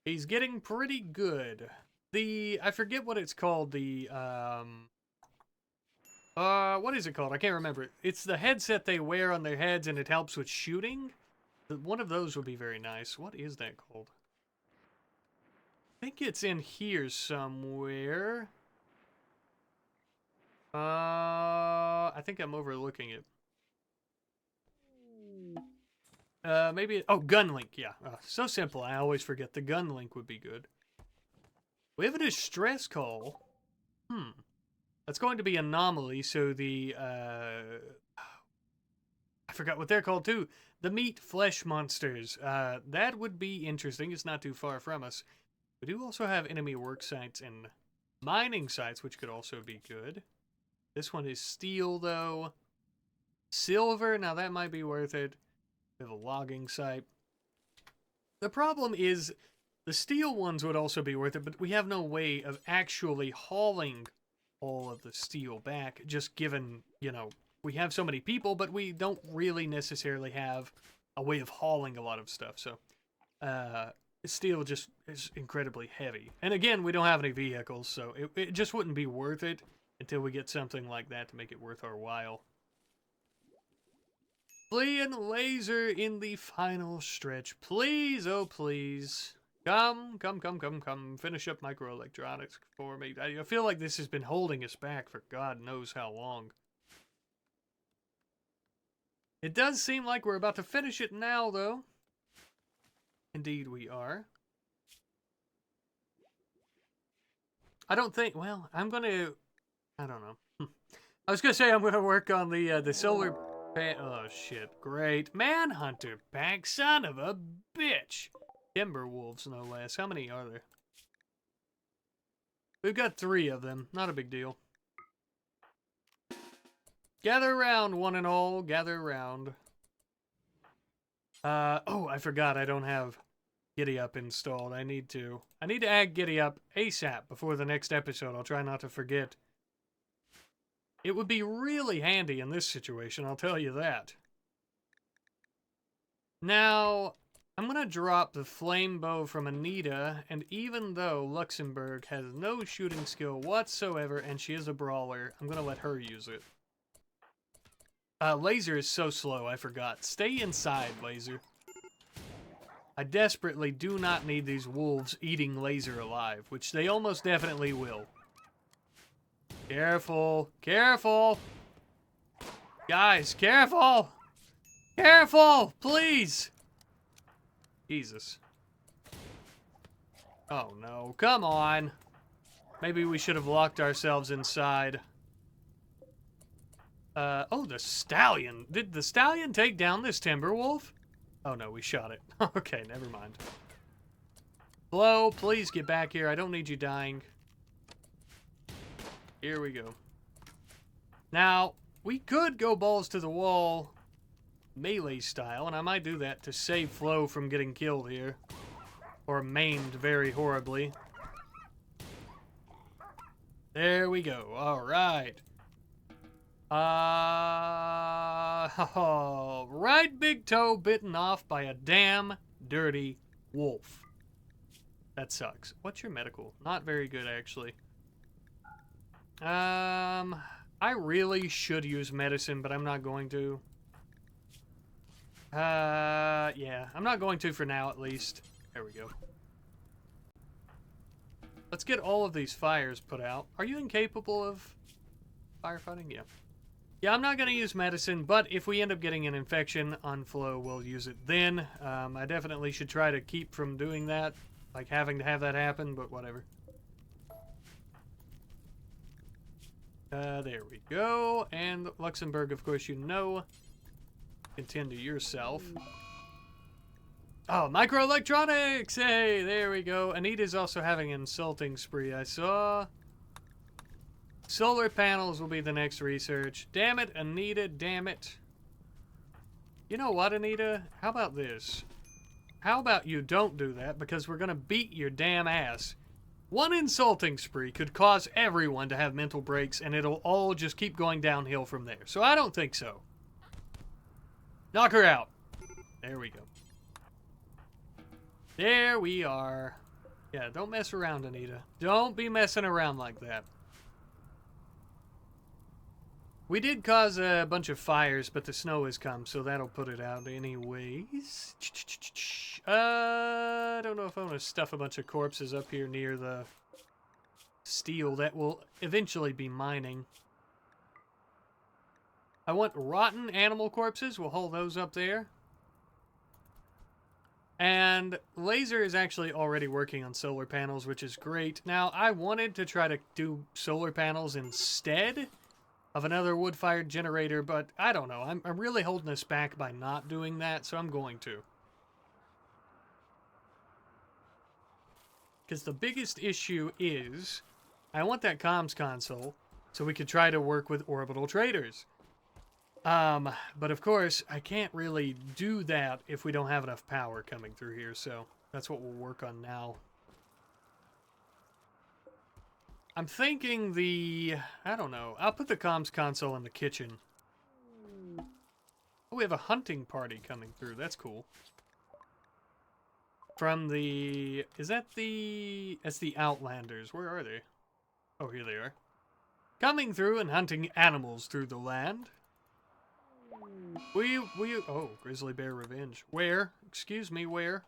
He's getting pretty good. I forget what it's called, what is it called? I can't remember. It's the headset they wear on their heads, and it helps with shooting. One of those would be very nice. What is that called? I think it's in here somewhere. I think I'm overlooking it. Maybe... Oh, gun link, yeah. So simple, I always forget. The gun link would be good. We have a distress call. That's going to be anomaly, so the... I forgot what they're called, too. The meat flesh monsters. That would be interesting. It's not too far from us. We do also have enemy work sites and mining sites, which could also be good. This one is steel, though. Silver, now that might be worth it. We have a logging site. The problem is, the steel ones would also be worth it, but we have no way of actually hauling all of the steel back, just given, you know, we have so many people, but we don't really necessarily have a way of hauling a lot of stuff, so... steel just is incredibly heavy. And again, we don't have any vehicles, so it just wouldn't be worth it until we get something like that to make it worth our while. Flea and Laser in the final stretch. Please, oh please. Come. Finish up microelectronics for me. I feel like this has been holding us back for God knows how long. It does seem like we're about to finish it now, though. Indeed we are. I don't think, well, I'm going to, I don't know. I was going to say I'm going to work on the solar, oh shit, great. Manhunter back, son of a bitch. Timberwolves, no less. How many are there? We've got 3 of them. Not a big deal. Gather around, one and all. Gather around. Oh, I forgot I don't have Giddy Up installed. I need to add Giddy Up ASAP before the next episode. I'll try not to forget. It would be really handy in this situation, I'll tell you that. Now, I'm going to drop the flame bow from Anita, and even though Luxembourg has no shooting skill whatsoever, and she is a brawler, I'm going to let her use it. Laser is so slow, I forgot. Stay inside, Laser. I desperately do not need these wolves eating Laser alive, which they almost definitely will. Careful, careful! Guys, careful! Careful, please! Jesus. Oh no, come on! Maybe we should have locked ourselves inside. Oh, the stallion. Did the stallion take down this timber wolf? Oh no, we shot it. Okay, never mind. Flo, please get back here. I don't need you dying. Here we go. Now, we could go balls to the wall melee style, and I might do that to save Flo from getting killed here. Or maimed very horribly. There we go. Alright. Right big toe bitten off by a damn dirty wolf. That sucks. What's your medical? Not very good, actually. I really should use medicine, but I'm not going to. Yeah, I'm not going to for now, at least. There we go. Let's get all of these fires put out. Are you incapable of firefighting? Yeah. Yeah, I'm not going to use medicine, but if we end up getting an infection on Flo, we'll use it then. I definitely should try to keep from doing that, like having to have that happen, but whatever. There we go. And Luxembourg, of course, you know. Attend to yourself. Oh, microelectronics! Hey, there we go. Anita's also having an insulting spree, I saw. Solar panels will be the next research. Damn it, Anita, damn it. You know what, Anita? How about this? How about you don't do that, because we're going to beat your damn ass. One insulting spree could cause everyone to have mental breaks, and it'll all just keep going downhill from there. So I don't think so. Knock her out. There we go. There we are. Yeah, don't mess around, Anita. Don't be messing around like that. We did cause a bunch of fires, but the snow has come, so that'll put it out anyways. I don't know if I want to stuff a bunch of corpses up here near the steel that will eventually be mining. I want rotten animal corpses. We'll hold those up there. And Laser is actually already working on solar panels, which is great. Now, I wanted to try to do solar panels instead of another wood-fired generator, but I don't know. I'm really holding us back by not doing that, so I'm going to. Because the biggest issue is I want that comms console so we could try to work with orbital traders. But of course, I can't really do that if we don't have enough power coming through here, so that's what we'll work on now. I'm thinking I don't know, I'll put the comms console in the kitchen. Oh, we have a hunting party coming through, that's cool. From that's the Outlanders, where are they? Oh, here they are. Coming through and hunting animals through the land. Oh, Grizzly Bear Revenge. Where? Excuse me, where?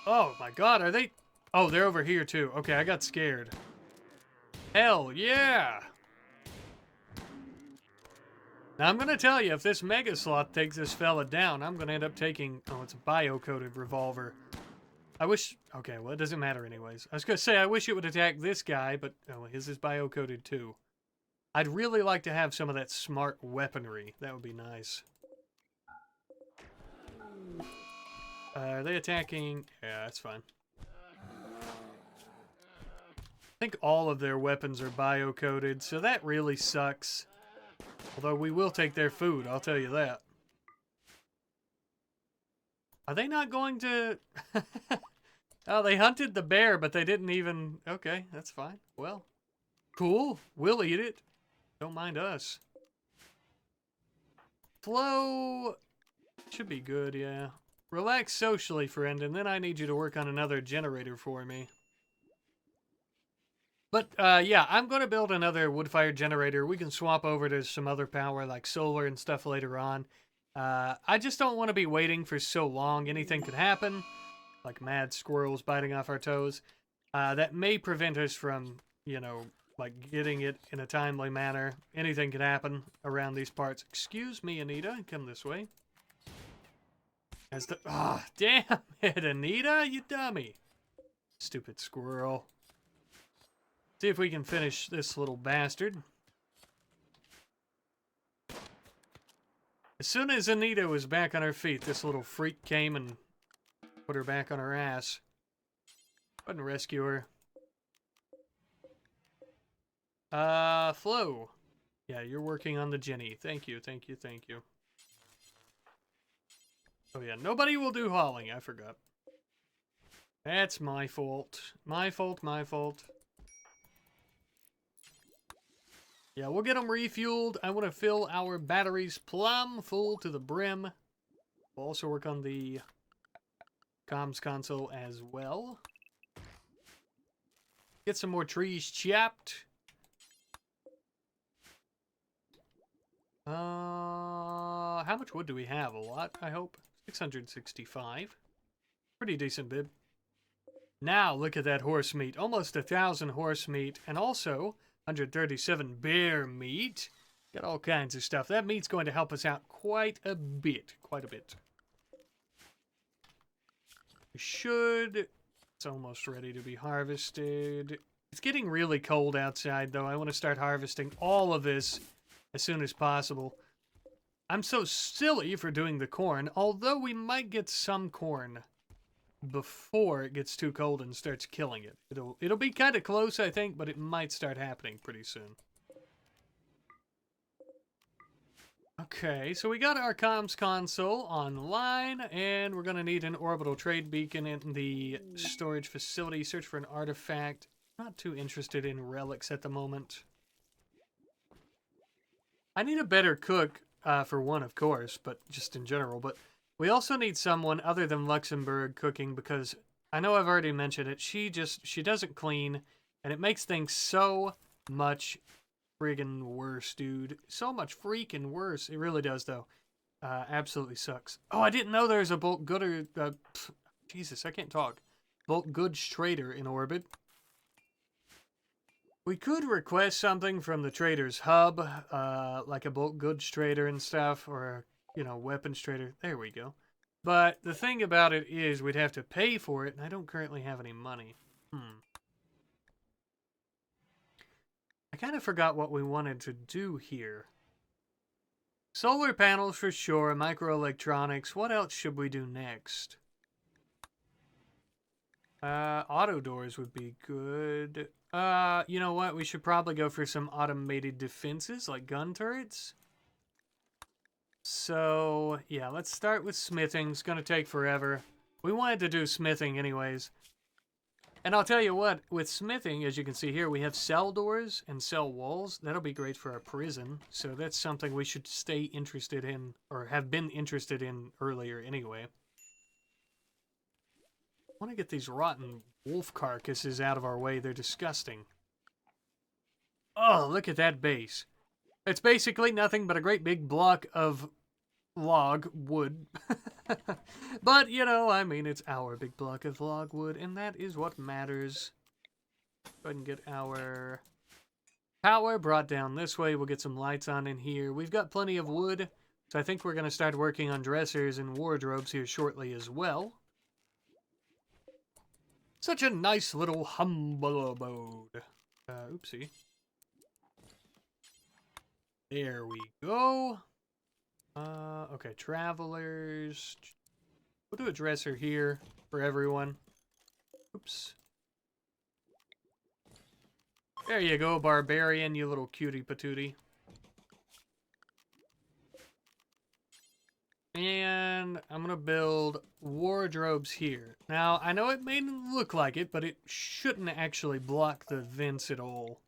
Oh my god, are they? Oh, they're over here too. Okay, I got scared. Hell yeah! Now I'm gonna tell you, if this Mega Sloth takes this fella down, I'm gonna end up taking, oh, it's a bio-coated revolver. I wish, okay, well it doesn't matter anyways. I was gonna say, I wish it would attack this guy, but, oh, his is bio-coated too. I'd really like to have some of that smart weaponry. That would be nice. Are they attacking? Yeah, that's fine. think all of their weapons are bio-coded, so that really sucks. Although we will take their food, I'll tell you that. Are they not going to... Oh, they hunted the bear, but they didn't even... Okay, that's fine. Well, cool. We'll eat it. Don't mind us. Flow should be good, yeah. Relax socially, friend, and then I need you to work on another generator for me. But, yeah, I'm going to build another wood-fired generator. We can swap over to some other power, like solar and stuff later on. I just don't want to be waiting for so long. Anything could happen, like mad squirrels biting off our toes. That may prevent us from, you know, like getting it in a timely manner. Anything could happen around these parts. Excuse me, Anita. Come this way. As the... Ah, damn it, Anita, you dummy. Stupid squirrel. See if we can finish this little bastard. As soon as Anita was back on her feet, this little freak came and put her back on her ass. Couldn't rescue her. Flo. Yeah, you're working on the Jenny. Thank you, thank you, thank you. Oh yeah, nobody will do hauling, I forgot. That's my fault. My fault, my fault. Yeah, we'll get them refueled. I want to fill our batteries plumb full to the brim. We'll also work on the comms console as well. Get some more trees chopped. How much wood do we have? A lot, I hope. 665. Pretty decent bid. Now, look at that horse meat. Almost 1,000 horse meat. And also, 137 bear meat. Got all kinds of stuff. That meat's going to help us out quite a bit. Quite a bit. We should... It's almost ready to be harvested. It's getting really cold outside, though. I want to start harvesting all of this as soon as possible. I'm so silly for doing the corn, although we might get some corn before it gets too cold and starts killing it. It'll be kind of close, I think, but it might start happening pretty soon. Okay, so we got our comms console online, and we're going to need an orbital trade beacon in the storage facility. Search for an artifact. Not too interested in relics at the moment. I need a better cook, for one, of course, but just in general. But we also need someone other than Luxembourg cooking, because I know I've already mentioned it. She doesn't clean, and it makes things so much friggin' worse, dude. So much freaking worse. It really does, though. Absolutely sucks. Oh, I didn't know there's a bulk gooder. Jesus, I can't talk. Bulk goods trader in orbit. We could request something from the trader's hub, like a bulk goods trader and stuff, or, you know, weapons trader. There we go. But the thing about it is we'd have to pay for it, and I don't currently have any money. I kind of forgot what we wanted to do here. Solar panels for sure, microelectronics. What else should we do next? Auto doors would be good. You know what? We should probably go for some automated defenses, like gun turrets. So, yeah, let's start with smithing. It's gonna take forever. We wanted to do smithing anyways. And I'll tell you what, with smithing, as you can see here, we have cell doors and cell walls. That'll be great for our prison. So that's something we should stay interested in, or have been interested in earlier anyway. I want to get these rotten wolf carcasses out of our way. They're disgusting. Oh, look at that base. It's basically nothing but a great big block of log wood. But, you know, I mean, it's our big block of log wood, and that is what matters. Go ahead and get our power brought down this way. We'll get some lights on in here. We've got plenty of wood, so I think we're going to start working on dressers and wardrobes here shortly as well. Such a nice little humble abode. Oopsie. There we go. Okay, travelers. We'll do a dresser here for everyone. Oops. There you go, barbarian, you little cutie patootie. And I'm going to build wardrobes here. Now, I know it may look like it, but it shouldn't actually block the vents at all.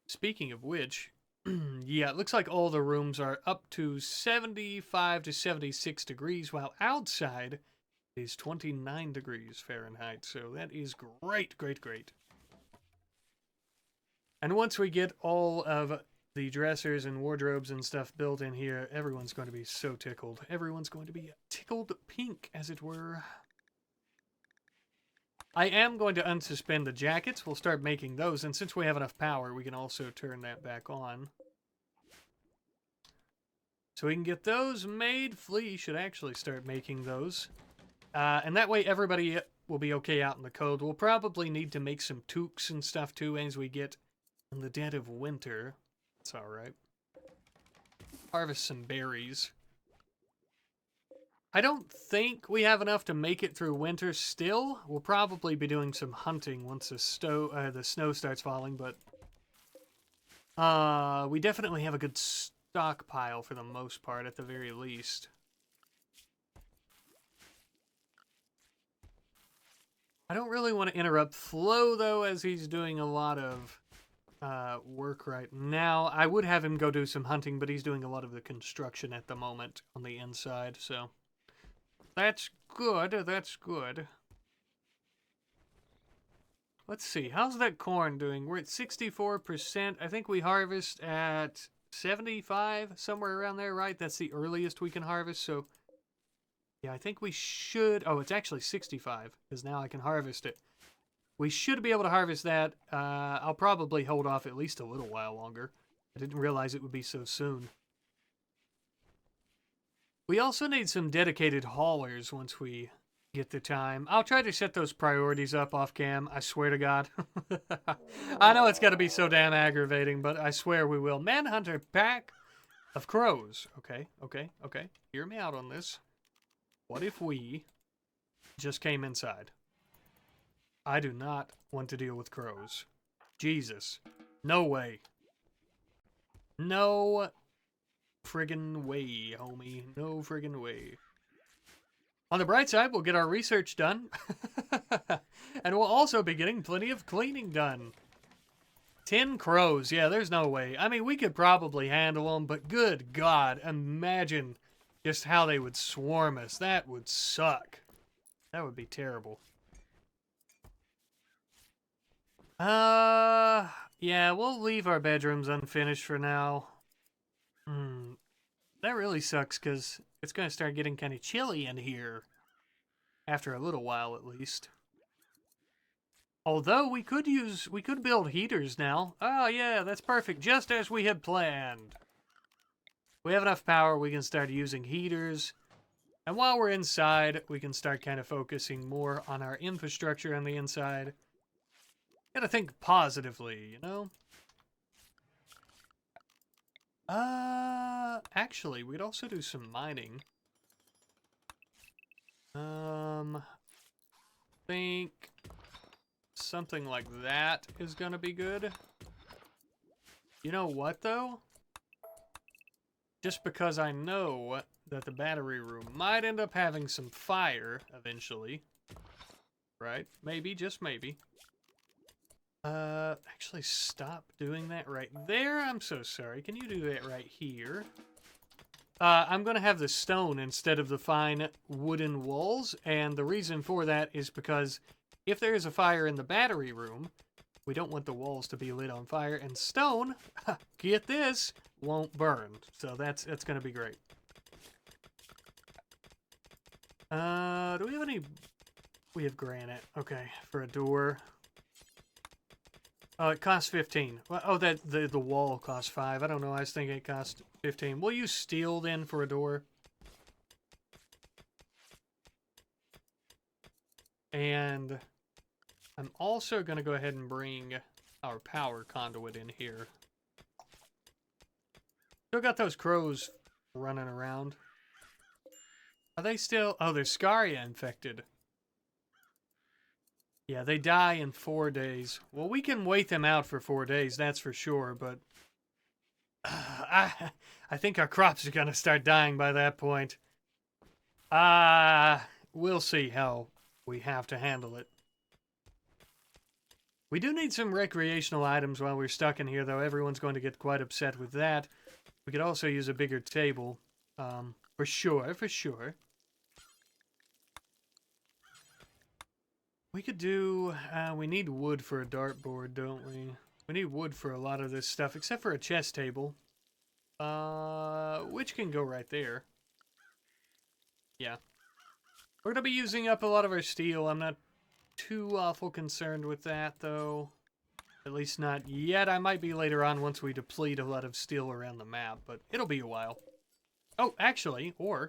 Speaking of which, yeah, it looks like all the rooms are up to 75 to 76 degrees, while outside is 29 degrees Fahrenheit. So that is great, great, great. And once we get all of the dressers and wardrobes and stuff built in here, everyone's going to be so tickled. Everyone's going to be tickled pink, as it were. I am going to unsuspend the jackets. We'll start making those, and since we have enough power, we can also turn that back on. So we can get those made. Flea should actually start making those. And that way everybody will be okay out in the cold. We'll probably need to make some toques and stuff too as we get in the dead of winter. It's alright. Harvest some berries. I don't think we have enough to make it through winter still. We'll probably be doing some hunting once the snow starts falling, but we definitely have a good stockpile for the most part, at the very least. I don't really want to interrupt Flo, though, as he's doing a lot of work right now. I would have him go do some hunting, but he's doing a lot of the construction at the moment on the inside, so that's good. That's good. Let's see. How's that corn doing? We're at 64%. I think we harvest at 75, somewhere around there, right? That's the earliest we can harvest, so yeah, I think we should... Oh, it's actually 65, because now I can harvest it. We should be able to harvest that. I'll probably hold off at least a little while longer. I didn't realize it would be so soon. We also need some dedicated haulers once we get the time. I'll try to set those priorities up off cam, I swear to God. I know it's got to be so damn aggravating, but I swear we will. Manhunter pack of crows. Okay. Hear me out on this. What if we just came inside? I do not want to deal with crows. Jesus. No way. No friggin' way, homie. No friggin' way. On the bright side, we'll get our research done. And we'll also be getting plenty of cleaning done. 10 crows. Yeah, there's no way. I mean, we could probably handle them, but good God, imagine just how they would swarm us. That would suck. That would be terrible. Yeah, we'll leave our bedrooms unfinished for now. That really sucks, because it's going to start getting kind of chilly in here. After a little while, at least. Although, we could build heaters now. Oh, yeah, that's perfect. Just as we had planned. We have enough power, we can start using heaters. And while we're inside, we can start kind of focusing more on our infrastructure on the inside. Gotta think positively, you know? Actually, we'd also do some mining. Think something like that is gonna be good. You know what, though? Just because I know that the battery room might end up having some fire eventually. Right? Maybe, just maybe. Actually stop doing that right there. I'm so sorry. Can you do that right here? I'm going to have the stone instead of the fine wooden walls, and the reason for that is because if there is a fire in the battery room, we don't want the walls to be lit on fire, and stone, get this, won't burn. So that's going to be great. Do we have any... We have granite. Okay, for a door. It costs 15. Well, oh, the wall costs 5. I don't know. I was thinking it cost 15. We'll use steel then for a door. And I'm also going to go ahead and bring our power conduit in here. Still got those crows running around. Are they still... Oh, they're Scaria infected. Yeah, they die in 4 days. Well, we can wait them out for 4 days, that's for sure, but I think our crops are going to start dying by that point. We'll see how we have to handle it. We do need some recreational items while we're stuck in here, though. Everyone's going to get quite upset with that. We could also use a bigger table. For sure, for sure. We could do... we need wood for a dartboard, don't we? We need wood for a lot of this stuff, except for a chess table. Which can go right there. Yeah. We're going to be using up a lot of our steel. I'm not too awful concerned with that, though. At least not yet. I might be later on once we deplete a lot of steel around the map, but it'll be a while. Oh, actually, we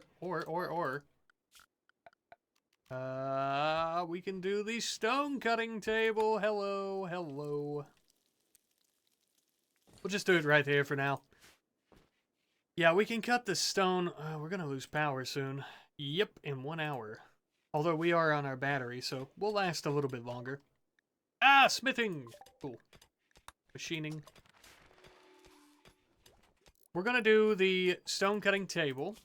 can do the stone cutting table. Hello, hello. We'll just do it right here for now. Yeah, we can cut the stone. We're going to lose power soon. Yep, in 1 hour. Although we are on our battery, so we'll last a little bit longer. Ah, smithing! Cool. Machining. We're going to do the stone cutting table.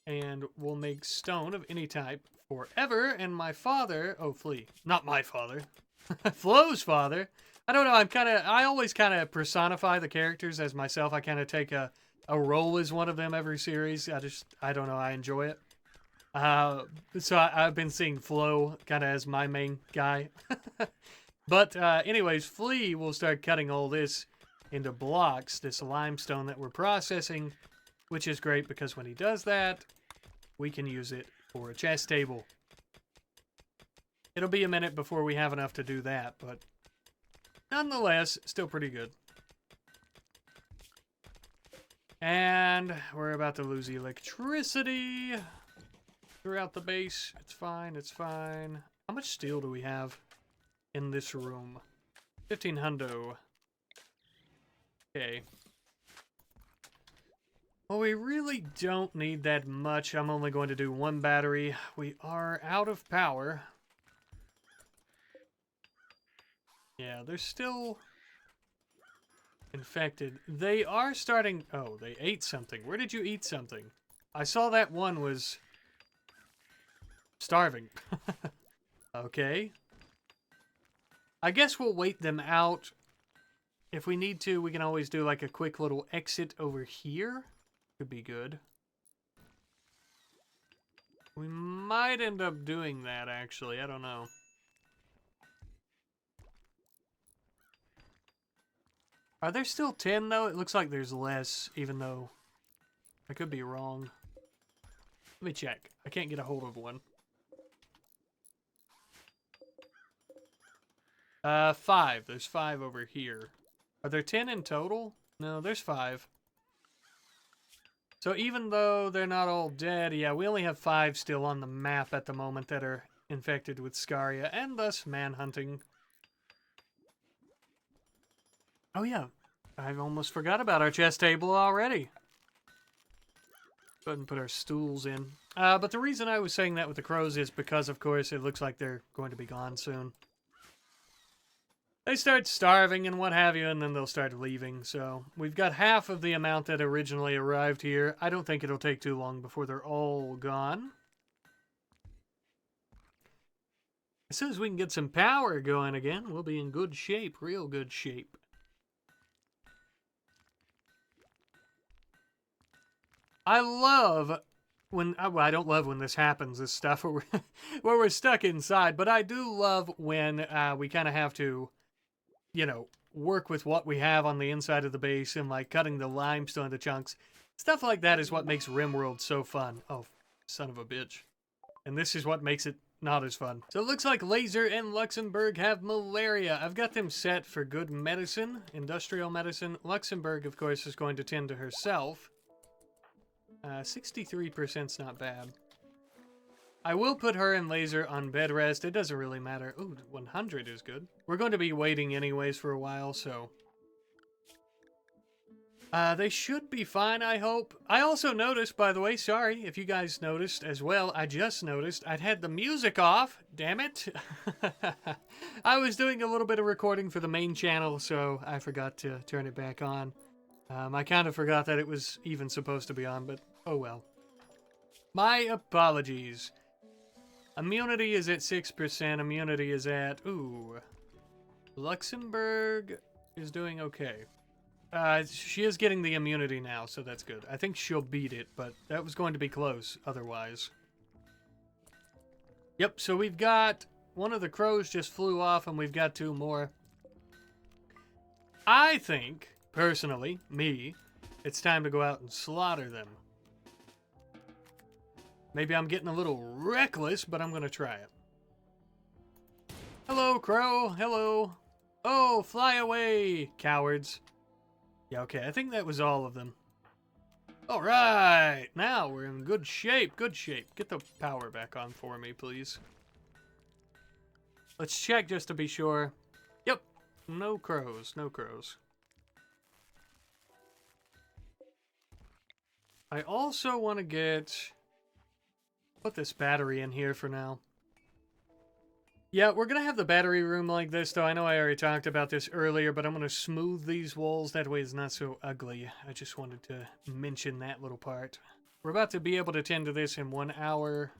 And we'll make stone of any type forever. And my father... Oh, Flea. Not my father. Flo's father. I don't know, I always kind of personify the characters as myself. I kind of take a role as one of them every series. I don't know, I enjoy it. So I've been seeing Flo kind of as my main guy. But anyways, Flea will start cutting all this into blocks, this limestone that we're processing, which is great because when he does that, we can use it for a chess table. It'll be a minute before we have enough to do that, but nonetheless, still pretty good. And we're about to lose electricity throughout the base. It's fine, it's fine. How much steel do we have in this room? 15 hundo. Okay. Well, we really don't need that much. I'm only going to do 1 battery. We are out of power. Yeah, they're still infected. They are starting... Oh, they ate something. Where did you eat something? I saw that one was starving. Okay. I guess we'll wait them out. If we need to, we can always do like a quick little exit over here. Could be good. We might end up doing that, actually. I don't know. Are there still 10, though? It looks like there's less, even though I could be wrong. Let me check. I can't get a hold of one. 5. There's 5 over here. Are there 10 in total? No, there's 5. So even though they're not all dead, yeah, we only have 5 still on the map at the moment that are infected with Scaria, and thus manhunting. Oh yeah, I almost forgot about our chess table already. Go ahead and put our stools in. But the reason I was saying that with the crows is because, of course, it looks like they're going to be gone soon. They start starving and what have you, and then they'll start leaving. So we've got half of the amount that originally arrived here. I don't think it'll take too long before they're all gone. As soon as we can get some power going again, we'll be in good shape, real good shape. I love when... Well, I don't love when this happens, this stuff, where we're stuck inside, but I do love when we kind of have to, you know, work with what we have on the inside of the base and, like, cutting the limestone to chunks. Stuff like that is what makes RimWorld so fun. Oh, son of a bitch. And this is what makes it not as fun. So it looks like Laser and Luxembourg have malaria. I've got them set for good medicine, industrial medicine. Luxembourg, of course, is going to tend to herself. 63%'s not bad. I will put her and Laser on bed rest. It doesn't really matter. Ooh, 100 is good. We're going to be waiting anyways for a while, so... They should be fine, I hope. I also noticed, by the way, sorry if you guys noticed as well, I just noticed I'd had the music off. Damn it. I was doing a little bit of recording for the main channel, so I forgot to turn it back on. I kind of forgot that it was even supposed to be on, but oh well. My apologies. Immunity is at 6%. Immunity is at... Ooh. Luxembourg is doing okay. She is getting the immunity now, so that's good. I think she'll beat it, but that was going to be close otherwise. Yep, so we've got... One of the crows just flew off, and we've got 2 more. I think, personally, it's time to go out and slaughter them. Maybe I'm getting a little reckless, but I'm going to try it. Hello, crow. Hello. Oh, fly away, cowards. Yeah, okay, I think that was all of them. All right, now we're in good shape, good shape. Get the power back on for me, please. Let's check just to be sure. Yep, no crows, no crows. I also want to put this battery in here for now. Yeah, we're going to have the battery room like this, though. I know I already talked about this earlier, but I'm going to smooth these walls. That way it's not so ugly. I just wanted to mention that little part. We're about to be able to tend to this in 1 hour.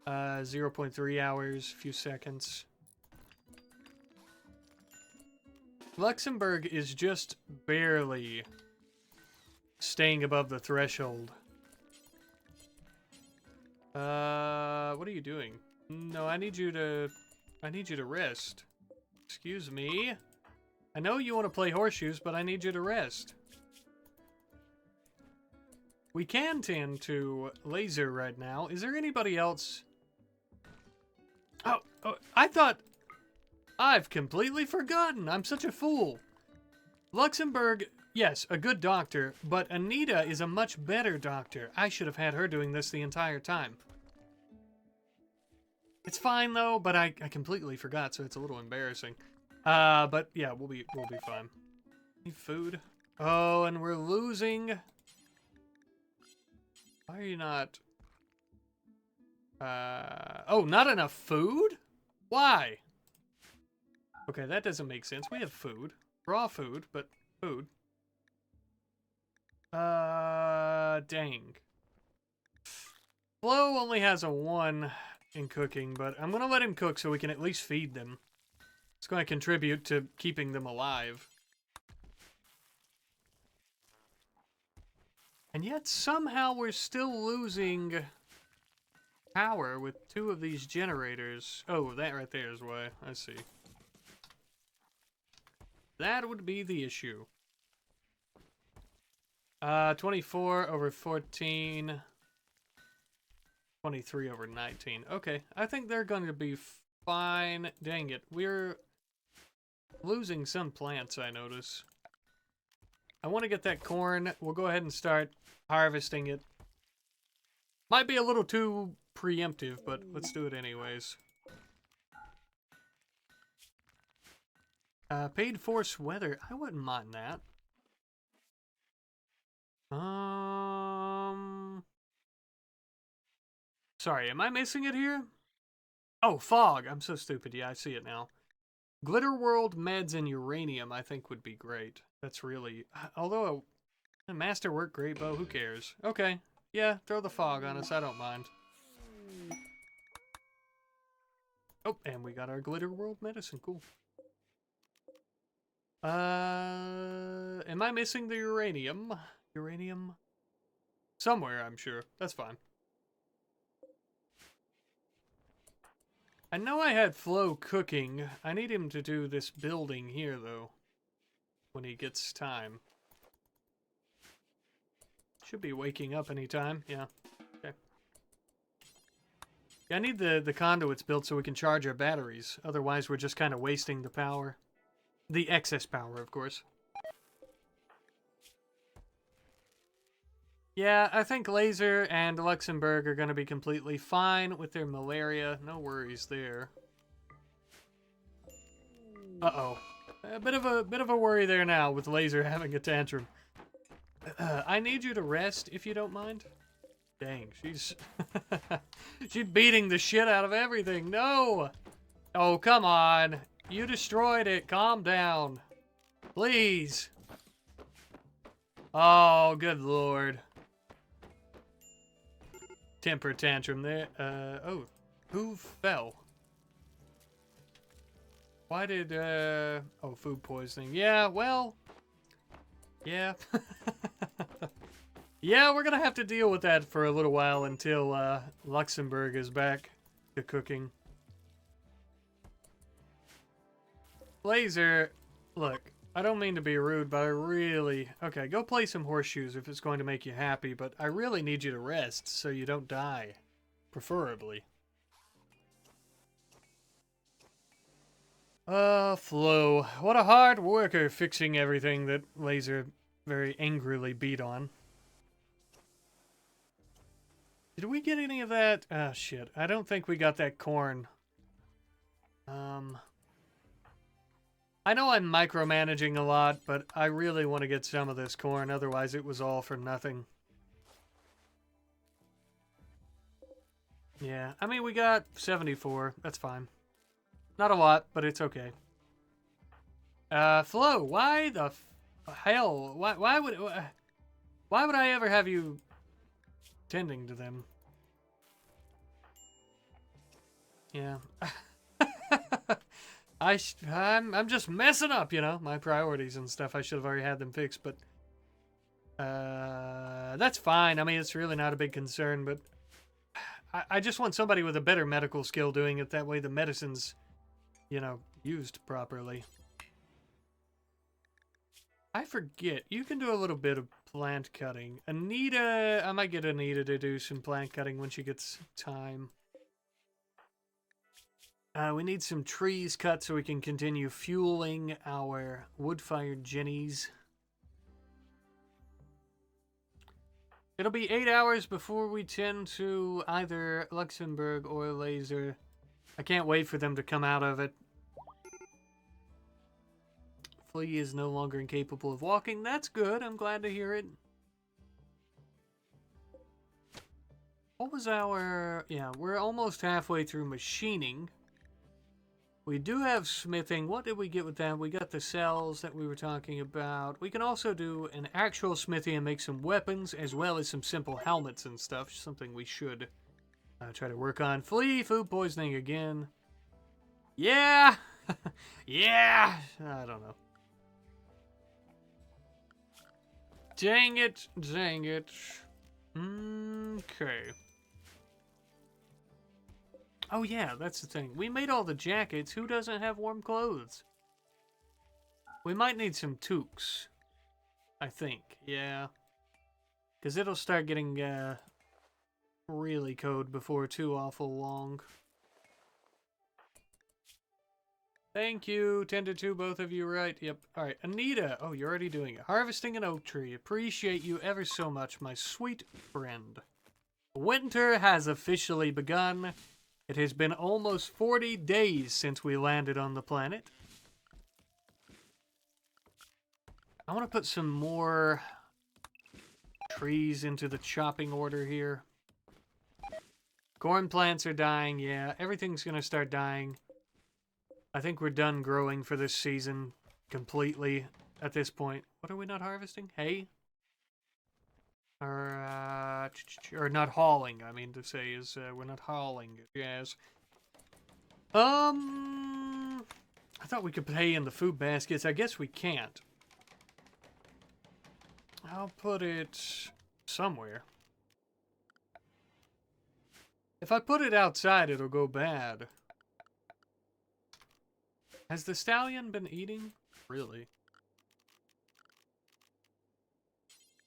0.3 hours, a few seconds. Luxembourg is just barely staying above the threshold. What are you doing? No, I need you to rest. Excuse me. I know you want to play horseshoes, but I need you to rest. We can tend to laser right now. Is there anybody else? Oh, I thought... I've completely forgotten. I'm such a fool. Luxembourg, yes, a good doctor, but Anita is a much better doctor. I should have had her doing this the entire time. It's fine though, but I completely forgot, so it's a little embarrassing. But yeah, we'll be fine. Need food. Oh, and we're losing. Why are you not? Oh, not enough food? Why? Okay, that doesn't make sense. We have food. Raw food, but food. Dang. Flo only has a 1 in cooking, but I'm going to let him cook so we can at least feed them. It's going to contribute to keeping them alive. And yet somehow we're still losing power with 2 of these generators. Oh, that right there is why. I see. That would be the issue. 24 over 14... 23 over 19. Okay, I think they're going to be fine. Dang it, we're losing some plants, I notice. I want to get that corn. We'll go ahead and start harvesting it. Might be a little too preemptive, but let's do it anyways. Paid force weather. I wouldn't mind that. Sorry, am I missing it here? Oh, fog. I'm so stupid. Yeah, I see it now. Glitter World, meds, and uranium I think would be great. That's really... Although, a masterwork great bow, who cares? Okay. Yeah, throw the fog on us. I don't mind. Oh, and we got our Glitter World medicine. Cool. Am I missing the uranium? Uranium? Somewhere, I'm sure. That's fine. I know I had Flo cooking. I need him to do this building here, though. When he gets time. Should be waking up anytime. Yeah. Okay. Yeah, I need the conduits built so we can charge our batteries. Otherwise, we're just kind of wasting the power. The excess power, of course. Yeah, I think Laser and Luxembourg are going to be completely fine with their malaria. No worries there. Uh-oh. A bit of a worry there now with Laser having a tantrum. I need you to rest if you don't mind. Dang, she's she's beating the shit out of everything. No! Oh, come on. You destroyed it. Calm down. Please. Oh, good lord. Temper tantrum there. Oh, who fell? Why did, oh, food poisoning. Yeah, well, yeah. Yeah, we're gonna have to deal with that for a little while until, Luxembourg is back to cooking. Laser, look, I don't mean to be rude, but I really... Okay, go play some horseshoes if it's going to make you happy, but I really need you to rest so you don't die. Preferably. Flo. What a hard worker fixing everything that Laser very angrily beat on. Did we get any of that? Ah, shit. I don't think we got that corn. I know I'm micromanaging a lot, but I really want to get some of this corn, otherwise it was all for nothing. Yeah, I mean, we got 74. That's fine. Not a lot, but it's okay. Flo, why the hell? Why would I ever have you tending to them? Yeah. I'm just messing up, you know, my priorities and stuff. I should have already had them fixed, but that's fine. I mean, it's really not a big concern, but I just want somebody with a better medical skill doing it. That way the medicine's, you know, used properly. I forget. You can do a little bit of plant cutting. Anita, I might get Anita to do some plant cutting when she gets time. We need some trees cut so we can continue fueling our wood-fired jennies. It'll be 8 hours before we tend to either Luxembourg or Laser. I can't wait for them to come out of it. Flea is no longer incapable of walking. That's good. I'm glad to hear it. What was our... Yeah, we're almost halfway through machining. We do have smithing. What did we get with that? We got the cells that we were talking about. We can also do an actual smithy and make some weapons, as well as some simple helmets and stuff. Something we should try to work on. Flea, food poisoning again. Yeah! Yeah! I don't know. Dang it. Dang it. Okay. Oh yeah, that's the thing. We made all the jackets. Who doesn't have warm clothes? We might need some toques. I think. Yeah. Because it'll start getting really cold before too awful long. Thank you. 10 to 2, both of you, right? Yep. Alright, Anita. Oh, you're already doing it. Harvesting an oak tree. Appreciate you ever so much, my sweet friend. Winter has officially begun. It has been almost 40 days since we landed on the planet. I want to put some more trees into the chopping order here. Corn plants are dying, yeah. Everything's going to start dying. I think we're done growing for this season completely at this point. What are we not harvesting? Hay? Or not hauling, I mean to say, is we're not hauling it, yes. I thought we could put hay in the food baskets. I guess we can't. I'll put it somewhere. If I put it outside, it'll go bad. Has the stallion been eating? Really?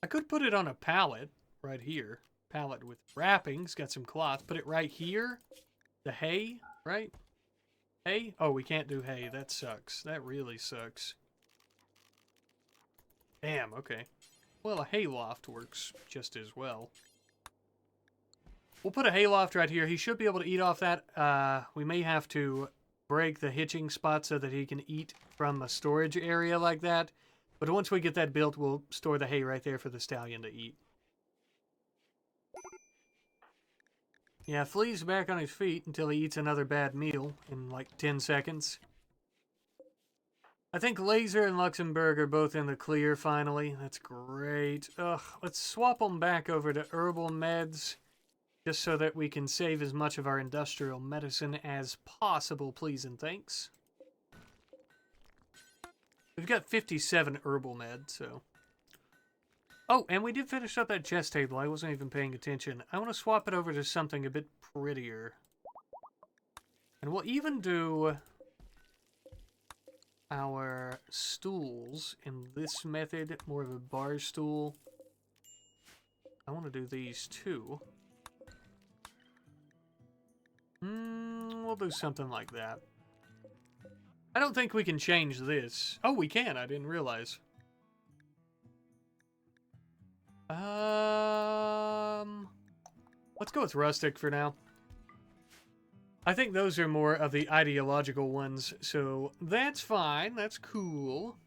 I could put it on a pallet right here. Pallet with wrappings, got some cloth. Put it right here. The hay, right? Hay? Oh, we can't do hay. That sucks. That really sucks. Damn, okay. Well, a hay loft works just as well. We'll put a hay loft right here. He should be able to eat off that. We may have to break the hitching spot so that he can eat from a storage area like that. But once we get that built, we'll store the hay right there for the stallion to eat. Yeah, Flea's back on his feet until he eats another bad meal in like 10 seconds. I think Laser and Luxembourg are both in the clear finally. That's great. Ugh, let's swap them back over to herbal meds just so that we can save as much of our industrial medicine as possible, please and thanks. We've got 57 herbal meds, so... Oh, and we did finish up that chest table. I wasn't even paying attention. I want to swap it over to something a bit prettier. And we'll even do our stools in this method, more of a bar stool. I want to do these too. We'll do something like that. I don't think we can change this. Oh, we can. I didn't realize. Let's go with rustic for now. I think those are more of the ideological ones, so that's fine. That's cool.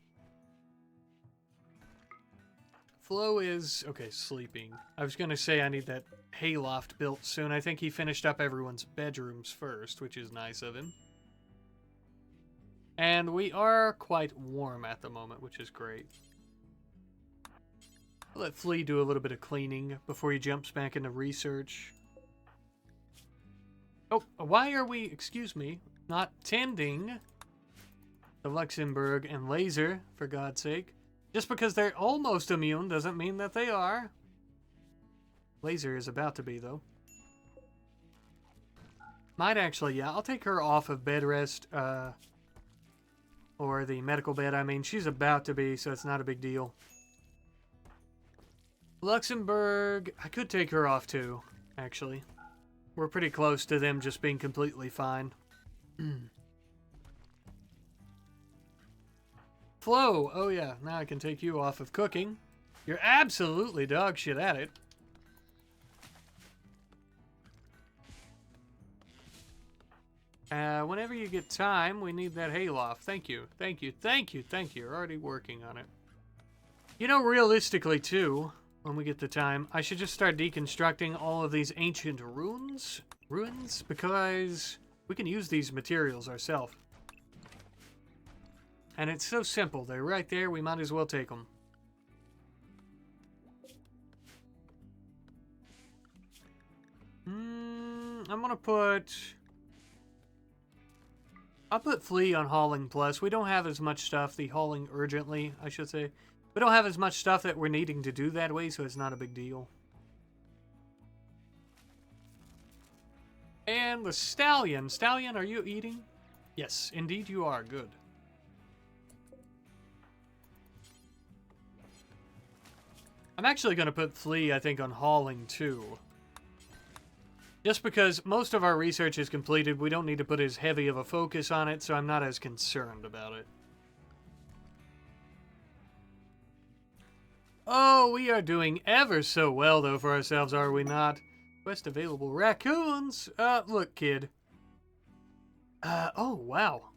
Flo is... okay, sleeping. I was going to say I need that hayloft built soon. I think he finished up everyone's bedrooms first, which is nice of him. And we are quite warm at the moment, which is great. I'll let Flea do a little bit of cleaning before he jumps back into research. Oh, why are we, excuse me, not tending the Luxembourg and Laser, for God's sake? Just because they're almost immune doesn't mean that they are. Laser is about to be, though. Might actually, yeah, I'll take her off of bed rest, or the medical bed, I mean. She's about to be, so it's not a big deal. Luxembourg, I could take her off too, actually. We're pretty close to them just being completely fine. Flo, oh yeah, now I can take you off of cooking. You're absolutely dog shit at it. Whenever you get time, we need that hayloft. Thank you, thank you, thank you, thank you. You're already working on it. You know, realistically too, when we get the time, I should just start deconstructing all of these ancient ruins, because we can use these materials ourselves. And it's so simple. They're right there. We might as well take them. I'm gonna put... I'll put Flea on Hauling Plus. We don't have as much stuff. The Hauling Urgently, I should say. We don't have as much stuff that we're needing to do that way, so it's not a big deal. And the Stallion. Stallion, are you eating? Yes, indeed you are. Good. I'm actually going to put Flea, I think, on Hauling, too. Just because most of our research is completed, we don't need to put as heavy of a focus on it, so I'm not as concerned about it. Oh, we are doing ever so well, though, for ourselves, are we not? Quest available. Raccoons! Look, kid. Oh, wow.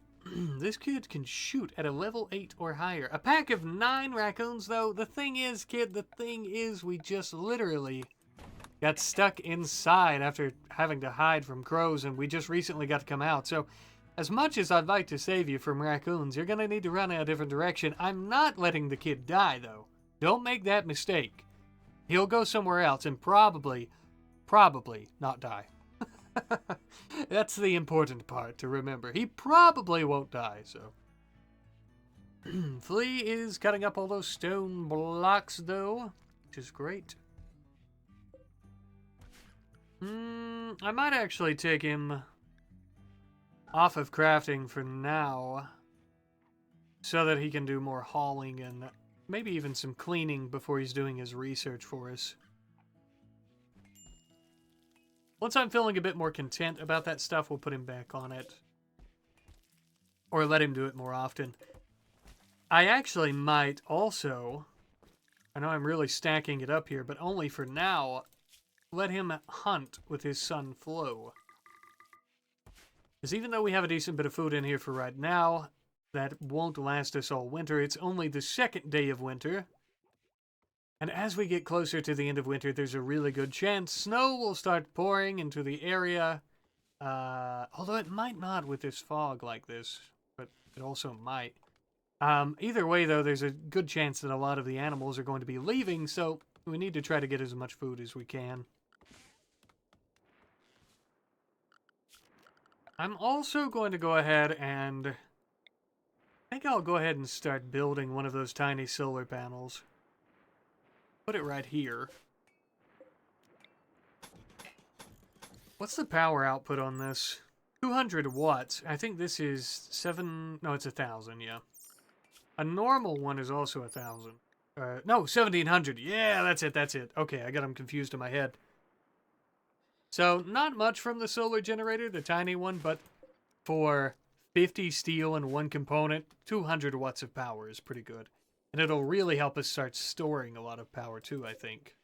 This kid can shoot at a level 8 or higher. A pack of 9 raccoons, though. The thing is, kid, the thing is, we just literally got stuck inside after having to hide from crows, and we just recently got to come out. So, as much as I'd like to save you from raccoons, you're going to need to run in a different direction. I'm not letting the kid die, though. Don't make that mistake. He'll go somewhere else and probably not die. That's the important part to remember. He probably won't die, so. Flea is cutting up all those stone blocks, though, which is great. I might actually take him off of crafting for now so that he can do more hauling and maybe even some cleaning before he's doing his research for us. Once I'm feeling a bit more content about that stuff, we'll put him back on it. Or let him do it more often. I actually might also, I know I'm really stacking it up here, but only for now, let him hunt with his son Flo. Because even though we have a decent bit of food in here for right now, that won't last us all winter. It's only the second day of winter. And as we get closer to the end of winter, there's a really good chance snow will start pouring into the area. Although it might not with this fog like this, but it also might. Either way, though, there's a good chance that a lot of the animals are going to be leaving, so we need to try to get as much food as we can. I'm also going to go ahead and... I think I'll go ahead and start building one of those tiny solar panels. Put it right here. What's the power output on this? 200 watts. I think this is 7... No, it's 1,000, yeah. A normal one is also 1,000. No, 1,700. Yeah, that's it. Okay, I got them confused in my head. So, not much from the solar generator, the tiny one, but for 50 steel and one component, 200 watts of power is pretty good. And it'll really help us start storing a lot of power too, I think.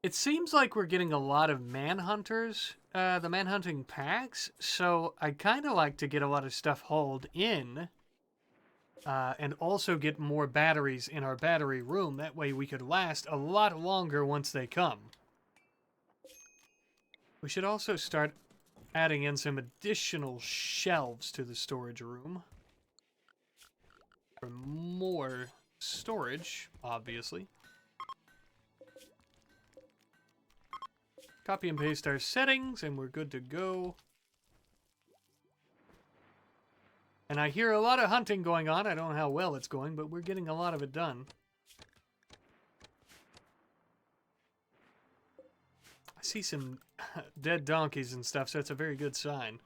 It seems like we're getting a lot of Manhunters, the Manhunting packs, so I'd kind of like to get a lot of stuff hauled in, and also get more batteries in our battery room. That way we could last a lot longer once they come. We should also start adding in some additional shelves to the storage room. For more storage, obviously. Copy and paste our settings, and we're good to go. And I hear a lot of hunting going on. I don't know how well it's going, but we're getting a lot of it done. I see some dead donkeys and stuff, so it's a very good sign.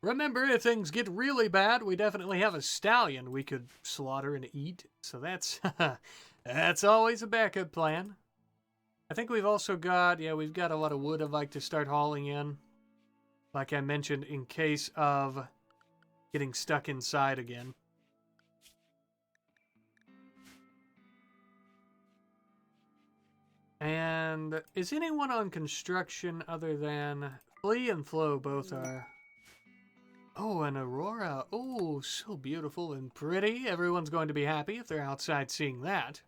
Remember, if things get really bad, we definitely have a stallion we could slaughter and eat. So that's that's always a backup plan. I think we've also got, yeah, we've got a lot of wood I'd like to start hauling in. Like I mentioned, in case of getting stuck inside again. And is anyone on construction other than Flea and Flo both are? Oh, and Aurora. Oh, so beautiful and pretty. Everyone's going to be happy if they're outside seeing that.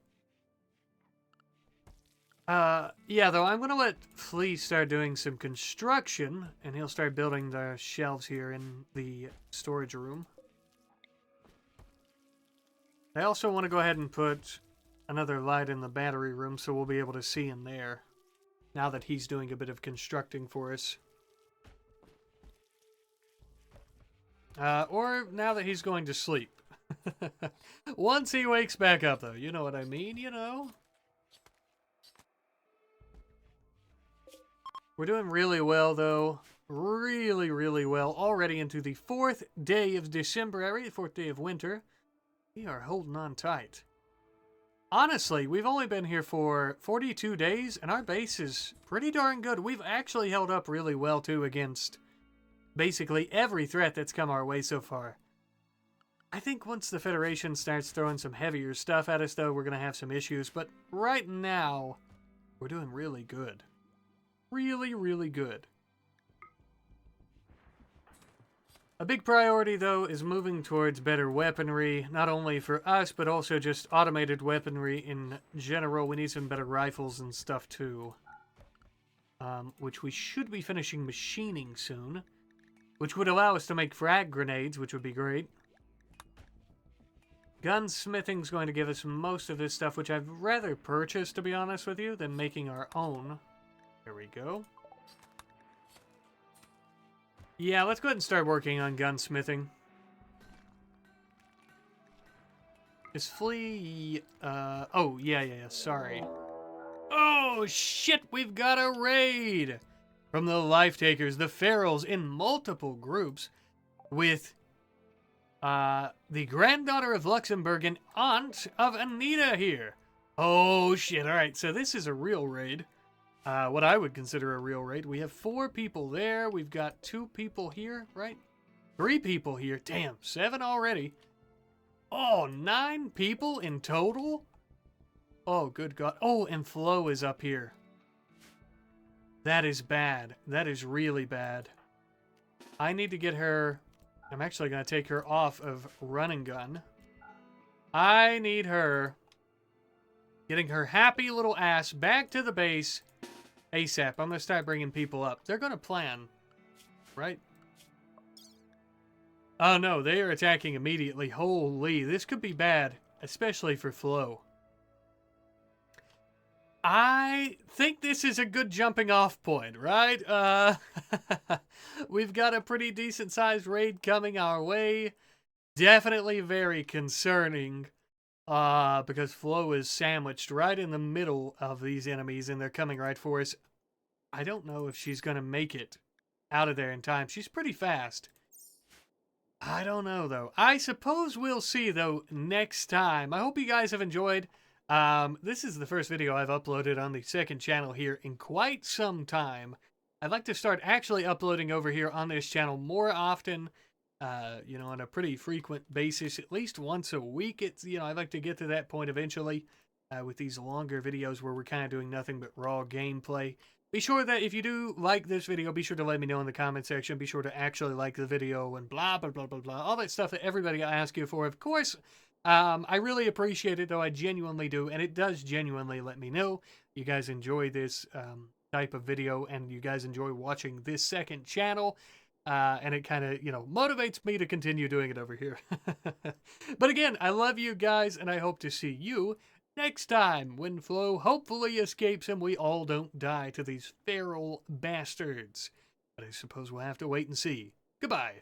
Yeah, though, I'm going to let Flea start doing some construction, and he'll start building the shelves here in the storage room. I also want to go ahead and put another light in the battery room so we'll be able to see in there, now that he's doing a bit of constructing for us. Or now that he's going to sleep. Once he wakes back up, though, you know what I mean, you know? We're doing really well, though. Really, really well. Already into the 4th day of December, the 4th day of winter. We are holding on tight. Honestly, we've only been here for 42 days, and our base is pretty darn good. We've actually held up really well, too, against basically every threat that's come our way so far. I think once the Federation starts throwing some heavier stuff at us, though, we're going to have some issues. But right now, we're doing really good. Really, really good. A big priority, though, is moving towards better weaponry, not only for us, but also just automated weaponry in general. We need some better rifles and stuff, too. Which we should be finishing machining soon, which would allow us to make frag grenades, which would be great. Gunsmithing's going to give us most of this stuff, which I'd rather purchase, to be honest with you, than making our own. There we go. Yeah, let's go ahead and start working on gunsmithing. Is Flea... oh, yeah, sorry. Oh, shit, we've got a raid! From the Life Takers, the Ferals, in multiple groups, with the granddaughter of Luxembourg and aunt of Anita here. Oh, shit, alright, so this is a real raid. What I would consider a real raid. We have 4 people there. We've got 2 people here, right? 3 people here. Damn, 7 already. Oh, 9 people in total? Oh, good God. Oh, and Flo is up here. That is bad. That is really bad. I need to get her... I'm actually going to take her off of run and gun. I need her getting her happy little ass back to the base ASAP. I'm going to start bringing people up. They're going to plan, right? Oh no, they are attacking immediately. Holy, this could be bad, especially for Flo. I think this is a good jumping off point, right? We've got a pretty decent sized raid coming our way. Definitely very concerning, because Flo is sandwiched right in the middle of these enemies and they're coming right for us. I don't know if she's going to make it out of there in time. She's pretty fast. I don't know, though. I suppose we'll see, though, next time. I hope you guys have enjoyed. This is the first video I've uploaded on the second channel here in quite some time. I'd like to start actually uploading over here on this channel more often, on a pretty frequent basis, at least once a week. I'd like to get to that point eventually with these longer videos where we're kind of doing nothing but raw gameplay. Be sure that if you do like this video, be sure to let me know in the comment section. Be sure to actually like the video and blah, blah, blah, blah, blah. All that stuff that everybody asks you for, of course. I really appreciate it, though. I genuinely do. And it does genuinely let me know you guys enjoy this type of video and you guys enjoy watching this second channel. And it kind of, motivates me to continue doing it over here. But again, I love you guys and I hope to see you next time, when Flo hopefully escapes and we all don't die to these feral bastards. But I suppose we'll have to wait and see. Goodbye.